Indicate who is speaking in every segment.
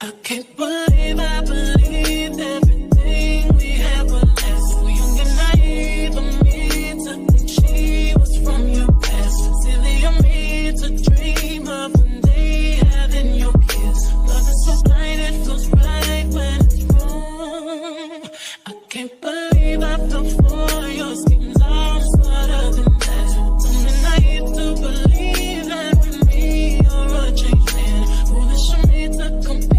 Speaker 1: I can't believe I believed everything we had was less. So young and naive of me to think she was from your past. Silly of me to dream of one day having your kiss. Love is so blind, it feels right when it's wrong. I can't believe I fell for your schemes. I'm smarter than that. I'm naive to believe that with me you're a changed man. Foolish of me to compete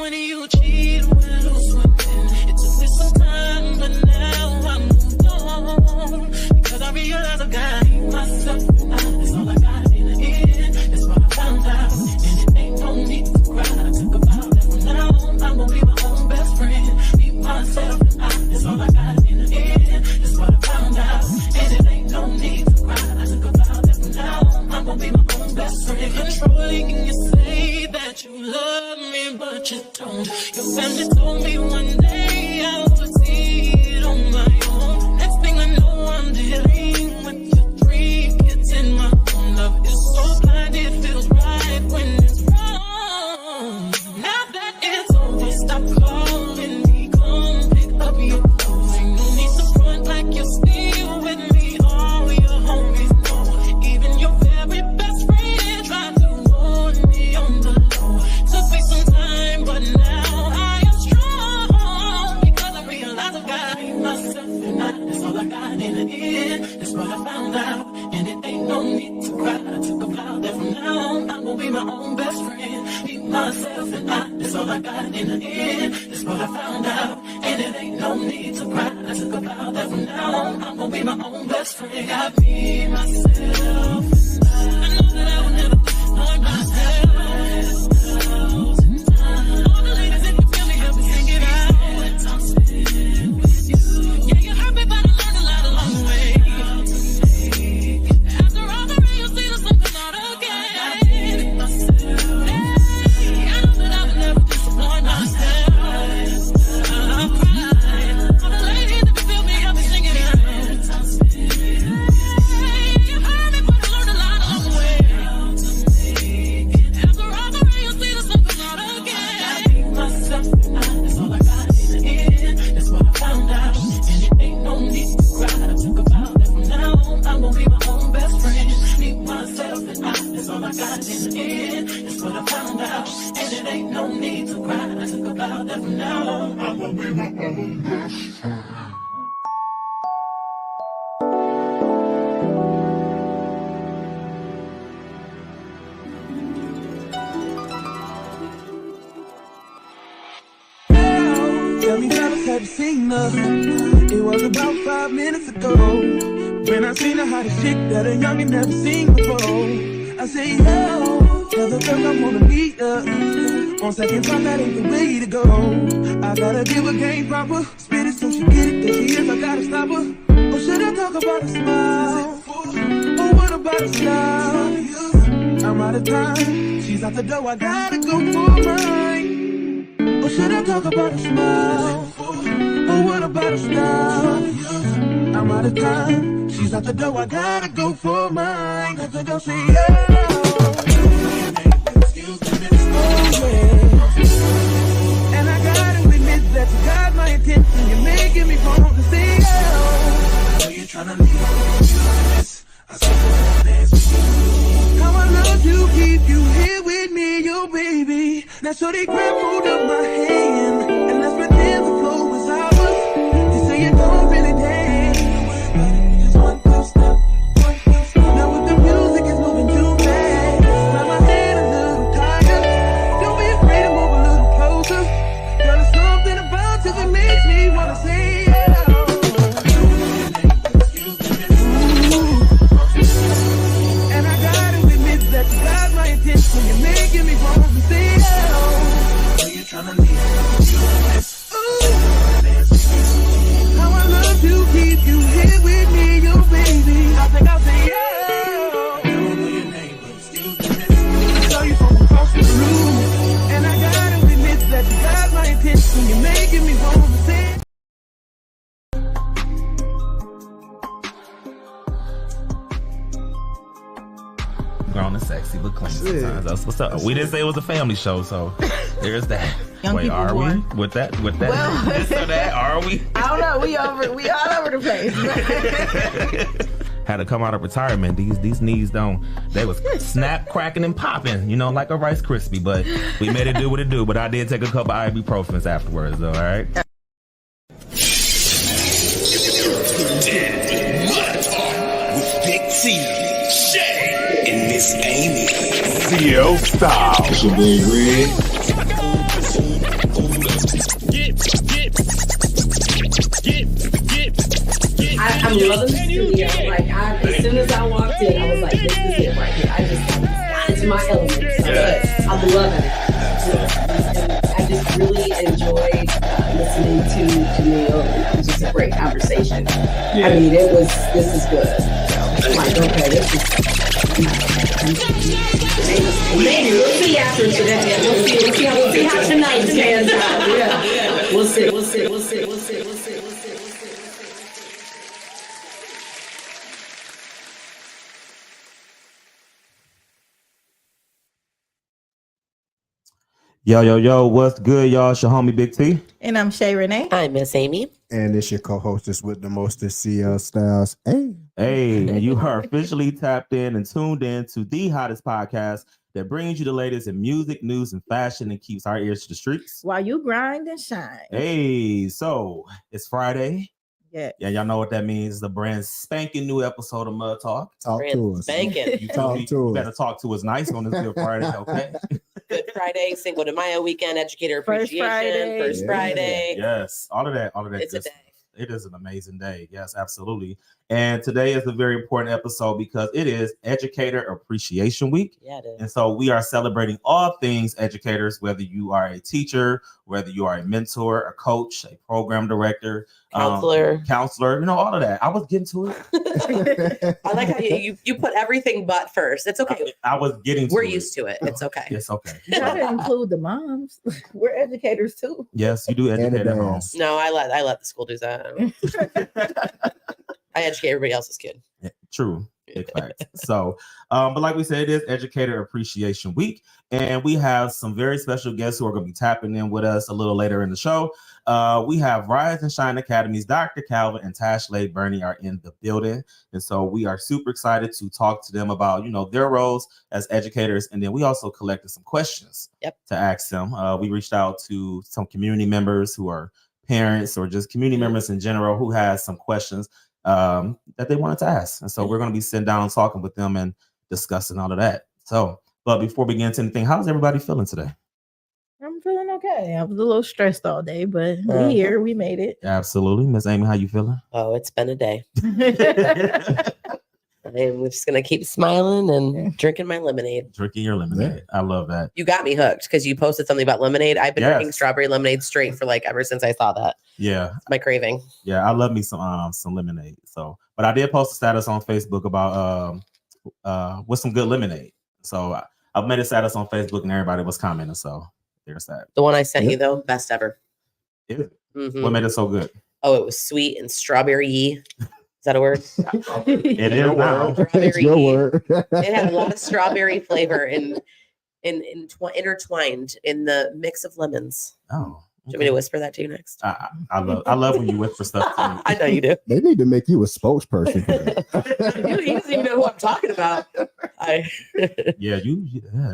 Speaker 1: when you cheat, we'll lose within. It took me some time, but now I'm moved on. Because I realize I got myself and that's all I got in the end. That's what I found out, and it ain't no need to cry. I took a vow that from now on I'm gonna be my own best friend. Be myself and that's all I got in the end. That's what I found out, and it ain't no need to cry. I took a vow that from now on I'm gonna be my own best friend. Controlling and you say that you love me, but you don't. Your family told me one day I would see it on my own. Next thing I know, I'm dealing with your 3 kids in my own. Love is so blind, it feels right when it's wrong. Now that it's over, stop calling me, come pick up your clothes. Ain't no need to front like you're still with me. All your homies know, even your very best friend tried to warn me on the low. Took me some time, but now I am strong. Because I realize I got myself and that's all I got in the end. That's what I found out, and it ain't no need to cry. I took a vow that from now on I'm gonna be my own best friend. Be myself and that's all I got in the end. That's what I found out, and it ain't no need to cry. I took a vow that from now on I'm gonna be my own best friend. Got me, myself, and I know that I will never disappoint myself. All the ladies, if you feel me, help me sing it out. I'm sitting with you. Yeah, you hurt me, but I learned a lot along the way. After all the rain, you see the sun come out again. Hey, I know that I will never disappoint myself. I'm crying. All the ladies, if you feel me, help me sing it out. I'm sitting with you. You hurt me, but I learned a lot along the way. After all the rain, you see the sun come out again. I beat myself and that's all I got in the end. That's what I found out, and it ain't no need to cry. I took a vow that from now on I'm gonna be my own best friend. Be myself and that's all I got in the end. That's what I found out, and it ain't no need to cry. I took a vow that from now on I'm gonna be my own best friend.
Speaker 2: Tell me, fellas, have you seen her? It was about 5 minutes ago when I seen the hottest chick that a youngin' never seen before. I say, yo, tell the girl I wanna meet her. On second thought, that ain't the way to go. I gotta give her game proper, spit it so she get it. There she is, I gotta stop her. Or should I talk about a smile? Or what about a style? I'm out of time, she's out the door, I gotta go for mine. Or should I talk about a smile? Or what about a style? I'm out of time, she's out the door, I gotta go for mine. Cause the girl say, oh yeah. And I gotta admit that you got my attention. You're making me want to say, oh. I know you're trying to leave this. I said I dance with you. How I love you, keep you here with me, yo baby. Now so they grab hold of my hand, and let's pretend the flow is ours. You say you don't really dance. Just 1, 2 step, 1, 2 step. Now with the music is moving too fast, now my head a little tired. Don't be afraid to move a little closer. Girl, there's something about you that makes me wanna say yeah. And I gotta admit that you got my attention. You're making me want to say yeah. Are you trying to leave?
Speaker 3: grown and sexy, but clean sometimes. That's what's up. We didn't say it was a family show, so there's that. Wait, are we with that? Well, this or that? Are we?
Speaker 4: I don't know. We all over the place.
Speaker 3: Had to come out of retirement. These knees they was snap, cracking, and popping, like a Rice Krispie. But we made it do what it do. But I did take a couple ibuprofens afterwards, though. All right.
Speaker 5: With Big T, Shay, and Miss Amy.
Speaker 6: CL Style.
Speaker 5: It's your boy Red.
Speaker 7: I'm loving the studio. Like, as soon as I walked in, I was like, this is it right here. I just got into my element. So I'm loving it. I just really enjoyed listening to Jamil. It was just a great conversation. I mean, this is good. I'm like, okay, this is maybe we'll see after today. We'll see how tonight pans out. Yeah. We'll see.
Speaker 3: Yo, what's good, y'all? It's your homie Big T.
Speaker 4: And I'm Shay Renee.
Speaker 8: Hi, Miss Amy.
Speaker 6: And it's your co-hostess with the mostest, CL Styles. Hey,
Speaker 3: and you are officially tapped in and tuned in to the hottest podcast that brings you the latest in music, news, and fashion and keeps our ears to the streets.
Speaker 4: While you grind and shine.
Speaker 3: Hey, so it's Friday.
Speaker 4: Yeah,
Speaker 3: y'all know what that means. The brand spanking new episode of Mud Talk.
Speaker 6: Talk to us.
Speaker 8: Spanking.
Speaker 3: You better talk to us nice on this Good Friday, okay?
Speaker 8: Good Friday, Cinco de Mayo weekend, Educator Appreciation, First Friday.
Speaker 3: Yes, all of that.
Speaker 8: It's a day.
Speaker 3: It is an amazing day. Yes, absolutely. And today is a very important episode because it is Educator Appreciation Week.
Speaker 8: Yeah, it is.
Speaker 3: And so we are celebrating all things educators, whether you are a teacher, whether you are a mentor, a coach, a program director, counselor, all of that. I was getting to it.
Speaker 8: I like how you put everything but first. It's okay.
Speaker 3: I was getting to
Speaker 8: We're
Speaker 3: it.
Speaker 8: used to it. It's okay.
Speaker 3: It's okay.
Speaker 4: You gotta include the moms. We're educators too.
Speaker 3: Yes, you do educate at home.
Speaker 8: No, I let the school do that. I educate everybody else's kid.
Speaker 3: Yeah, true. Big facts. So, but like we said, it is Educator Appreciation Week, and we have some very special guests who are going to be tapping in with us a little later in the show. We have Rise and Shine Academy's Dr. Calvin and Tashlai Burney are in the building, and so we are super excited to talk to them about their roles as educators, and then we also collected some questions to ask them. We reached out to some community members who are parents or just community members in general who has some questions that they wanted to ask. And so we're going to be sitting down and talking with them and discussing all of that. So, but before we get into anything, how's everybody feeling today?
Speaker 4: I'm feeling okay. I was a little stressed all day, but we're here. We made it.
Speaker 3: Absolutely. Miss Amy, how you feeling?
Speaker 8: Oh, it's been a day. I'm just going to keep smiling and drinking my lemonade.
Speaker 3: Drinking your lemonade. I love that.
Speaker 8: You got me hooked because you posted something about lemonade. I've been drinking strawberry lemonade straight for ever since I saw that. Yeah. It's my craving.
Speaker 3: Yeah, I love me some lemonade. So, but I did post a status on Facebook about with some good lemonade. So I made a status on Facebook and everybody was commenting. So there's that.
Speaker 8: The one I sent you though, best ever.
Speaker 3: What made it so good?
Speaker 8: Oh, it was sweet and strawberry-y. Is that a word?
Speaker 3: It is now.
Speaker 6: It's your word.
Speaker 8: It had a lot of strawberry flavor intertwined in the mix of lemons.
Speaker 3: Oh.
Speaker 8: Okay. Do you want me to whisper that to you next?
Speaker 3: I love when you whisper stuff to me.
Speaker 8: I know you do.
Speaker 6: They need to make you a spokesperson.
Speaker 8: You don't even know who I'm talking about.
Speaker 3: Yeah,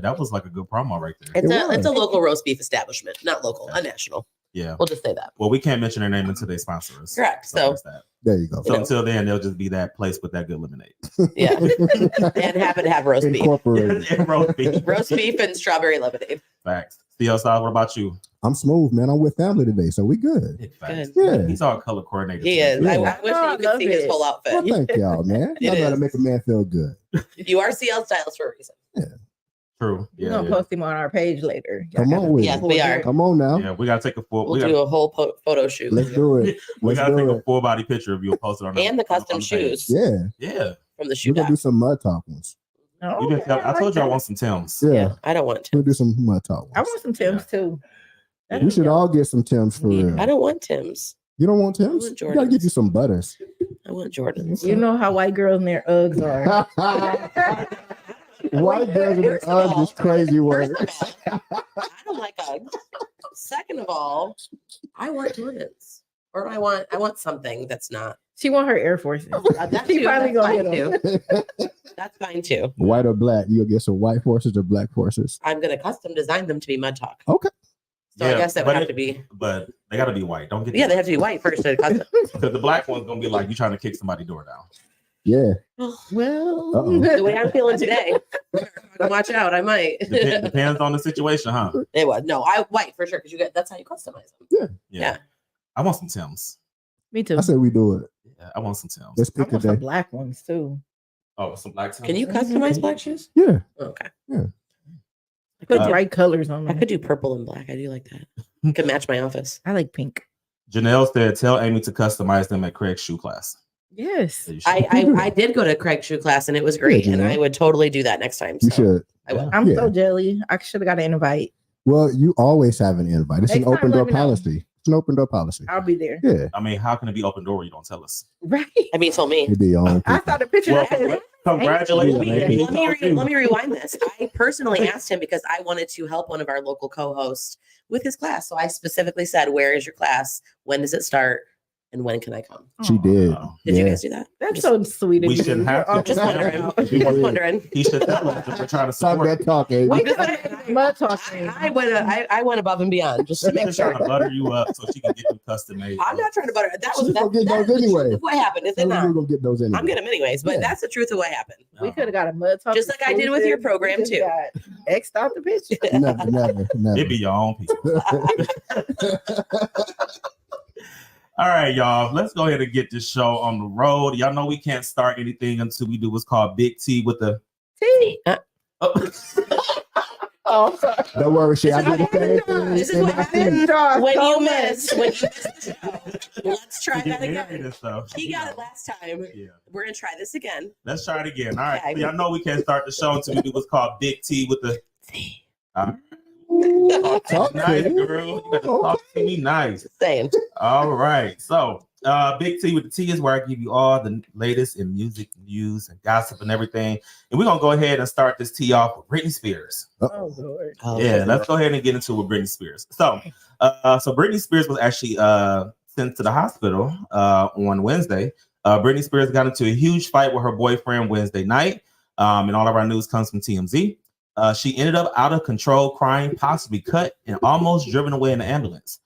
Speaker 3: that was like a good promo right there.
Speaker 8: It's a local roast beef establishment, not local, a national.
Speaker 3: Yeah.
Speaker 8: We'll just say that.
Speaker 3: Well, we can't mention their name until they sponsor us.
Speaker 8: Correct. So
Speaker 6: there you go.
Speaker 3: So until then, they'll just be that place with that good lemonade.
Speaker 8: Yeah. And happen to have roast beef.
Speaker 3: And roast beef.
Speaker 8: Roast beef and strawberry lemonade.
Speaker 3: Facts. CL Style, what about you?
Speaker 6: I'm smooth, man. I'm with family today, so we good.
Speaker 3: Facts.
Speaker 6: Yeah.
Speaker 3: He's all color coordinated.
Speaker 8: He is.
Speaker 6: Yeah.
Speaker 8: I wish you could see his whole outfit.
Speaker 6: Well, thank y'all, man. Y'all gotta make a man feel good.
Speaker 8: You are CL Styles for a reason.
Speaker 6: Yeah.
Speaker 3: True.
Speaker 4: We're gonna post him on our page later.
Speaker 6: Come on with
Speaker 8: Yes, we are.
Speaker 6: Come on now.
Speaker 3: Yeah, we gotta take a full.
Speaker 8: We'll do a whole photo shoot.
Speaker 6: Let's do it.
Speaker 3: We gotta take a full body picture of you and post it on
Speaker 8: and the custom shoes.
Speaker 6: Yeah.
Speaker 8: From the shoe.
Speaker 6: We're gonna do some mud talk ones.
Speaker 3: I told you I want some Tims.
Speaker 6: Yeah.
Speaker 8: I don't want Tims.
Speaker 6: We'll do some mud talk ones.
Speaker 4: I want some Tims too.
Speaker 6: We should all get some Tims for real.
Speaker 8: I don't want Tims.
Speaker 6: You don't want Tims?
Speaker 8: I want
Speaker 6: You gotta get you some butters.
Speaker 8: I want Jordans.
Speaker 4: You know how white girls and their Uggs are.
Speaker 6: White desert is crazy word.
Speaker 8: I don't like Uggs. Second of all, I want Jordans. Or I want something that's not.
Speaker 4: She want her Air Forces.
Speaker 8: She
Speaker 4: finally gonna hit them.
Speaker 8: That's fine too.
Speaker 6: White or black? You'll get some white forces or black forces.
Speaker 8: I'm gonna custom design them to be Mud Talk.
Speaker 6: Okay.
Speaker 8: So I guess that would have to be.
Speaker 3: But they got to be white. Don't get.
Speaker 8: Yeah, they have to be white first to custom.
Speaker 3: Because the black one's gonna be like you trying to kick somebody's door down.
Speaker 6: Yeah.
Speaker 4: Well,
Speaker 8: the way I'm feeling today, watch out. I might.
Speaker 3: Depends on the situation, huh?
Speaker 8: It was white for sure because that's how you customize them.
Speaker 3: Yeah. I want some Timbs.
Speaker 4: Me too.
Speaker 6: I said we do it.
Speaker 3: Yeah, I want some Timbs.
Speaker 6: Let's
Speaker 4: I
Speaker 6: pick a
Speaker 4: want some
Speaker 6: day.
Speaker 4: black ones too.
Speaker 3: Oh, some black Timbs.
Speaker 8: Can you customize black shoes?
Speaker 6: Yeah.
Speaker 8: Okay.
Speaker 6: Yeah.
Speaker 8: I could do,
Speaker 4: bright colors on
Speaker 8: I
Speaker 4: them.
Speaker 8: could do purple and black. I do like that. Could match my office.
Speaker 4: I like pink.
Speaker 3: Janelle said, "Tell Amy to customize them at Craig's shoe class."
Speaker 4: Yes.
Speaker 3: So you should.
Speaker 8: I did go to Craig's shoe class and it was great, and I would totally do that next time.
Speaker 6: You
Speaker 8: So
Speaker 6: should.
Speaker 8: I will.
Speaker 4: I'm so jelly. I should have got an invite.
Speaker 6: Well, you always have an invite. It's
Speaker 4: Next
Speaker 6: an
Speaker 4: time,
Speaker 6: open
Speaker 4: let
Speaker 6: door
Speaker 4: me know.
Speaker 6: policy. It's an open door policy.
Speaker 4: I'll be there.
Speaker 6: Yeah.
Speaker 3: I mean, how can it be open door when you don't tell us?
Speaker 4: Right.
Speaker 8: I mean, told me.
Speaker 6: It'd be your own
Speaker 4: I
Speaker 6: people.
Speaker 4: saw the picture.
Speaker 3: Well, congratulations.
Speaker 8: Let me rewind this. I personally asked him because I wanted to help one of our local co-hosts with his class. So I specifically said, "Where is your class? When does it start? And when can I come?"
Speaker 6: She did.
Speaker 8: Did you guys do that?
Speaker 4: That's so sweet.
Speaker 3: We shouldn't have to.
Speaker 8: Just wondering. Just wondering.
Speaker 3: He should tell us if we're trying to
Speaker 6: Stop
Speaker 3: support.
Speaker 6: that talk, Amy.
Speaker 4: We could have mud talking.
Speaker 8: I went above and beyond just to
Speaker 3: She's
Speaker 8: make
Speaker 3: just trying
Speaker 8: sure.
Speaker 3: to butter you up so she can get them custom made.
Speaker 8: I'm not trying to butter. That was
Speaker 6: She's gonna get those
Speaker 8: the
Speaker 6: anyway.
Speaker 8: truth of what happened. Is it
Speaker 6: We're
Speaker 8: not?
Speaker 6: gonna get those anyway.
Speaker 8: I'm getting them anyways, but
Speaker 6: Yeah.
Speaker 8: that's the truth of what happened.
Speaker 4: We could have got a mud talk.
Speaker 8: Just like I did with your program, too.
Speaker 4: X'd out the picture.
Speaker 6: Never.
Speaker 3: It be your own people. All right, y'all. Let's go ahead and get this show on the road. Y'all know we can't start anything until we do what's called Big T with the
Speaker 4: T.
Speaker 3: Oh.
Speaker 4: Oh, I'm sorry.
Speaker 6: Don't worry, shit. I did the same thing.
Speaker 8: This is what happens when you miss. When you miss the show. Let's try that again. He got it last time.
Speaker 3: Yeah.
Speaker 8: We're gonna try this again.
Speaker 3: Let's try it again. All right.
Speaker 8: Okay.
Speaker 3: So y'all know we can't start the show until we do what's called Big T with the
Speaker 8: T.
Speaker 6: Talk
Speaker 3: nice,
Speaker 6: to me.
Speaker 3: girl. You better talk to me nice.
Speaker 8: Saying.
Speaker 3: All right. So Big T with the T is where I give you all the latest in music news and gossip and everything. And we're gonna go ahead and start this tea off with Britney Spears.
Speaker 4: Oh, Lord.
Speaker 3: Yeah, let's go ahead and get into it with Britney Spears. So Britney Spears was actually sent to the hospital on Wednesday. Britney Spears got into a huge fight with her boyfriend Wednesday night. And all of our news comes from TMZ. She ended up out of control, crying, possibly cut, and almost driven away in the ambulance.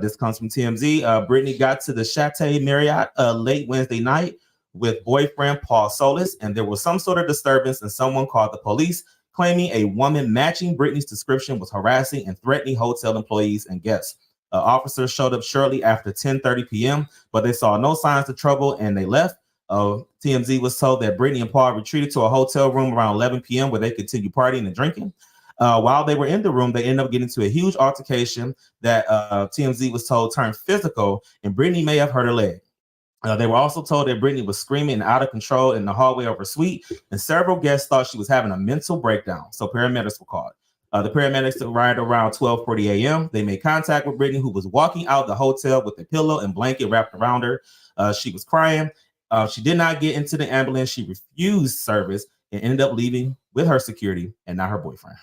Speaker 3: This comes from TMZ. Britney got to the Château Marriott late Wednesday night with boyfriend Paul Solis, and there was some sort of disturbance, and someone called the police, claiming a woman matching Britney's description was harassing and threatening hotel employees and guests. Officers showed up shortly after 10:30 p.m., but they saw no signs of trouble and they left. TMZ was told that Britney and Paul retreated to a hotel room around 11 p.m. where they continued partying and drinking. While they were in the room, they ended up getting into a huge altercation that TMZ was told turned physical, and Britney may have hurt her leg. They were also told that Britney was screaming and out of control in the hallway of her suite, and several guests thought she was having a mental breakdown, so paramedics were called. The paramedics arrived around 12:40 a.m. They made contact with Britney, who was walking out the hotel with a pillow and blanket wrapped around her. She was crying. She did not get into the ambulance. She refused service and ended up leaving with her security and not her boyfriend.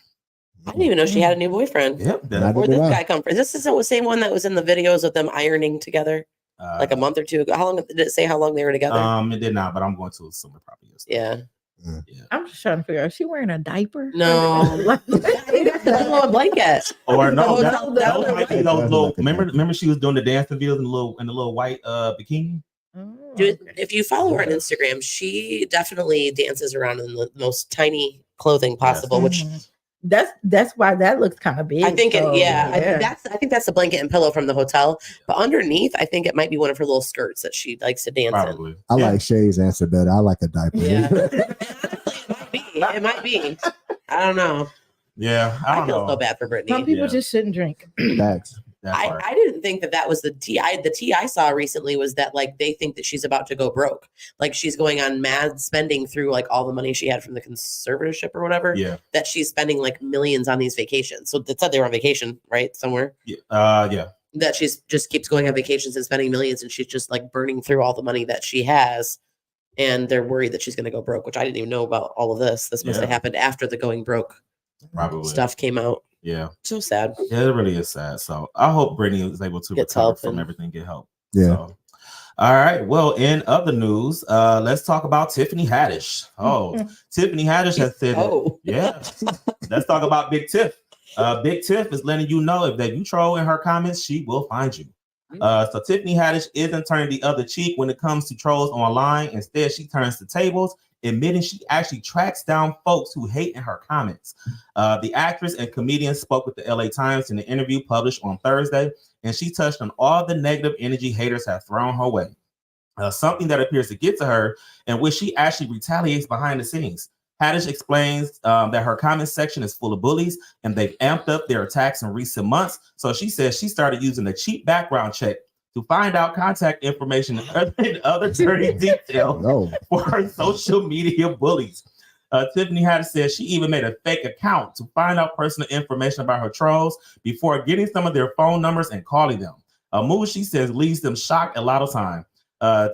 Speaker 8: I didn't even know she had a new boyfriend.
Speaker 3: Yep.
Speaker 8: Where'd this guy come from? Is this the same one that was in the videos of them ironing together like a month or two ago? How long did it say how long they were together?
Speaker 3: It did not, but I'm going to assume it probably is.
Speaker 8: Yeah.
Speaker 4: I'm just trying to figure out, is she wearing a diaper?
Speaker 8: No. That's a blanket.
Speaker 3: Or no,
Speaker 8: that
Speaker 3: might be those little. Remember, she was doing the dancing videos in the little white bikini.
Speaker 8: Dude, if you follow her on Instagram, she definitely dances around in the most tiny clothing possible, which
Speaker 4: that's why that looks kind of big.
Speaker 8: I think
Speaker 4: so,
Speaker 8: I think that's the blanket and pillow from the hotel. But underneath, I think it might be one of her little skirts that she likes to dance in.
Speaker 6: I like Shay's answer better. I like a diaper.
Speaker 8: Yeah. It might be. I don't know.
Speaker 3: Yeah, I
Speaker 8: feel so bad for Britney.
Speaker 4: Some people just shouldn't drink.
Speaker 6: Facts.
Speaker 8: I didn't think that was the tea. The tea I saw recently was that like they think that she's about to go broke. Like she's going on mad spending through like all the money she had from the conservatorship or whatever.
Speaker 3: Yeah.
Speaker 8: That she's spending like millions on these vacations. So it said they were on vacation, right? Somewhere.
Speaker 3: Yeah.
Speaker 8: That she's just keeps going on vacations and spending millions, and she's just like burning through all the money that she has and they're worried that she's going to go broke, which I didn't even know about all of this. This must have happened after the going broke stuff came out.
Speaker 3: Yeah.
Speaker 8: So sad.
Speaker 3: Yeah, it really is sad. So I hope Brittany is able to recover from everything, get help.
Speaker 6: Yeah.
Speaker 3: So, all right. Well, in other news, let's talk about Tiffany Haddish. Oh, Tiffany Haddish has said, let's talk about Big Tiff. Big Tiff is letting you know if that you troll in her comments, she will find you. So Tiffany Haddish isn't turning the other cheek when it comes to trolls online. Instead, she turns the tables, admitting she actually tracks down folks who hate in her comments. The actress and comedian spoke with the LA Times in an interview published on Thursday, and she touched on all the negative energy haters have thrown her way. Something that appears to get to her and which she actually retaliates behind the scenes. Haddish explains that her comment section is full of bullies and they've amped up their attacks in recent months. So she says she started using a cheap background check to find out contact information and other dirty details for her social media bullies. Tiffany Haddish says she even made a fake account to find out personal information about her trolls before getting some of their phone numbers and calling them. A move, she says, leaves them shocked a lot of time.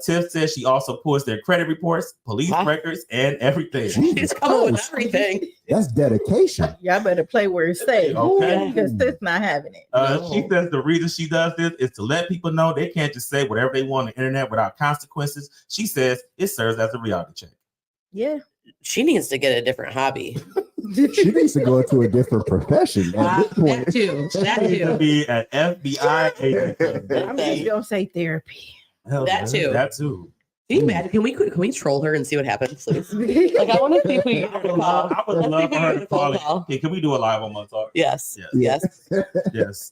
Speaker 3: Tiff says she also pulls their credit reports, police records, and everything.
Speaker 8: She's coming with everything.
Speaker 6: That's dedication.
Speaker 4: Y'all better play where it's safe.
Speaker 3: Okay.
Speaker 4: Because Tiff's not having it.
Speaker 3: She says the reason she does this is to let people know they can't just say whatever they want on the internet without consequences. She says it serves as a reality check.
Speaker 4: Yeah.
Speaker 8: She needs to get a different hobby.
Speaker 6: She needs to go into a different profession at this point.
Speaker 8: That too. That
Speaker 3: She needs to
Speaker 8: too.
Speaker 3: be an FBI agent.
Speaker 4: I'm just going to say therapy.
Speaker 8: That too.
Speaker 3: That too.
Speaker 8: Can you imagine? Can we troll her and see what happens, please? Like, I want to see if we get her to call.
Speaker 3: I would love for her to call. Hey, can we do a live on Mud Talk?
Speaker 8: Yes.
Speaker 3: Yes.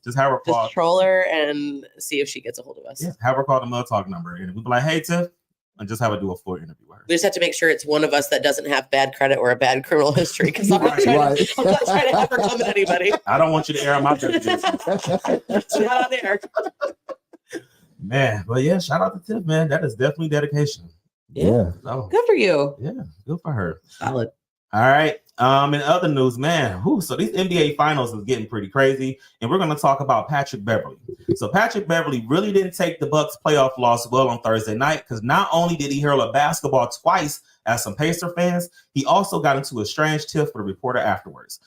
Speaker 3: Just have her call.
Speaker 8: Just troll her and see if she gets a hold of us.
Speaker 3: Yeah, have her call the Mud Talk number, and we'll be like, "Hey, Tiff," and just have her do a full interview with her.
Speaker 8: We just have to make sure it's one of us that doesn't have bad credit or a bad criminal history, because I'm not trying to have her come at anybody.
Speaker 3: I don't want you to air my business.
Speaker 8: It's not on air.
Speaker 3: Man, but yeah, shout out to Tiff, man. That is definitely dedication.
Speaker 6: Yeah.
Speaker 3: So,
Speaker 8: Good for you.
Speaker 3: yeah, good for her.
Speaker 8: Solid.
Speaker 3: All right. In other news, man, so these NBA finals is getting pretty crazy, and we're going to talk about Patrick Beverley. So Patrick Beverley really didn't take the Bucks playoff loss well on Thursday night, because not only did he hurl a basketball twice at some Pacer fans, he also got into a strange tiff with a reporter afterwards.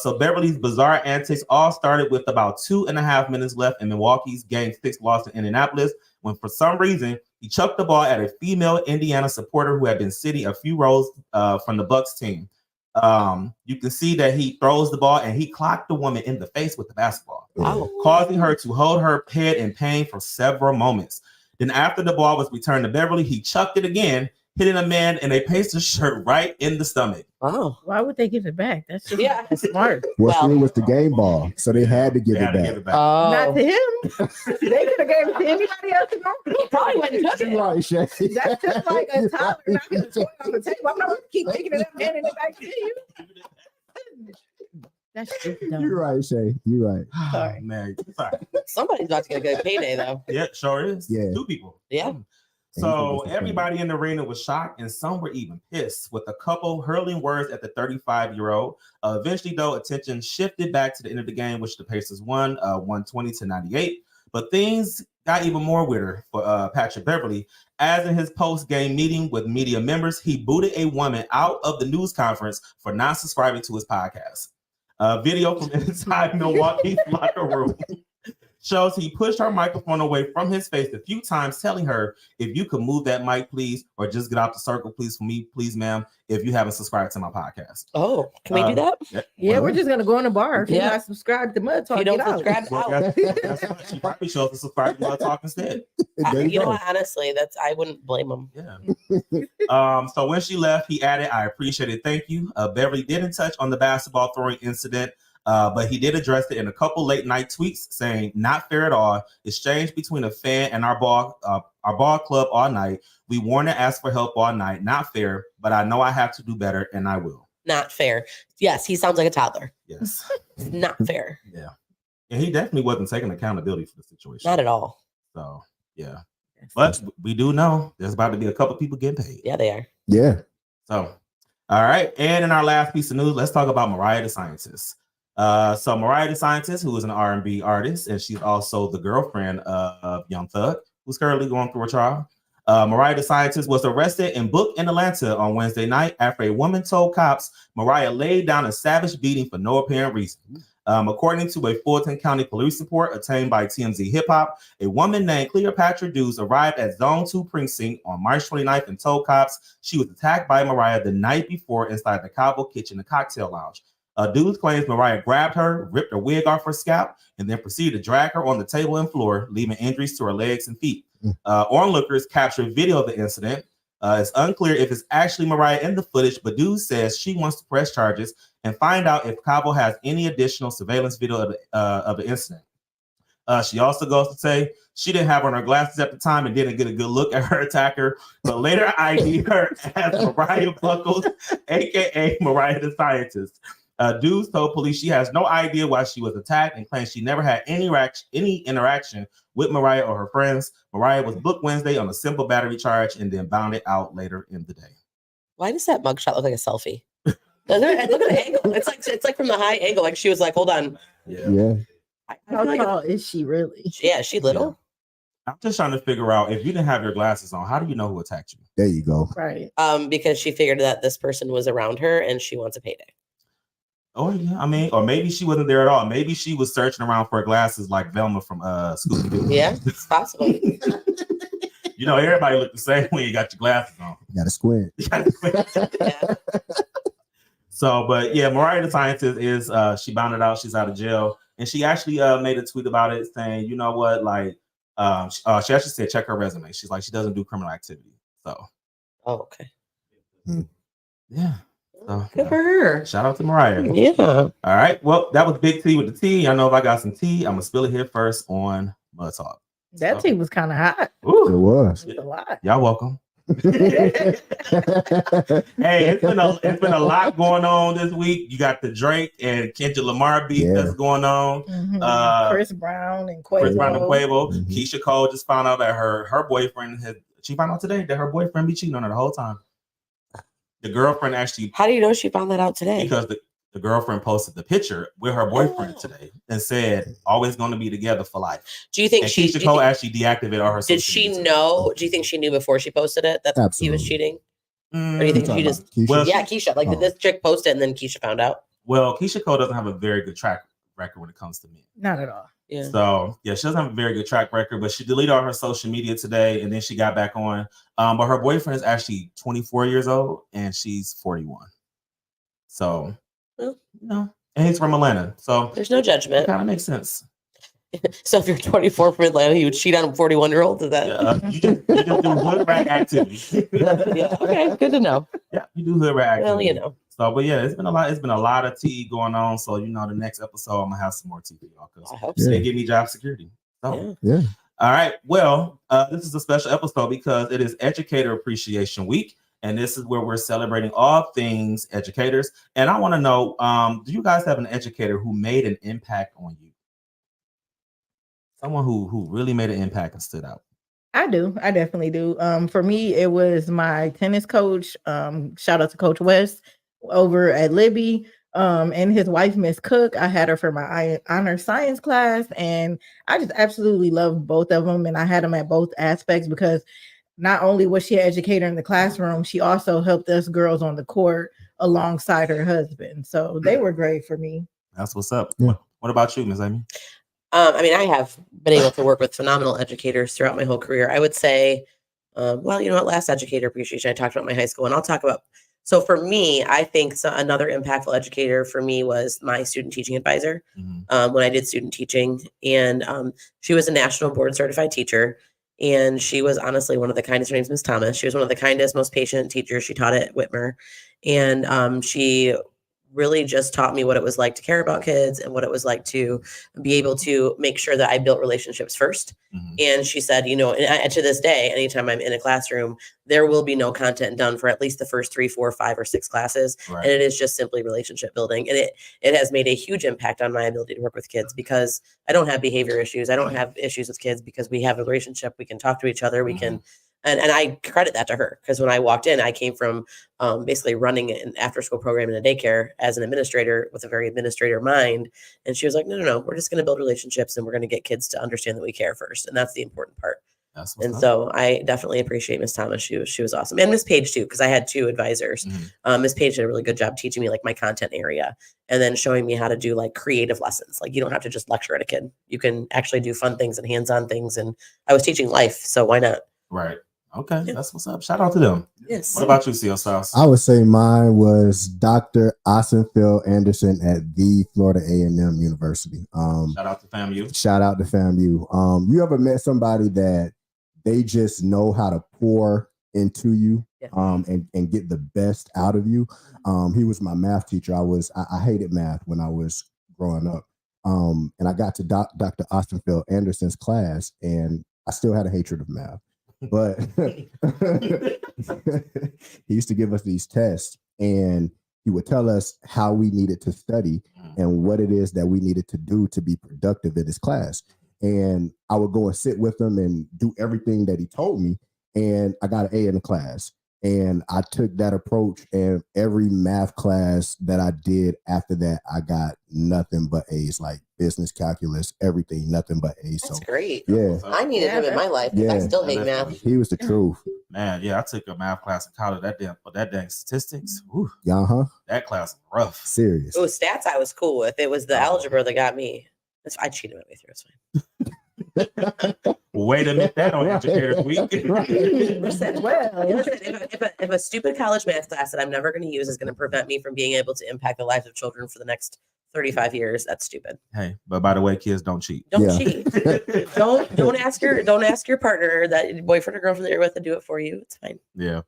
Speaker 3: So Beverly's bizarre antics all started with about 2.5 minutes left in Milwaukee's Game 6 loss in Indianapolis, when for some reason he chucked the ball at a female Indiana supporter who had been sitting a few rows from the Bucks team. You can see that he throws the ball and he clocked the woman in the face with the basketball, causing her to hold her head in pain for several moments. Then after the ball was returned to Beverly, he chucked it again, hitting a man in a Pacers shirt right in the stomach.
Speaker 8: Wow.
Speaker 4: Why would they give it back? That's just smart.
Speaker 6: What's new with the game ball? So they had to give it back.
Speaker 4: Not to him. They could have gave it to anybody else.
Speaker 8: He probably wouldn't touch it.
Speaker 6: Right, Shay.
Speaker 4: That's just like a toddler knocking a toy off the table. I'm not going to keep picking it up and handing it back to you. That's just dumb.
Speaker 6: You're right, Shay. You're right.
Speaker 4: Sorry.
Speaker 3: Man, sorry.
Speaker 8: Somebody's about to get a good payday, though.
Speaker 3: Yeah, sure is.
Speaker 6: Yeah.
Speaker 3: 2 people.
Speaker 8: Yeah.
Speaker 3: So everybody in the arena was shocked, and some were even pissed, with a couple hurling words at the 35-year-old. Eventually, though, attention shifted back to the end of the game, which the Pacers won 120-98. But things got even more weirder for Patrick Beverley, as in his post-game meeting with media members, he booted a woman out of the news conference for not subscribing to his podcast. A video from inside Milwaukee's locker room shows he pushed her microphone away from his face a few times, telling her, "If you could move that mic, please, or just get out the circle, please, for me, please, ma'am, if you haven't subscribed to my podcast."
Speaker 8: Oh, can we do that?
Speaker 4: Yeah, we're just going to go in the bar. If you're
Speaker 8: Yeah.
Speaker 4: not subscribed to Mud Talk,
Speaker 8: You don't
Speaker 4: get out.
Speaker 8: subscribe
Speaker 3: Well,
Speaker 8: out.
Speaker 3: that's what she probably should have subscribed to my talk instead.
Speaker 6: There
Speaker 8: You know
Speaker 6: go.
Speaker 8: what? Honestly, I wouldn't blame him.
Speaker 3: Yeah. So when she left, he added, "I appreciate it. Thank you." Beverly didn't touch on the basketball throwing incident, but he did address it in a couple late night tweets, saying, "Not fair at all. Exchange between a fan and our ball club all night. We warned and asked for help all night. Not fair, but I know I have to do better, and I will."
Speaker 8: Not fair. Yes, he sounds like a toddler.
Speaker 3: Yes.
Speaker 8: Not fair.
Speaker 3: Yeah. And he definitely wasn't taking accountability for the situation.
Speaker 8: Not at all.
Speaker 3: So, yeah. But we do know there's about to be a couple people getting paid.
Speaker 8: Yeah, they are.
Speaker 6: Yeah.
Speaker 3: So, all right. And in our last piece of news, let's talk about Mariah the Scientist. So Mariah the Scientist, who is an R&B artist, and she's also the girlfriend of Young Thug, who's currently going through a trial. Mariah the Scientist was arrested and booked in Atlanta on Wednesday night after a woman told cops Mariah laid down a savage beating for no apparent reason. According to a Fulton County police report obtained by TMZ Hip Hop, a woman named Cleopatra Dews arrived at Zone 2 precinct on March 29th and told cops she was attacked by Mariah the night before inside the Cabo Kitchen and Cocktail Lounge. Dews claims Mariah grabbed her, ripped her wig off her scalp, and then proceeded to drag her on the table and floor, leaving injuries to her legs and feet. Onlookers captured video of the incident. It's unclear if it's actually Mariah in the footage, but Dews says she wants to press charges and find out if Cabo has any additional surveillance video of the incident. She also goes to say she didn't have on her glasses at the time and didn't get a good look at her attacker, but later ID'd her as Mariah Buckles, aka Mariah the Scientist. Dews told police she has no idea why she was attacked and claims she never had any interaction with Mariah or her friends. Mariah was booked Wednesday on a simple battery charge and then bounded out later in the day.
Speaker 8: Why does that mugshot look like a selfie? Look at the angle. It's like from the high angle. Like she was like, hold on.
Speaker 6: Yeah.
Speaker 4: How tall is she really?
Speaker 8: Yeah, she little.
Speaker 3: I'm just trying to figure out, if you didn't have your glasses on, how do you know who attacked you?
Speaker 6: There you go.
Speaker 4: Right.
Speaker 8: Because she figured that this person was around her and she wants a payday.
Speaker 3: Oh yeah, I mean, or maybe she wasn't there at all. Maybe she was searching around for her glasses like Velma from Scooby-Doo.
Speaker 8: Yeah, it's possible.
Speaker 3: You know, everybody look the same when you got your glasses on.
Speaker 6: You gotta squint.
Speaker 8: Yeah.
Speaker 3: So, but yeah, Mariah the Scientist is she bounded out. She's out of jail, and she actually made a tweet about it saying, you know what, like she actually said check her resume. She's like, she doesn't do criminal activity. So,
Speaker 8: Oh, okay.
Speaker 3: yeah. So,
Speaker 8: Good for her.
Speaker 3: shout out to Mariah.
Speaker 8: Yeah.
Speaker 3: All right. Well, that was Big T with the tea. I know if I got some tea, I'm gonna spill it here first on Mud Talk.
Speaker 4: That tea was kind of hot.
Speaker 3: Ooh,
Speaker 6: It was.
Speaker 4: It was a lot.
Speaker 3: y'all welcome. Hey, it's been a lot going on this week. You got the Drake and Kendrick Lamar beef that's going on.
Speaker 4: Mhm. Chris Brown and Quavo.
Speaker 3: Chris Brown and Quavo.
Speaker 6: Mhm.
Speaker 3: Keisha Cole just found out that her boyfriend she found out today that her boyfriend be cheating on her the whole time. The girlfriend actually,
Speaker 8: How do you know she found that out today?
Speaker 3: because the girlfriend posted the picture with her boyfriend today and said, always going to be together for life.
Speaker 8: Do you think
Speaker 3: And
Speaker 8: she
Speaker 3: Keisha Cole actually deactivated all her
Speaker 8: did
Speaker 3: social
Speaker 8: she
Speaker 3: media.
Speaker 8: know? Do you think she knew before she posted it that he was
Speaker 6: Absolutely.
Speaker 8: cheating?
Speaker 3: Mm,
Speaker 8: Or do you think
Speaker 6: Talking
Speaker 8: she just
Speaker 6: about Keisha?
Speaker 3: Well,
Speaker 8: Yeah, Keisha. Like did this chick post it and then Keisha found out?
Speaker 3: well, Keisha Cole doesn't have a very good track record when it comes to men.
Speaker 4: Not at all.
Speaker 8: Yeah.
Speaker 3: So yeah, she doesn't have a very good track record, but she deleted all her social media today and then she got back on. But her boyfriend is actually 24 years old and she's 41. So,
Speaker 8: Well.
Speaker 3: you know, and he's from Atlanta. So
Speaker 8: There's no
Speaker 3: it
Speaker 8: judgment.
Speaker 3: kind of makes sense.
Speaker 8: So if you're 24 from Atlanta, you would cheat on a 41-year-old? Is that
Speaker 3: You just do hood rat activity.
Speaker 8: yeah, okay, good to know.
Speaker 3: Yeah, you do hood rat activity.
Speaker 8: Well, you know.
Speaker 3: So, but yeah, it's been a lot of tea going on. So, you know, the next episode I'm gonna have some more tea for y'all because
Speaker 8: I hope
Speaker 6: Yeah.
Speaker 8: so.
Speaker 3: they give me job security. So,
Speaker 8: Yeah.
Speaker 6: Yeah.
Speaker 3: all right. Well, this is a special episode because it is Educator Appreciation Week, and this is where we're celebrating all things educators. And I want to know, do you guys have an educator who made an impact on you? Someone who really made an impact and stood out.
Speaker 4: I do. I definitely do. For me, it was my tennis coach. Shout out to Coach West over at Libby. And his wife, Miss Cook. I had her for my honor science class, and I just absolutely loved both of them. And I had them at both aspects because not only was she an educator in the classroom, she also helped us girls on the court alongside her husband. So they were great for me.
Speaker 3: That's what's up.
Speaker 6: Yeah.
Speaker 3: What about you, Ms. Amy?
Speaker 8: I mean, I have been able to work with phenomenal educators throughout my whole career. I would say, well, you know what, last educator appreciation, I talked about my high school, and I'll talk about, so for me, I think another impactful educator for me was my student teaching advisor when I did student teaching. And she was a national board certified teacher. And she was honestly one of the kindest. Her name's Miss Thomas. She was one of the kindest, most patient teachers. She taught at Whitmer. And she really just taught me what it was like to care about kids and what it was like to be able to make sure that I built relationships first. And she said, you know, and to this day, anytime I'm in a classroom, there will be no content done for at least the first 3, 4, 5, or 6 classes.
Speaker 3: Right.
Speaker 8: And it is just simply relationship building. And it has made a huge impact on my ability to work with kids because I don't have behavior issues. I don't have issues with kids because we have a relationship. We can talk to each other. We can, and I credit that to her because when I walked in, I came from basically running an after-school program in a daycare as an administrator with a very administrator mind. And she was like, no, we're just going to build relationships and we're going to get kids to understand that we care first. And that's the important part.
Speaker 3: That's what's
Speaker 8: And
Speaker 3: up.
Speaker 8: so I definitely appreciate Miss Thomas. She was awesome. And Miss Page too, because I had 2 advisors. Miss Page did a really good job teaching me like my content area and then showing me how to do like creative lessons. Like you don't have to just lecture at a kid. You can actually do fun things and hands-on things. And I was teaching life, so why not?
Speaker 3: Right. Okay. That's what's up. Shout out to them.
Speaker 8: Yes.
Speaker 3: What about you, CL Styles?
Speaker 6: I would say mine was Dr. Osenfeld Anderson at the Florida A&M University.
Speaker 3: Shout out to FAMU.
Speaker 6: Shout out to FAMU. You ever met somebody that they just know how to pour into you and get the best out of you? He was my math teacher. I hated math when I was growing up. And I got to Dr. Osenfeld Anderson's class and I still had a hatred of math. But he used to give us these tests and he would tell us how we needed to study and what it is that we needed to do to be productive in his class. And I would go and sit with him and do everything that he told me. And I got an A in the class. And I took that approach, and every math class that I did after that, I got nothing but A's, like business, calculus, everything, nothing but A's.
Speaker 8: That's
Speaker 6: so
Speaker 8: great.
Speaker 6: yeah,
Speaker 8: I needed him in my life.
Speaker 6: Yeah.
Speaker 8: I still hate math.
Speaker 6: he was the truth.
Speaker 3: Man, yeah, I took a math class in college. That dang statistics. Whew,
Speaker 6: Yeah,
Speaker 3: that class was rough.
Speaker 6: serious.
Speaker 8: Oh, stats I was cool with. It was the algebra that got me. I cheated my way through. It's fine.
Speaker 3: Way to admit that on Educator Week.
Speaker 8: Listen, if a stupid college math class that I'm never going to use is going to prevent me from being able to impact the lives of children for the next 35 years, that's stupid.
Speaker 3: Hey, but by the way, kids, don't cheat.
Speaker 8: Don't cheat. Don't ask your partner, that boyfriend or girlfriend that you're with, to do it for you. It's fine.
Speaker 3: Yeah.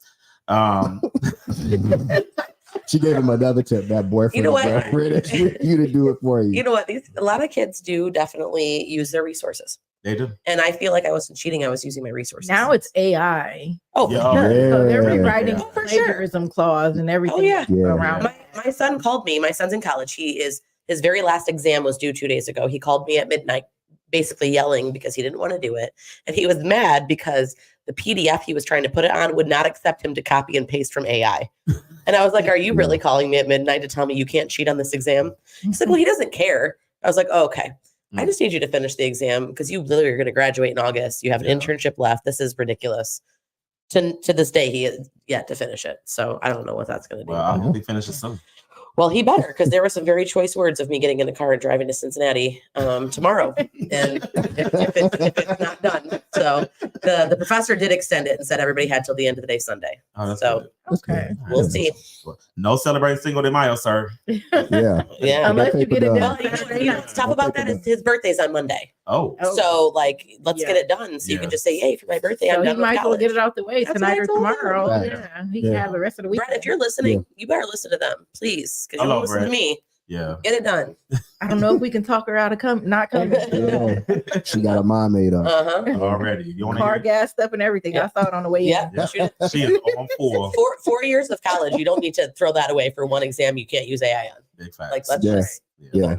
Speaker 6: She gave him another tip, that boyfriend.
Speaker 8: You know what?
Speaker 6: You to do it for you.
Speaker 8: You know what? A lot of kids do definitely use their resources.
Speaker 3: They do.
Speaker 8: And I feel like I wasn't cheating. I was using my resources.
Speaker 4: Now it's AI.
Speaker 8: Oh,
Speaker 3: Yeah.
Speaker 4: So they're rewriting
Speaker 8: Oh, for sure.
Speaker 4: plagiarism clause and everything
Speaker 8: yeah.
Speaker 4: around.
Speaker 8: My son called me. My son's in college. His very last exam was due 2 days ago. He called me at midnight, basically yelling because he didn't want to do it. And he was mad because the PDF he was trying to put it on would not accept him to copy and paste from AI. And I was like, are you really calling me at midnight to tell me you can't cheat on this exam? He's like, well, he doesn't care. I was like, oh, okay. I just need you to finish the exam because you literally are going to graduate in August. You have an internship left. This is ridiculous. To this day, he is yet to finish it. So I don't know what that's going to do.
Speaker 3: Well, I hope he finishes soon.
Speaker 8: Well, he better, because there were some very choice words of me getting in a car and driving to Cincinnati tomorrow. And if it's not done. So the professor did extend it and said everybody had till the end of the day Sunday.
Speaker 3: Oh, that's
Speaker 8: so
Speaker 3: good.
Speaker 4: Okay.
Speaker 8: We'll see.
Speaker 3: No celebrating Cinco de Mayo, sir.
Speaker 6: Yeah.
Speaker 8: Yeah.
Speaker 4: Unless you get it
Speaker 8: Well,
Speaker 4: done.
Speaker 8: you know what's tough about that is his birthday's on Monday.
Speaker 3: Oh.
Speaker 8: So let's
Speaker 4: Yeah.
Speaker 8: get it done. So you can just say, yay, for my birthday,
Speaker 4: So
Speaker 8: I'm
Speaker 4: he
Speaker 8: done with
Speaker 4: might as well
Speaker 8: college.
Speaker 4: get it out the way
Speaker 8: That's
Speaker 4: tonight
Speaker 8: what I
Speaker 4: or
Speaker 8: told him.
Speaker 4: tomorrow.
Speaker 6: Right.
Speaker 4: Yeah, he can have the rest of the week.
Speaker 8: Brett, if you're listening, you better listen to them, please, because you
Speaker 3: Hello,
Speaker 8: don't listen
Speaker 3: Brett.
Speaker 8: to me.
Speaker 3: Yeah.
Speaker 8: Get it done.
Speaker 4: I don't know if we can talk her out of not coming.
Speaker 6: Yeah. She got a mind made up.
Speaker 3: Already. You want to
Speaker 4: Car
Speaker 3: hear?
Speaker 4: gas stuff and everything.
Speaker 8: Yeah.
Speaker 4: I saw it on the way
Speaker 8: Yeah.
Speaker 4: in.
Speaker 8: Shoot it.
Speaker 3: She is on full.
Speaker 8: 4 years of college, you don't need to throw that away for one exam you can't use AI on.
Speaker 3: Big facts.
Speaker 8: Like, let's
Speaker 6: Yeah.
Speaker 8: just.
Speaker 6: Yeah.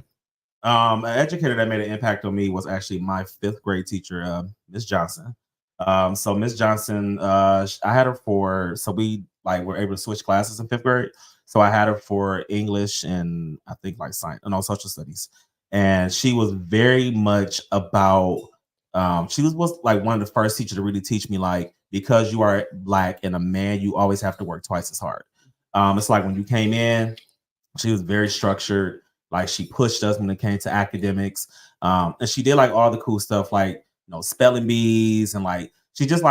Speaker 3: An educator that made an impact on me was actually my 5th grade teacher, Miss Johnson. So Miss Johnson, I had her we were able to switch classes in 5th grade. So I had her for English and I think science and social studies. And she was very much about, she was one of the first teachers to really teach me, because you are Black and a man, you always have to work twice as hard. It's like when you came in, she was very structured. She pushed us when it came to academics. And she did all the cool stuff, spelling bees and she just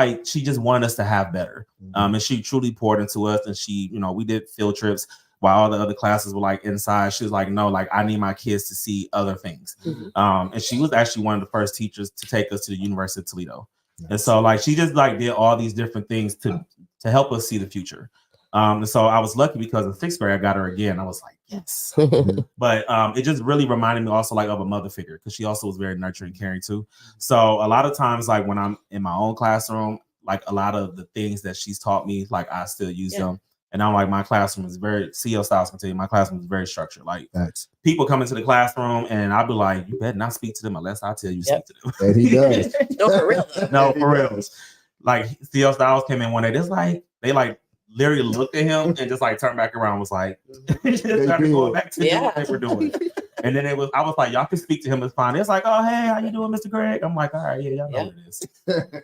Speaker 3: wanted us to have better. And she truly poured into us. And she, we did field trips while all the other classes were inside. She was like, no, I need my kids to see other things. And she was actually one of the first teachers to take us to the University of Toledo. Nice. And so she just did all these different things to help us see the future. And so I was lucky because in 6th grade, I got her again. I was like, yes. But it just really reminded me also of a mother figure, because she also was very nurturing, caring too. So a lot of times, when I'm in my own classroom, a lot of the things that she's taught me, I still use them. And I'm my classroom is very, CEO Styles can tell you, my classroom is very structured. People come into the classroom and I'll be like, you better not speak to them unless I tell you to speak to them.
Speaker 6: And he does.
Speaker 8: No, for real.
Speaker 3: No, for real. CEO Styles came in one day, they literally looked at him and just turned back around, was just trying to go back to what they were doing. And then I was like, y'all can speak to him. It's fine. It's like, oh, hey, how you doing, Mr. Greg? I'm like, all right, yeah, y'all know what it is.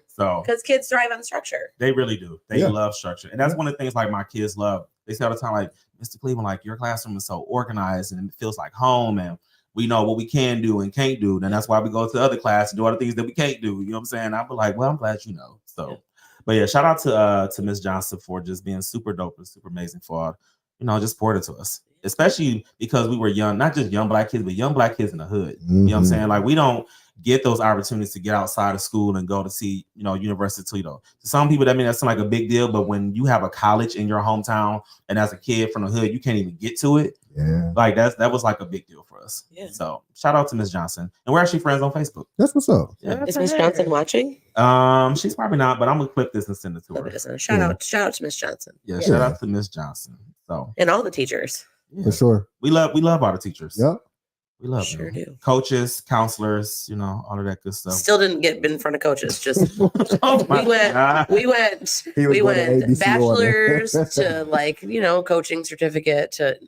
Speaker 3: So
Speaker 8: Because kids thrive on structure.
Speaker 3: they really do. They love structure. And that's one of the things like my kids love. They say all the time, like, Mr. Cleveland, like your classroom is so organized and it feels like home. And we know what we can do and can't do. And that's why we go to the other class and do other things that we can't do. You know what I'm saying? I'll be like, well, I'm glad you know. So, but yeah, shout out to Miss Johnson for just being super dope and super amazing for, just poured it to us. Especially because we were young, not just young Black kids, but young Black kids in the hood. You know what I'm saying? Like we don't get those opportunities to get outside of school and go to see, University of Toledo. To some people, that means that's like a big deal. But when you have a college in your hometown, and as a kid from the hood, you can't even get to it. Yeah, like that was like a big deal for us. Yeah. So shout out to Miss Johnson, and we're actually friends on Facebook.
Speaker 6: That's what's up.
Speaker 3: Yeah.
Speaker 8: Is Miss Johnson watching?
Speaker 3: She's probably not, but I'm gonna clip this and send it to her.
Speaker 8: Shout out to Miss Johnson.
Speaker 3: Yeah, shout out to Miss Johnson. So
Speaker 8: and all the teachers.
Speaker 6: For sure.
Speaker 3: We love all the teachers.
Speaker 6: Yep.
Speaker 3: We love
Speaker 8: sure
Speaker 3: them.
Speaker 8: do.
Speaker 3: Coaches, counselors, all of that good stuff.
Speaker 8: Still didn't get in front of coaches. Just we went bachelor's to coaching certificate to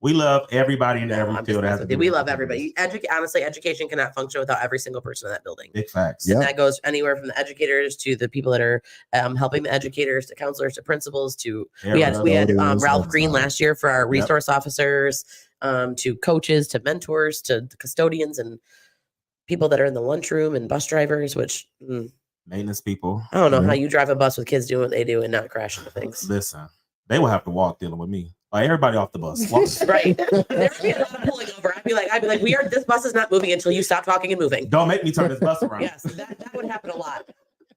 Speaker 3: We love everybody in every field.
Speaker 8: We love everybody. Honestly, education cannot function without every single person in that building.
Speaker 3: Big facts.
Speaker 8: And that goes anywhere from the educators to the people that are helping the educators, to counselors, to principals, to we had Ralph Green last year for our resource officers, to coaches, to mentors, to custodians, and people that are in the lunchroom, and bus drivers, which
Speaker 3: maintenance people.
Speaker 8: I don't know how you drive a bus with kids doing what they do and not crash into things.
Speaker 3: Listen, they will have to walk dealing with me. Like everybody off the bus.
Speaker 8: Right. There'd be a lot of pulling over. I'd be like, this bus is not moving until you stop talking and moving.
Speaker 3: Don't make me turn this bus around.
Speaker 8: Yes, that would happen a lot.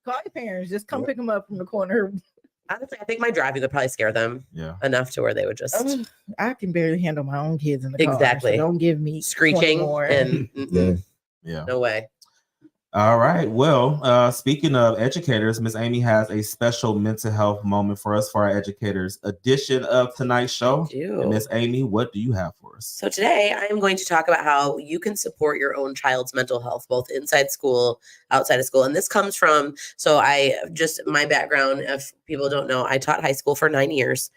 Speaker 4: Call your parents. Just come pick them up from the corner.
Speaker 8: Honestly, I think my driving would probably scare them enough to where they would just.
Speaker 4: I can barely handle my own kids in the car.
Speaker 8: Exactly.
Speaker 4: So don't give me
Speaker 8: screeching and no way.
Speaker 3: All right. Well, speaking of educators, Miss Amy has a special mental health moment for us for our educators edition of tonight's show. Miss Amy, what do you have for us?
Speaker 8: So today I am going to talk about how you can support your own child's mental health, both inside school, outside of school. And this comes from, my background, if people don't know, I taught high school for 9 years.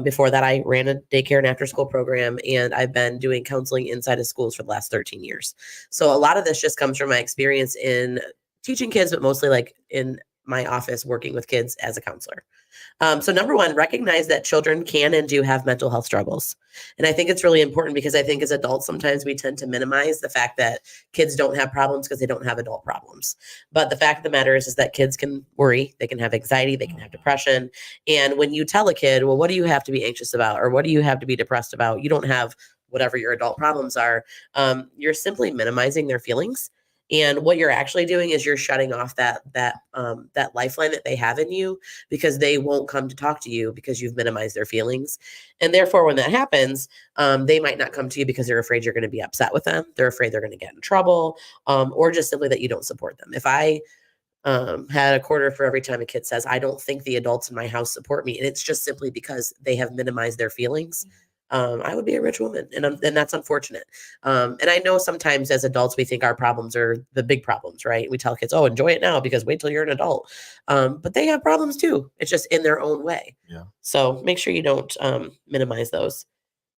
Speaker 8: Before that, I ran a daycare and after school program, and I've been doing counseling inside of schools for the last 13 years. So a lot of this just comes from my experience in teaching kids, but mostly like in my office working with kids as a counselor. So number one, recognize that children can and do have mental health struggles. And I think it's really important because I think as adults, sometimes we tend to minimize the fact that kids don't have problems because they don't have adult problems. But the fact of the matter is that kids can worry, they can have anxiety, they can have depression. And when you tell a kid, well, what do you have to be anxious about? Or what do you have to be depressed about? You don't have whatever your adult problems are. You're simply minimizing their feelings. And what you're actually doing is you're shutting off that lifeline that they have in you, because they won't come to talk to you because you've minimized their feelings. And therefore, when that happens, they might not come to you because they're afraid you're going to be upset with them. They're afraid they're going to get in trouble, or just simply that you don't support them. If I had a quarter for every time a kid says, I don't think the adults in my house support me, and it's just simply because they have minimized their feelings, I would be a rich woman. And that's unfortunate. And I know sometimes as adults, we think our problems are the big problems, right? We tell kids, oh, enjoy it now because wait till you're an adult. But they have problems too. It's just in their own way. Yeah. So make sure you don't minimize those.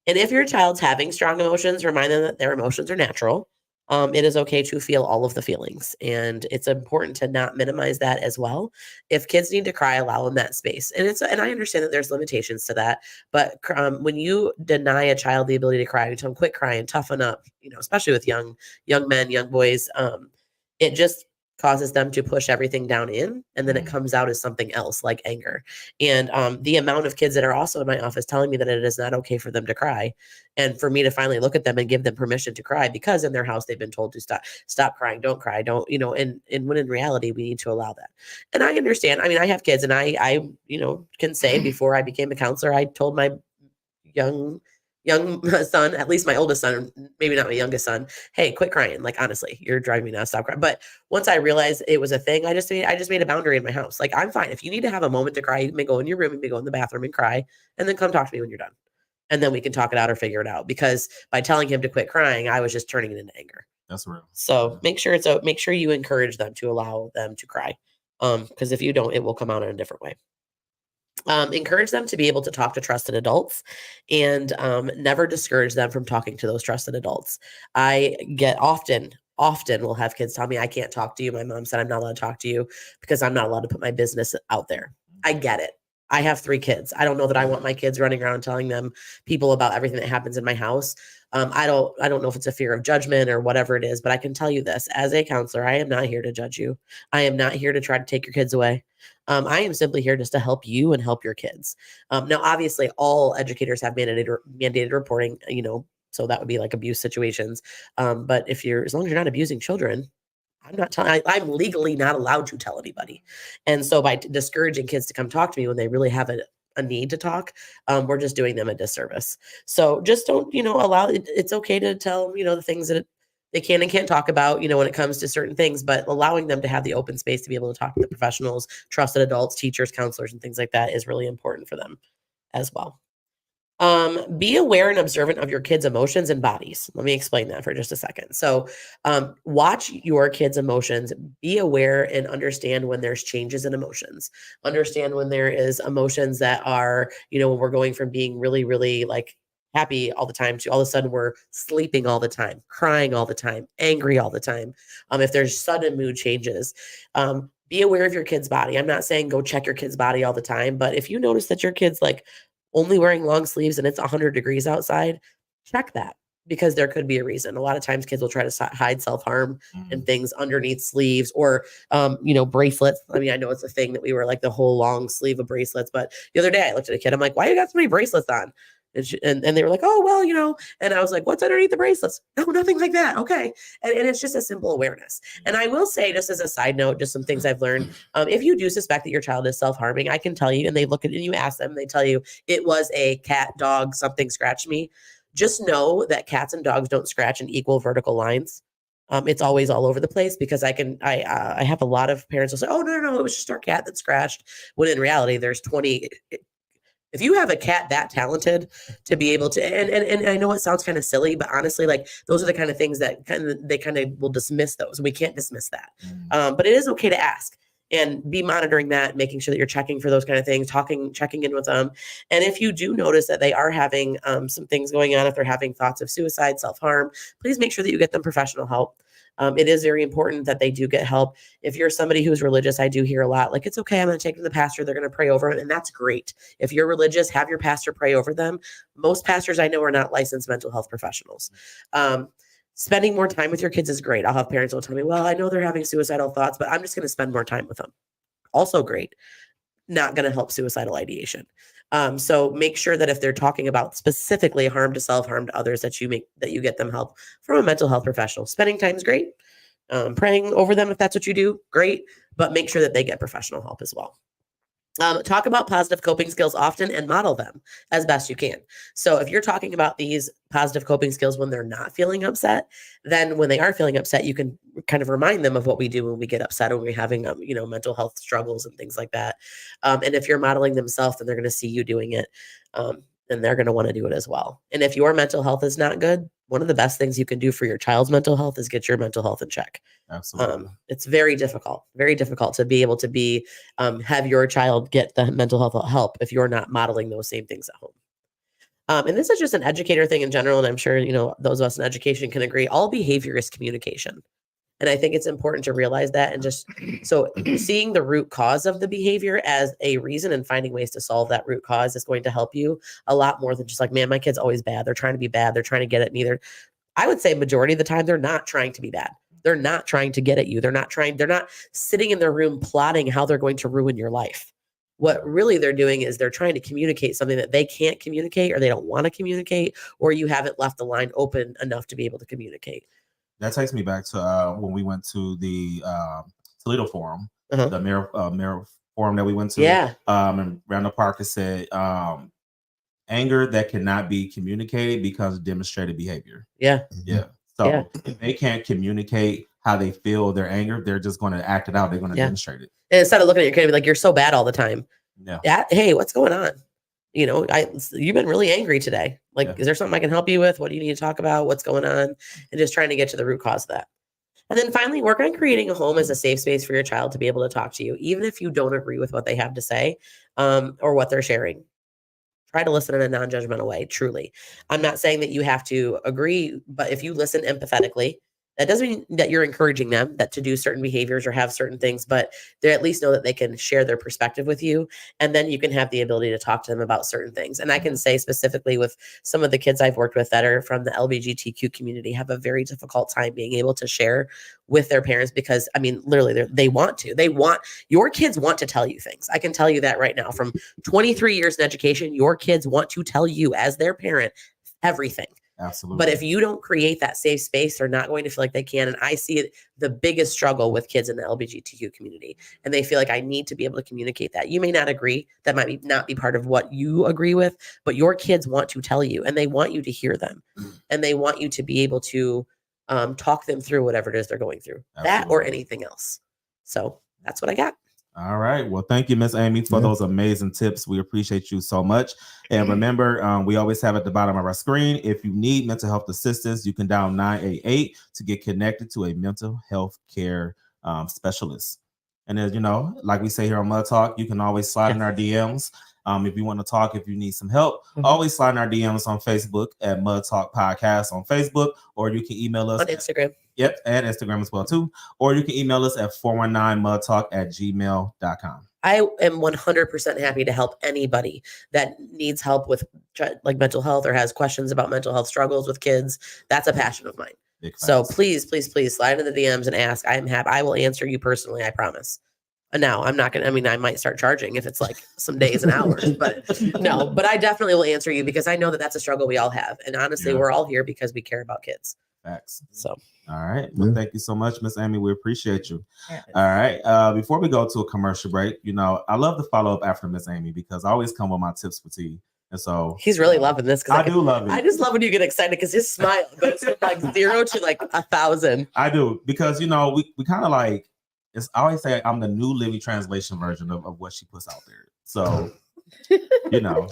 Speaker 8: And if your child's having strong emotions, remind them that their emotions are natural. It is okay to feel all of the feelings, and it's important to not minimize that as well. If kids need to cry, allow them that space. And I understand that there's limitations to that, but when you deny a child the ability to cry, you tell them quit crying, toughen up, especially with young men, young boys, it just causes them to push everything down in, and then it comes out as something else like anger. And the amount of kids that are also in my office telling me that it is not okay for them to cry, and for me to finally look at them and give them permission to cry, because in their house they've been told to stop crying, don't cry, don't, and when in reality we need to allow that. And I understand. I mean, I have kids, and I can say before I became a counselor, I told my young son, at least my oldest son, maybe not my youngest son, hey, quit crying. Like, honestly, you're driving me nuts, stop crying. But once I realized it was a thing, I just made a boundary in my house. Like, I'm fine. If you need to have a moment to cry, you may go in your room, you may go in the bathroom and cry, and then come talk to me when you're done. And then we can talk it out or figure it out. Because by telling him to quit crying, I was just turning it into anger.
Speaker 3: That's real.
Speaker 8: So make sure you encourage them to allow them to cry. Because if you don't, it will come out in a different way. Encourage them to be able to talk to trusted adults, and never discourage them from talking to those trusted adults. I get often will have kids tell me, I can't talk to you. My mom said I'm not allowed to talk to you because I'm not allowed to put my business out there. I get it. I have 3 kids. I don't know that I want my kids running around telling them people about everything that happens in my house. I don't know if it's a fear of judgment or whatever it is, but I can tell you this, as a counselor, I am not here to judge you. I am not here to try to take your kids away. I am simply here just to help you and help your kids. Now, obviously, all educators have mandated reporting, so that would be like abuse situations. But as long as you're not abusing children, I'm legally not allowed to tell anybody. And so by discouraging kids to come talk to me when they really have a need to talk, we're just doing them a disservice. So just don't, allow it. It's okay to tell, the things that they can and can't talk about, when it comes to certain things, but allowing them to have the open space to be able to talk to the professionals, trusted adults, teachers, counselors, and things like that is really important for them as well. Be aware and observant of your kids' emotions and bodies. Let me explain that for just a second. So, watch your kids' emotions, be aware and understand when there's changes in emotions, understand when there is emotions that are, when we're going from being really, really like happy all the time to all of a sudden we're sleeping all the time, crying all the time, angry all the time. If there's sudden mood changes, be aware of your kid's body. I'm not saying go check your kid's body all the time, but if you notice that your kid's like only wearing long sleeves and it's 100 degrees outside, check that, because there could be a reason. A lot of times kids will try to hide self-harm and things underneath sleeves or, bracelets. I mean, I know it's a thing that we were like the whole long sleeve of bracelets, but the other day I looked at a kid, I'm like, why you got so many bracelets on? And they were like, oh, well, and I was like, what's underneath the bracelets? No, nothing like that. Okay. And it's just a simple awareness. And I will say, just as a side note, just some things I've learned. If you do suspect that your child is self-harming, I can tell you, and they look at it and you ask them, and they tell you it was a cat, dog, something scratched me. Just know that cats and dogs don't scratch in equal vertical lines. It's always all over the place, because I have a lot of parents who say, oh, no, it was just our cat that scratched. When in reality, there's 20. If you have a cat that talented to be able to, and I know it sounds kind of silly, but honestly, like those are the kind of things that they kind of will dismiss those. We can't dismiss that. But it is okay to ask and be monitoring that, making sure that you're checking for those kind of things, checking in with them. And if you do notice that they are having some things going on, if they're having thoughts of suicide, self-harm, please make sure that you get them professional help. It is very important that they do get help. If you're somebody who's religious, I do hear a lot, like, it's okay, I'm going to take them to the pastor, they're going to pray over it. And that's great. If you're religious, have your pastor pray over them. Most pastors I know are not licensed mental health professionals. Spending more time with your kids is great. I'll have parents who will tell me, well, I know they're having suicidal thoughts, but I'm just going to spend more time with them. Also great. Not going to help suicidal ideation. So make sure that if they're talking about specifically harm to self, harm to others, that you get them help from a mental health professional. Spending time is great. Praying over them, if that's what you do, great. But make sure that they get professional help as well. Talk about positive coping skills often and model them as best you can. So if you're talking about these positive coping skills when they're not feeling upset, then when they are feeling upset, you can kind of remind them of what we do when we get upset, when we're having, mental health struggles and things like that. And if you're modeling themselves, then they're going to see you doing it. And they're going to want to do it as well. And if your mental health is not good, one of the best things you can do for your child's mental health is get your mental health in check.
Speaker 3: Absolutely.
Speaker 8: It's very difficult to be able to have your child get the mental health help if you're not modeling those same things at home. And this is just an educator thing in general. And I'm sure, those of us in education can agree, all behavior is communication. And I think it's important to realize that, and just so seeing the root cause of the behavior as a reason and finding ways to solve that root cause is going to help you a lot more than just like, man, my kid's always bad. They're trying to be bad. They're trying to get at me. I would say majority of the time, they're not trying to be bad. They're not trying to get at you. They're not sitting in their room plotting how they're going to ruin your life. What really they're doing is they're trying to communicate something that they can't communicate, or they don't want to communicate, or you haven't left the line open enough to be able to communicate.
Speaker 3: That takes me back to when we went to the Toledo Forum, the mayor forum that we went to.
Speaker 8: Yeah.
Speaker 3: And Randall Parker said, anger that cannot be communicated becomes demonstrated behavior.
Speaker 8: Yeah.
Speaker 3: Yeah. So if they can't communicate how they feel their anger, they're just going to act it out. They're going to demonstrate it.
Speaker 8: And instead of looking at your kid and be like, you're so bad all the time.
Speaker 3: Yeah.
Speaker 8: Hey, what's going on? You've been really angry today. Like, is there something I can help you with? What do you need to talk about? What's going on? And just trying to get to the root cause of that. And then finally, work on creating a home as a safe space for your child to be able to talk to you, even if you don't agree with what they have to say or what they're sharing. Try to listen in a non-judgmental way, truly. I'm not saying that you have to agree, but if you listen empathetically, that doesn't mean that you're encouraging them that to do certain behaviors or have certain things, but they at least know that they can share their perspective with you. And then you can have the ability to talk to them about certain things. And I can say specifically with some of the kids I've worked with that are from the LGBTQ community have a very difficult time being able to share with their parents because, I mean, literally your kids want to tell you things. I can tell you that right now. From 23 years in education, your kids want to tell you as their parent everything.
Speaker 3: Absolutely.
Speaker 8: But if you don't create that safe space, they're not going to feel like they can. And I see it, the biggest struggle with kids in the LGBTQ community. And they feel like I need to be able to communicate that. You may not agree. That might not be part of what you agree with, but your kids want to tell you and they want you to hear them. And they want you to be able to talk them through whatever it is they're going through.
Speaker 3: Absolutely.
Speaker 8: That or anything else. So that's what I got.
Speaker 3: All right. Well, thank you, Miss Amy, for those amazing tips. We appreciate you so much. And remember, we always have at the bottom of our screen, if you need mental health assistance, you can dial 988 to get connected to a mental health care specialist. And as you know, like we say here on Mud Talk, you can always slide in our DMs. If you want to talk, if you need some help, always slide in our DMs on Facebook at Mud Talk Podcast on Facebook, or you can email us
Speaker 8: on Instagram.
Speaker 3: Yep, and Instagram as well too. Or you can email us at 419mudtalk@gmail.com.
Speaker 8: I am 100% happy to help anybody that needs help with like mental health or has questions about mental health struggles with kids. That's a passion of mine. So please, please, please slide into the DMs and ask. I am happy. I will answer you personally. I promise. No, I'm not going to, I mean, I might start charging if it's like some days and hours, but no, but I definitely will answer you because I know that that's a struggle we all have. And honestly, we're all here because we care about kids.
Speaker 3: Facts.
Speaker 8: So,
Speaker 3: all right. Well, thank you so much, Miss Amy. We appreciate you. All right. Before we go to a commercial break, you know, I love to follow up after Miss Amy because I always come with my tips for tea. And so
Speaker 8: he's really loving this.
Speaker 3: I do love it.
Speaker 8: I just love when you get excited because his smile goes from like 0 to like 1,000.
Speaker 3: I do because, you know, we kind of like, I always say I'm the New Living Translation version of what she puts out there. So, you know,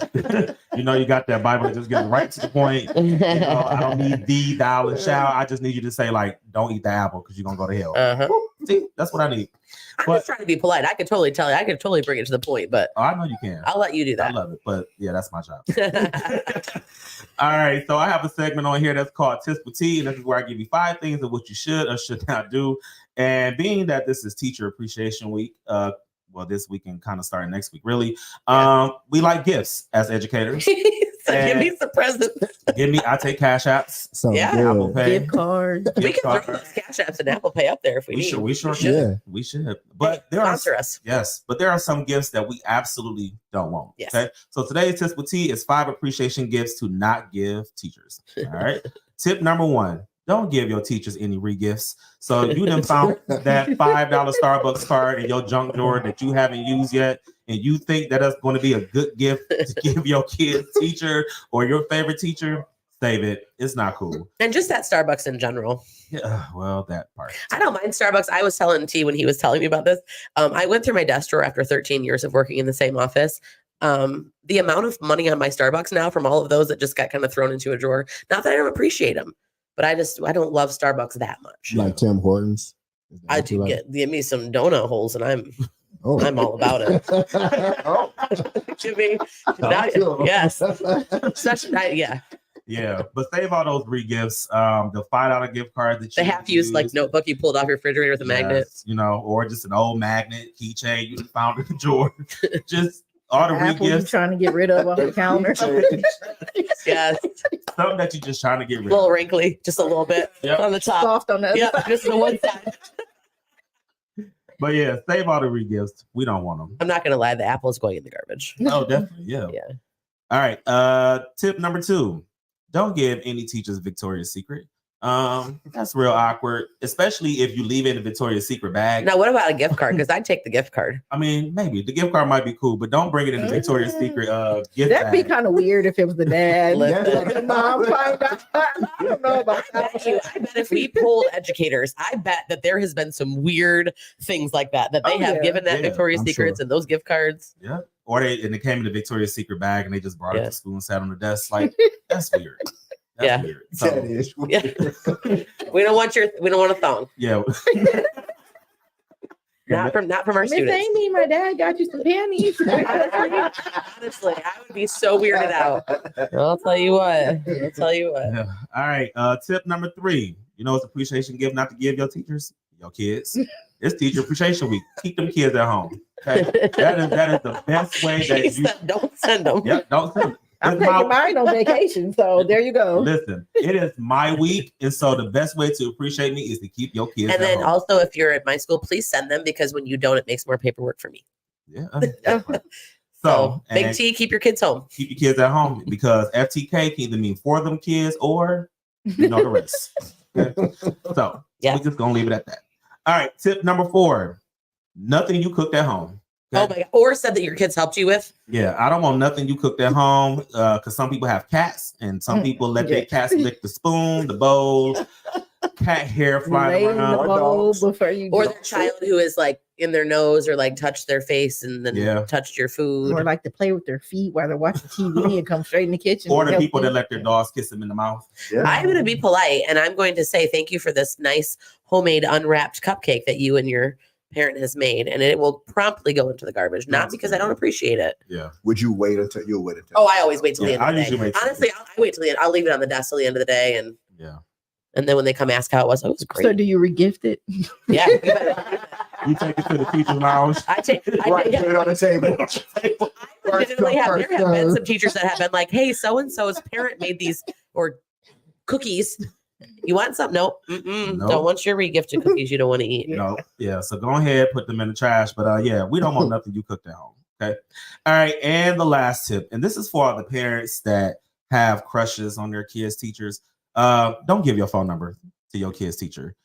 Speaker 3: you got that Bible that just gets right to the point. You know, I don't need thee, thou, and shall. I just need you to say, like, don't eat the apple because you're going to go to hell. See, that's what I need.
Speaker 8: I'm just trying to be polite. I could totally tell you. I could totally bring it to the point, but
Speaker 3: I know you can.
Speaker 8: I'll let you do that.
Speaker 3: I love it. But yeah, that's my job. All right. So I have a segment on here that's called Tips for Tea. And this is where I give you 5 things of what you should or should not do. And being that this is Teacher Appreciation Week, well, this week and kind of starting next week, really. We like gifts as educators.
Speaker 8: So give me some presents.
Speaker 3: I take Cash Apps.
Speaker 6: So
Speaker 3: Apple Pay.
Speaker 4: Gift cards.
Speaker 8: We can throw those Cash Apps and Apple Pay up there if we need.
Speaker 3: We sure should. We should. But there are
Speaker 8: us.
Speaker 3: Yes, but there are some gifts that we absolutely don't want.
Speaker 8: Yes.
Speaker 3: Okay. So today's Tips with Tea is 5 appreciation gifts to not give teachers. All right. Tip number 1. Don't give your teachers any re-gifts. So you done found that $5 Starbucks card in your junk drawer that you haven't used yet, and you think that that's going to be a good gift to give your kid's teacher or your favorite teacher, save it. It's not cool.
Speaker 8: And just that Starbucks in general.
Speaker 3: Yeah, well, that part.
Speaker 8: I don't mind Starbucks. I was telling T when he was telling me about this. I went through my desk drawer after 13 years of working in the same office. The amount of money on my Starbucks now from all of those that just got kind of thrown into a drawer. Not that I don't appreciate them. But I don't love Starbucks that much.
Speaker 6: Like Tim Hortons?
Speaker 8: I do give me some donut holes and I'm all about it. Give me, yes.
Speaker 3: Yeah, but save all those re-gifts. The $5 gift card that
Speaker 8: the half-used like notebook you pulled off your refrigerator with a magnet.
Speaker 3: You know, or just an old magnet keychain you found in the drawer. Just all the
Speaker 4: Apple you trying to get rid of off the counter.
Speaker 8: Yes.
Speaker 3: Something that you're just trying to get rid of.
Speaker 8: A little wrinkly, just a little bit on the top.
Speaker 4: Soft on the other side.
Speaker 8: Just the one side.
Speaker 3: But yeah, save all the re-gifts. We don't want them.
Speaker 8: I'm not going to lie. The apple is going in the garbage.
Speaker 3: Oh, definitely. Yeah. All right. Tip number 2. Don't give any teachers Victoria's Secret. That's real awkward, especially if you leave it in a Victoria's Secret bag.
Speaker 8: Now, what about a gift card? Because I'd take the gift card.
Speaker 3: I mean, maybe the gift card might be cool, but don't bring it in the Victoria's Secret gift
Speaker 4: That'd be
Speaker 3: bag.
Speaker 4: kind of weird if it was the dad. The mom find out. I don't know about that.
Speaker 8: I bet if we polled educators, I bet that there has been some weird things like that they have given that Victoria's Secrets and those gift cards.
Speaker 3: Yeah. Or they came in the Victoria's Secret bag and they just brought it to school and sat on the desk. Like, that's weird. That's
Speaker 8: Yeah.
Speaker 3: weird. So,
Speaker 6: That is
Speaker 8: Yeah. We don't want a thong.
Speaker 3: yeah.
Speaker 8: Not from our
Speaker 4: Miss
Speaker 8: students.
Speaker 4: Amy, my dad got you some panties.
Speaker 8: Honestly, I would be so weirded out. I'll tell you what.
Speaker 3: Yeah. All right. Tip number 3. You know, it's appreciation gift not to give your teachers, your kids. It's Teacher Appreciation Week. Keep them kids at home. Okay. That is the best way that you.
Speaker 8: Don't send them.
Speaker 3: Yep. Don't send them.
Speaker 4: I'm
Speaker 3: It's
Speaker 4: taking mine on vacation, so there you go.
Speaker 3: Listen, it is my week, and so the best way to appreciate me is to keep your kids.
Speaker 8: And
Speaker 3: at
Speaker 8: then
Speaker 3: home.
Speaker 8: also, if you're at my school, please send them because when you don't, it makes more paperwork for me.
Speaker 3: Yeah.
Speaker 8: So, Big
Speaker 3: and
Speaker 8: T, keep your kids home.
Speaker 3: keep your kids at home because FTK can either mean for them kids or you know the rest. Okay? So
Speaker 8: Yeah.
Speaker 3: we're just gonna leave it at that. All right. Tip number 4: nothing you cooked at home.
Speaker 8: Oh my God. Or said that your kids helped you with.
Speaker 3: Yeah, I don't want nothing you cooked at home because some people have cats and some people let their cats lick the spoon, the bowl, cat hair
Speaker 4: Lay
Speaker 3: flying
Speaker 4: in the
Speaker 3: around.
Speaker 4: bowl before you
Speaker 8: Or
Speaker 4: go.
Speaker 8: their child who is like in their nose or like touched their face and then
Speaker 3: Yeah.
Speaker 8: touched your food.
Speaker 4: Or like to play with their feet while they're watching TV and come straight in the kitchen.
Speaker 3: Or
Speaker 4: and
Speaker 3: the
Speaker 4: help
Speaker 3: people
Speaker 4: you.
Speaker 3: that let their dogs kiss them in the mouth.
Speaker 8: I'm going to be polite and I'm going to say thank you for this nice homemade unwrapped cupcake that you and your parent has made, and it will promptly go into the garbage. Not because I don't appreciate it.
Speaker 3: Yeah.
Speaker 6: Would you wait until you'll wait until?
Speaker 8: Oh, I always wait till the
Speaker 3: Yeah,
Speaker 8: end of
Speaker 3: I
Speaker 8: the day.
Speaker 3: usually wait till-
Speaker 8: Honestly, I wait till the end. I'll leave it on the desk till the end of the day, and
Speaker 3: Yeah.
Speaker 8: then when they come ask how it was great.
Speaker 4: So do you regift it?
Speaker 8: Yeah, you better.
Speaker 3: You take it to the teacher's lounge.
Speaker 8: I take.
Speaker 6: Right, put it on the table.
Speaker 8: I legitimately have. There have been some teachers that have been like, "Hey, so and so's parent made these or cookies. You want some? Nope.
Speaker 3: Nope.
Speaker 8: Don't want your regifted cookies. You don't want to eat."
Speaker 3: No, yeah. So go ahead, put them in the trash. But yeah, we don't want nothing you cooked at home. Okay. All right. And the last tip, and this is for the parents that have crushes on their kids' teachers. Don't give your phone number to your kid's teacher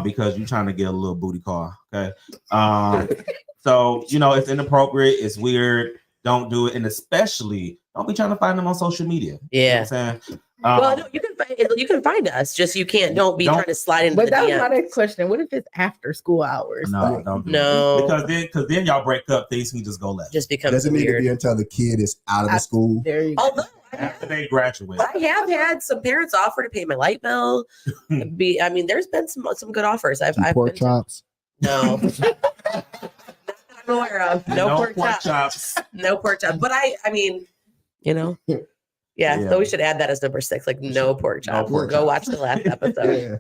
Speaker 3: because you're trying to get a little booty call. Okay. So you know it's inappropriate, it's weird. Don't do it, and especially don't be trying to find them on social media. You know what I'm saying?
Speaker 8: Well, no, you can find us. Just you can't. Don't be trying to slide into
Speaker 4: But
Speaker 8: the
Speaker 4: that was
Speaker 8: DM.
Speaker 4: my next question. What if it's after school hours?
Speaker 3: No, don't do
Speaker 8: No.
Speaker 3: it. Because then y'all break up, things can just go left.
Speaker 8: Just becomes
Speaker 6: Doesn't need to
Speaker 8: weird.
Speaker 6: be until the kid is out of the school.
Speaker 4: There you go.
Speaker 8: Although
Speaker 3: After they graduate.
Speaker 8: I have had some parents offer to pay my light bill. I mean, there's been some good offers. I've
Speaker 6: Pork
Speaker 8: been
Speaker 6: chops.
Speaker 8: no. Not that I'm aware of. No, pork chops.
Speaker 3: chops.
Speaker 8: No pork chops. But I mean, you know. Yeah,
Speaker 3: Yeah.
Speaker 8: so we should add that as number 6, like no pork chops.
Speaker 3: pork
Speaker 8: Go
Speaker 3: chops.
Speaker 8: watch the last episode.
Speaker 6: Yeah.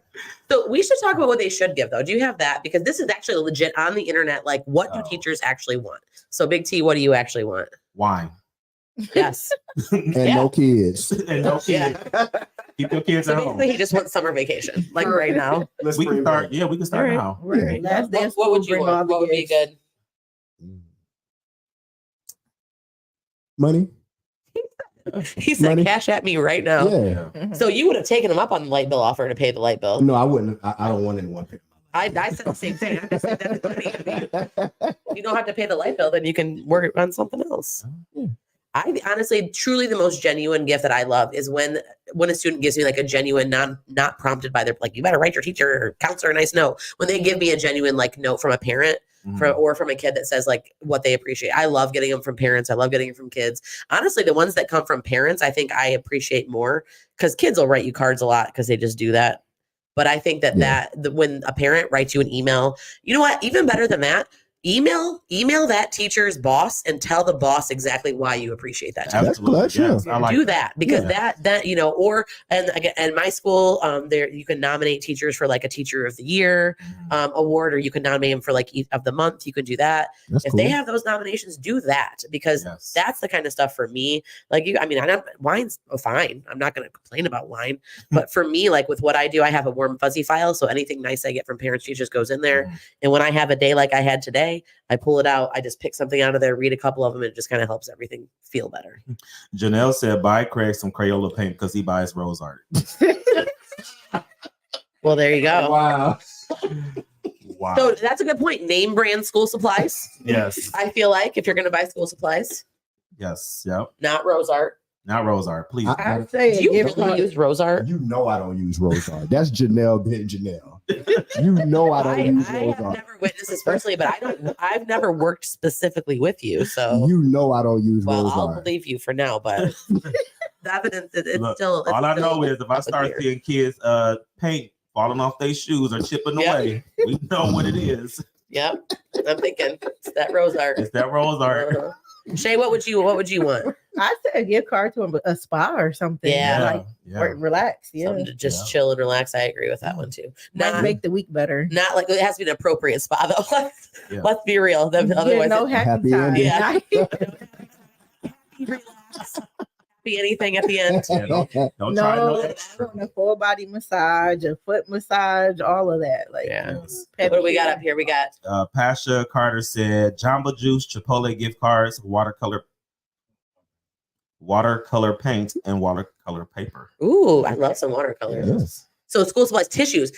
Speaker 8: So we should talk about what they should give, though. Do you have that? Because this is actually legit on the internet. Like, what do
Speaker 3: Oh.
Speaker 8: teachers actually want? So, Big T, what do you actually want?
Speaker 3: Wine.
Speaker 8: Yes.
Speaker 6: And
Speaker 8: Yeah.
Speaker 6: no kids.
Speaker 3: And no kids.
Speaker 8: Yeah.
Speaker 3: Keep your kids
Speaker 8: So
Speaker 3: at home.
Speaker 8: basically, he just wants summer vacation, like right now.
Speaker 6: Let's
Speaker 3: We can
Speaker 6: bring
Speaker 3: start. Yeah, we can start
Speaker 8: All right.
Speaker 3: now.
Speaker 4: Right. Last day of
Speaker 8: What would
Speaker 4: school,
Speaker 8: you
Speaker 4: bring all
Speaker 8: want?
Speaker 4: the
Speaker 8: What would be
Speaker 4: gifts.
Speaker 8: good?
Speaker 6: money.
Speaker 8: He said,
Speaker 6: Money.
Speaker 8: cash at me right now.
Speaker 6: Yeah.
Speaker 3: Yeah.
Speaker 8: So you would have taken him up on the light bill offer to pay the light bill.
Speaker 6: No, I wouldn't. I don't want anyone paying.
Speaker 8: I said the same thing. I just said that's funny. You don't have to pay the light bill, then you can work on something else.
Speaker 6: Yeah.
Speaker 8: I honestly, truly, the most genuine gift that I love is when a student gives me like a genuine, not prompted by their like, you better write your teacher or counselor a nice note. When they give me a genuine like note from a parent or from a kid that says like what they appreciate. I love getting them from parents. I love getting them from kids. Honestly, the ones that come from parents, I think I appreciate more because kids will write you cards a lot because they just do that. But I think that when a parent writes you an email, you know what? Even better than that, email that teacher's boss and tell the boss exactly why you appreciate that teacher.
Speaker 6: That's clutch, yeah.
Speaker 3: Yes, I like
Speaker 8: Do that because
Speaker 3: Yeah.
Speaker 8: that you know, or and again, in my school, there you can nominate teachers for like a teacher of the year award, or you can nominate them for like of the month. You can do that.
Speaker 6: That's
Speaker 8: If
Speaker 6: cool.
Speaker 8: they have those nominations, do that because
Speaker 3: Yes.
Speaker 8: that's the kind of stuff for me. Like you, I mean, wine's fine. I'm not going to complain about wine, but for me, like with what I do, I have a warm fuzzy file. So anything nice I get from parents, teachers goes in there. And when I have a day like I had today, I pull it out. I just pick something out of there, read a couple of them, and it just kind of helps everything feel better.
Speaker 3: Janelle said, buy Craig some Crayola paint because he buys rose art.
Speaker 8: Well, there you go.
Speaker 6: Wow.
Speaker 3: Wow.
Speaker 8: So that's a good point. Name brand school supplies.
Speaker 3: yes.
Speaker 8: I feel like if you're going to buy school supplies,
Speaker 3: Yes. Yep.
Speaker 8: not Rose Art.
Speaker 3: Not rose art, please.
Speaker 4: I'd say
Speaker 8: Do you
Speaker 4: give
Speaker 8: really use Rose Art?
Speaker 6: You know I don't use rose art. That's Janelle being Janelle. You know I don't use
Speaker 8: I
Speaker 6: rose
Speaker 8: have
Speaker 6: art.
Speaker 8: never witnessed this personally, but I've never worked specifically with you. So
Speaker 6: You know I don't use
Speaker 8: well,
Speaker 6: rose
Speaker 8: I'll
Speaker 6: art.
Speaker 8: believe you for now, but The evidence that it's
Speaker 3: Look,
Speaker 8: still.
Speaker 3: all I know is if I
Speaker 8: up
Speaker 3: start
Speaker 8: here.
Speaker 3: seeing kids paint falling off their shoes or chipping away, we know what it is.
Speaker 8: Yep, I'm thinking it's that rose art.
Speaker 3: It's that rose art.
Speaker 8: Shay, what would you want?
Speaker 4: I said a gift card to a spa or something.
Speaker 8: Yeah.
Speaker 4: Like relax. Yeah.
Speaker 8: Something to just chill and relax. I agree with that one too.
Speaker 4: Might make the week better.
Speaker 8: Not like it has to be an appropriate spa though. Let's be real. Otherwise,
Speaker 4: no happy time.
Speaker 8: Yeah. Be anything at the end.
Speaker 3: Yeah, don't try
Speaker 4: a full body massage, a foot massage, all of that. Like,
Speaker 8: what do we got up here? We got
Speaker 3: Pasha Carter said Jamba Juice, Chipotle gift cards, watercolor paint, and watercolor paper.
Speaker 8: Ooh, I love some watercolors.
Speaker 3: Yes.
Speaker 8: So school supplies, tissues.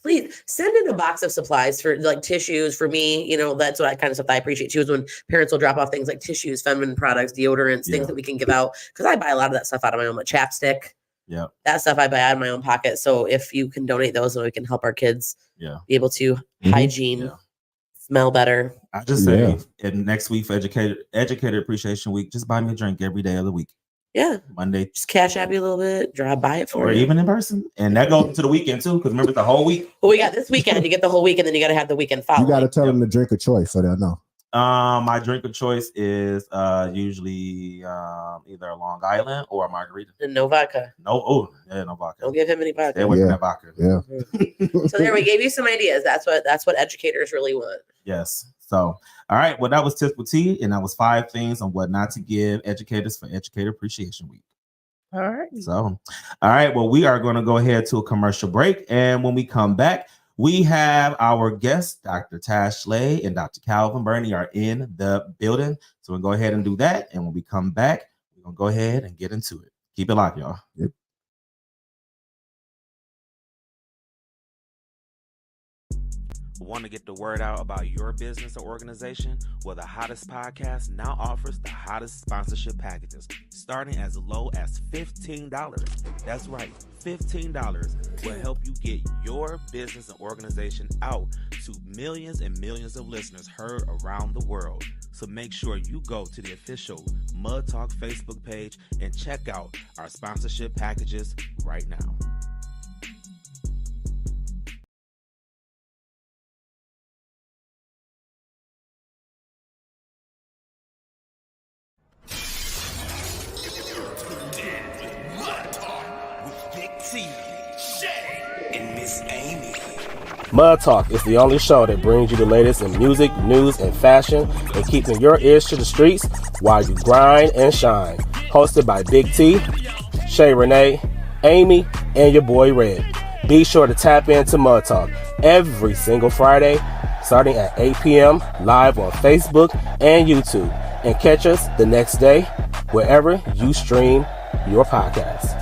Speaker 8: Please send in a box of supplies for like tissues for me. You know, that's what kind of stuff I appreciate too, is when parents will drop off things like tissues, feminine products, deodorants, things that we can give out. Because I buy a lot of that stuff out of my own, like chapstick.
Speaker 3: Yeah.
Speaker 8: That stuff I buy out of my own pocket. So if you can donate those, then we can help our kids be able to hygiene, smell better.
Speaker 3: I just say, and next week for Educator Appreciation Week, just buy me a drink every day of the week.
Speaker 8: Yeah.
Speaker 3: Monday.
Speaker 8: Just cash out you a little bit, drive by it for
Speaker 3: or
Speaker 8: you.
Speaker 3: even in person. And that goes into the weekend too, because remember, it's the whole week.
Speaker 8: Well, we got this weekend. You get the whole week, and then you got to have the weekend following.
Speaker 6: You got to tell them the drink of choice so they'll know.
Speaker 3: My drink of choice is usually either a Long Island or a margarita.
Speaker 8: And no vodka.
Speaker 3: No vodka.
Speaker 8: Don't give him any vodka.
Speaker 3: Stay away from that vodka.
Speaker 6: Yeah.
Speaker 8: So there, we gave you some ideas. That's what educators really want.
Speaker 3: Yes. So, all right. Well, that was Tips with T, and that was 5 things on what not to give educators for Educator Appreciation Week.
Speaker 4: All right.
Speaker 3: So, all right. Well, we are going to go ahead to a commercial break, and when we come back, we have our guests, Dr. Tashlai and Dr. Calvin Burney, are in the building. So we'll go ahead and do that, and when we come back, we're gonna go ahead and get into it. Keep it locked, y'all.
Speaker 6: Yep.
Speaker 3: Want to get the word out about your business or organization? Well, the Hottest Podcast now offers the hottest sponsorship packages, starting as low as $15. That's right, $15 will help you get your business and organization out to millions and millions of listeners heard around the world. So make sure you go to the official Mud Talk Facebook page and check out our sponsorship packages right now.
Speaker 9: Mud Talk is the only show that brings you the latest in music, news, and fashion, and keeping your ears to the streets while you grind and shine. Hosted by Big T, Shay Renee, Amy, and your boy Red. Be sure to tap into Mud Talk every single Friday, starting at 8 p.m. live on Facebook and YouTube. And catch us the next day, wherever you stream your podcast.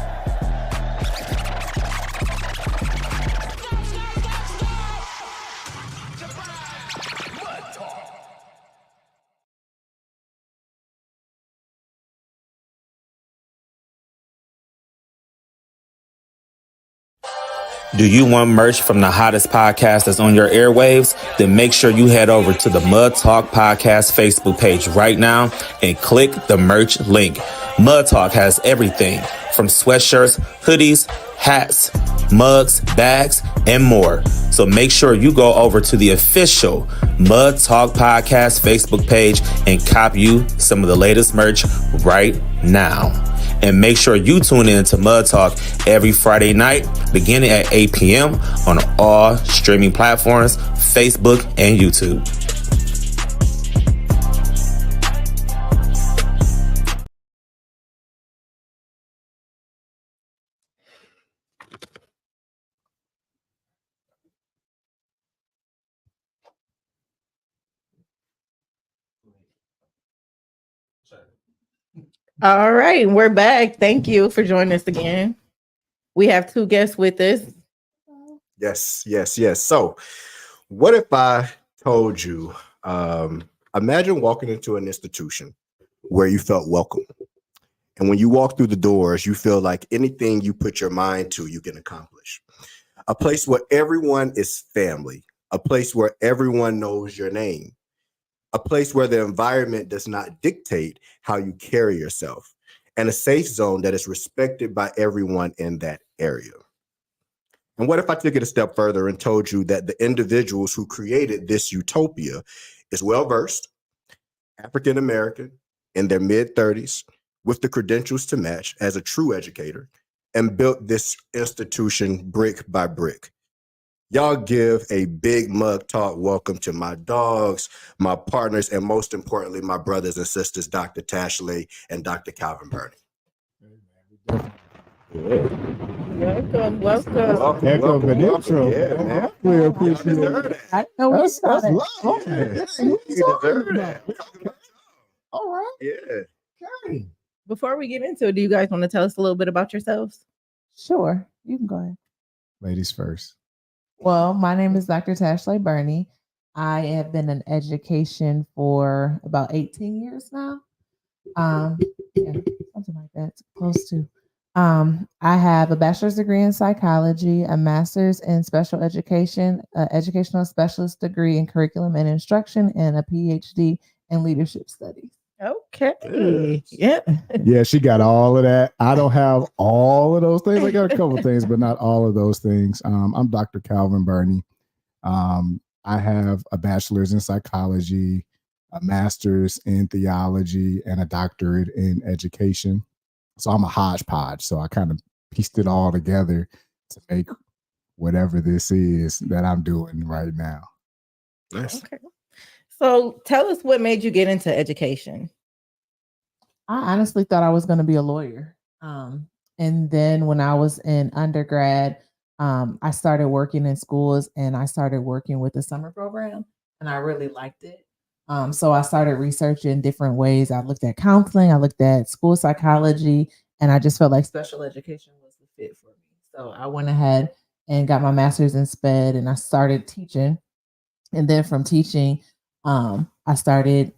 Speaker 3: Do you want merch from the hottest podcast that's on your airwaves? Then make sure you head over to the Mud Talk Podcast Facebook page right now and click the merch link. Mud Talk has everything from sweatshirts, hoodies, hats, mugs, bags, and more. So make sure you go over to the official Mud Talk Podcast Facebook page and cop you some of the latest merch right now. And make sure you tune in to Mud Talk every Friday night, beginning at 8 p.m. on all streaming platforms, Facebook and YouTube.
Speaker 4: All right, we're back. Thank you for joining us again. We have 2 guests with us.
Speaker 6: Yes. So, what if I told you, imagine walking into an institution where you felt welcome. And when you walk through the doors, you feel like anything you put your mind to, you can accomplish. A place where everyone is family, a place where everyone knows your name, a place where the environment does not dictate how you carry yourself, and a safe zone that is respected by everyone in that area. And what if I took it a step further and told you that the individuals who created this utopia is well-versed, African-American, in their mid-30s, with the credentials to match as a true educator, and built this institution brick by brick? Y'all give a big mug talk welcome to my dogs, my partners, and most importantly, my brothers and sisters, Dr. Tashlai and Dr. Calvin Burney.
Speaker 4: Welcome.
Speaker 6: Welcome. Yeah, man.
Speaker 2: We appreciate it.
Speaker 4: I know
Speaker 2: That's love.
Speaker 6: Yeah.
Speaker 2: You
Speaker 6: You deserve that.
Speaker 2: All right.
Speaker 6: Yeah.
Speaker 2: Okay.
Speaker 4: Before we get into it, do you guys want to tell us a little bit about yourselves?
Speaker 10: Sure, you can go ahead.
Speaker 2: Ladies first.
Speaker 10: Well, my name is Dr. Tashlai Burney. I have been in education for about 18 years now. Yeah, something like that, close to. I have a bachelor's degree in psychology, a master's in special education, educational specialist degree in curriculum and instruction, and a PhD in leadership studies.
Speaker 4: Okay. Yeah.
Speaker 2: Yeah, she got all of that. I don't have all of those things. I got a couple things, but not all of those things. I'm Dr. Calvin Burney. I have a bachelor's in psychology, a master's in theology, and a doctorate in education. So I'm a hodgepodge. So I kind of pieced it all together to make whatever this is that I'm doing right now.
Speaker 6: Nice.
Speaker 4: Okay. So tell us what made you get into education.
Speaker 10: I honestly thought I was going to be a lawyer. And then when I was in undergrad, I started working in schools and I started working with the summer program and I really liked it. So I started researching different ways. I looked at counseling, I looked at school psychology, and I just felt like special education was the fit for me. So I went ahead and got my master's in SPED and I started teaching. And then from teaching, I started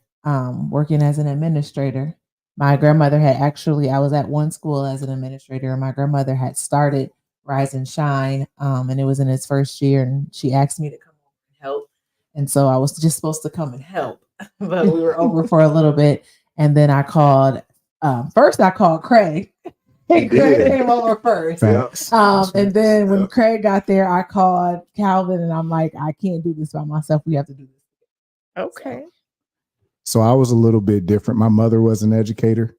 Speaker 10: working as an administrator. My grandmother had I was at one school as an administrator, and my grandmother had started Rise and Shine, and it was in its first year, and she asked me to come over and help. And so I was just supposed to come and help, but we were over for a little bit. And then I called, first I called Craig, and Craig came over first. And then when Craig got there, I called Calvin, and I'm like, I can't do this by myself. We have to do this.
Speaker 4: Okay.
Speaker 2: So I was a little bit different. My mother was an educator.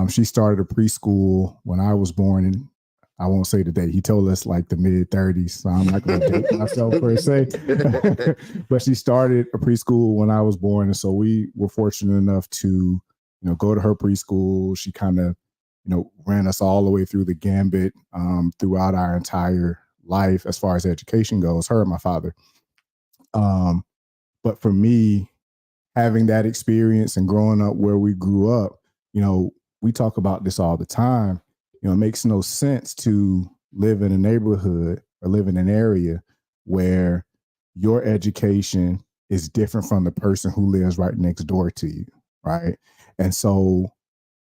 Speaker 2: She started a preschool when I was born, and I won't say the date. He told us like the mid-30s, so I'm not going to date myself per se. But she started a preschool when I was born, and so we were fortunate enough to, go to her preschool. She kind of, ran us all the way through the gambit throughout our entire life as far as education goes. Her and my father. But for me, having that experience and growing up where we grew up, we talk about this all the time. It makes no sense to live in a neighborhood or live in an area where your education is different from the person who lives right next door to you, right? And so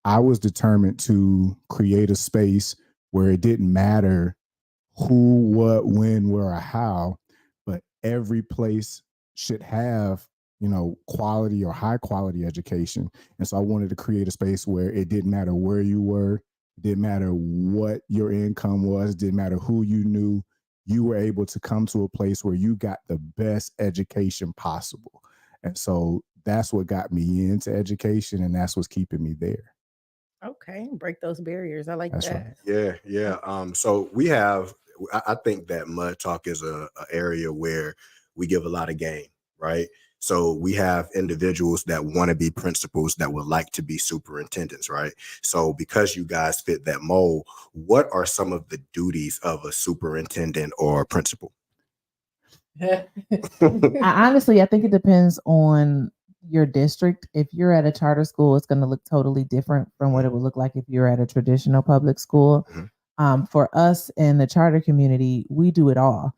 Speaker 2: I was determined to create a space where it didn't matter who, what, when, where, or how, but every place should have quality or high quality education. And so I wanted to create a space where it didn't matter where you were, didn't matter what your income was, didn't matter who you knew, you were able to come to a place where you got the best education possible. And so that's what got me into education, and that's what's keeping me there.
Speaker 4: Okay. Break those barriers. I like
Speaker 2: That's
Speaker 4: that.
Speaker 2: right.
Speaker 6: Yeah. So we have, I think that Mud Talk is a area where we give a lot of game, right? So we have individuals that want to be principals that would like to be superintendents, right? So because you guys fit that mold, what are some of the duties of a superintendent or principal?
Speaker 10: I think it depends on your district. If you're at a charter school, it's going to look totally different from what it would look like if you're at a traditional public school. For us in the charter community, we do it all.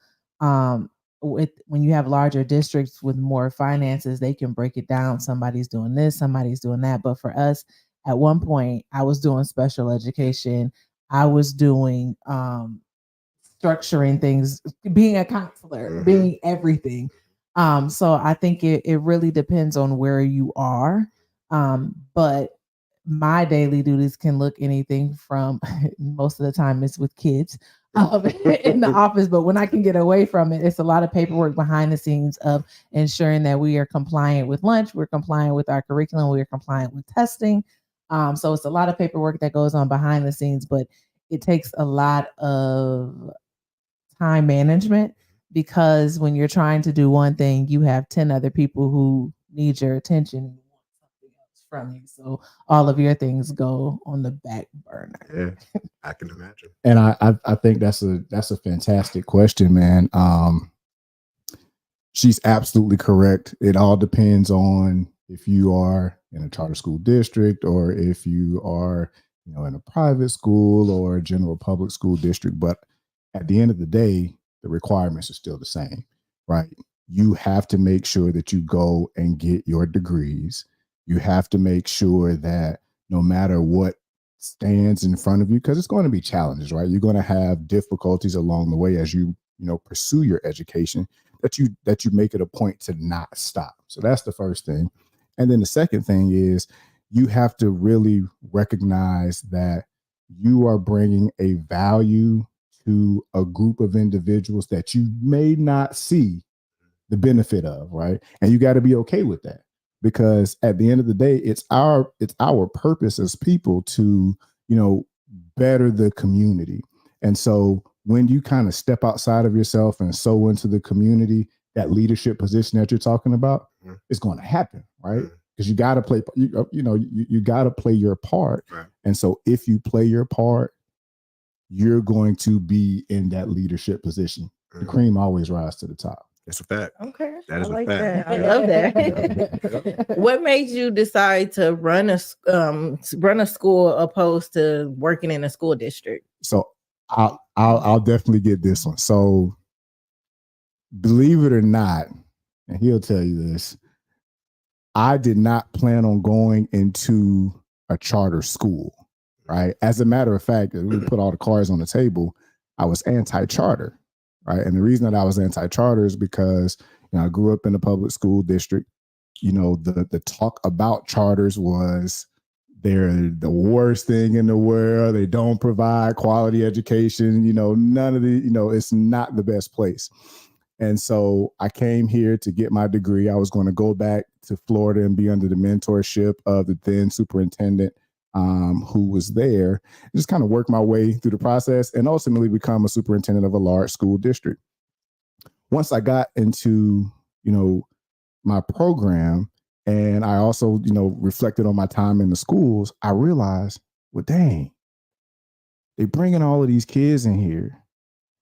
Speaker 10: When you have larger districts with more finances, they can break it down. Somebody's doing this, somebody's doing that. But for us, at one point, I was doing special education. I was doing structuring things, being a counselor, being everything. So I think it really depends on where you are. But my daily duties can look anything from most of the time it's with kids in the office, but when I can get away from it, it's a lot of paperwork behind the scenes of ensuring that we are compliant with lunch, we're compliant with our curriculum, we're compliant with testing. So it's a lot of paperwork that goes on behind the scenes, but it takes a lot of time management, because when you're trying to do one thing, you have 10 other people who need your attention and want something else from you. So all of your things go on the back burner.
Speaker 11: Yeah, I can imagine.
Speaker 6: And I think that's a fantastic question, man. She's absolutely correct. It all depends on if you are in a charter school district or if you are, in a private school or a general public school district. But at the end of the day, the requirements are still the same, right? You have to make sure that you go and get your degrees. You have to make sure that no matter what stands in front of you, because it's going to be challenges, right? You're going to have difficulties along the way as you pursue your education, that you make it a point to not stop. So that's the first thing. And then the second thing is you have to really recognize that you are bringing a value to a group of individuals that you may not see the benefit of, right? And you got to be okay with that, because at the end of the day, it's our purpose as people to, better the community. And so when you kind of step outside of yourself and sow into the community, that leadership position that you're talking about, it's going to happen, right? Because you got to play, you got to play your part.
Speaker 11: Right.
Speaker 6: And so if you play your part, you're going to be in that leadership position. The cream always rises to the top.
Speaker 11: That's a fact.
Speaker 4: Okay.
Speaker 11: That is
Speaker 4: I like
Speaker 11: a fact.
Speaker 4: that. I love that. What made you decide to run a school opposed to working in a school district?
Speaker 6: So I'll definitely get this one. So believe it or not, and he'll tell you this, I did not plan on going into a charter school, right? As a matter of fact, we put all the cards on the table, I was anti-charter, right? And the reason that I was anti-charter is because I grew up in a public school district. The talk about charters was they're the worst thing in the world. They don't provide quality education. None of the, it's not the best place. And so I came here to get my degree. I was going to go back to Florida and be under the mentorship of the then superintendent who was there, just kind of work my way through the process and ultimately become a superintendent of a large school district. Once I got into, my program, and I also, reflected on my time in the schools, I realized, well, dang, they bringing all of these kids in here.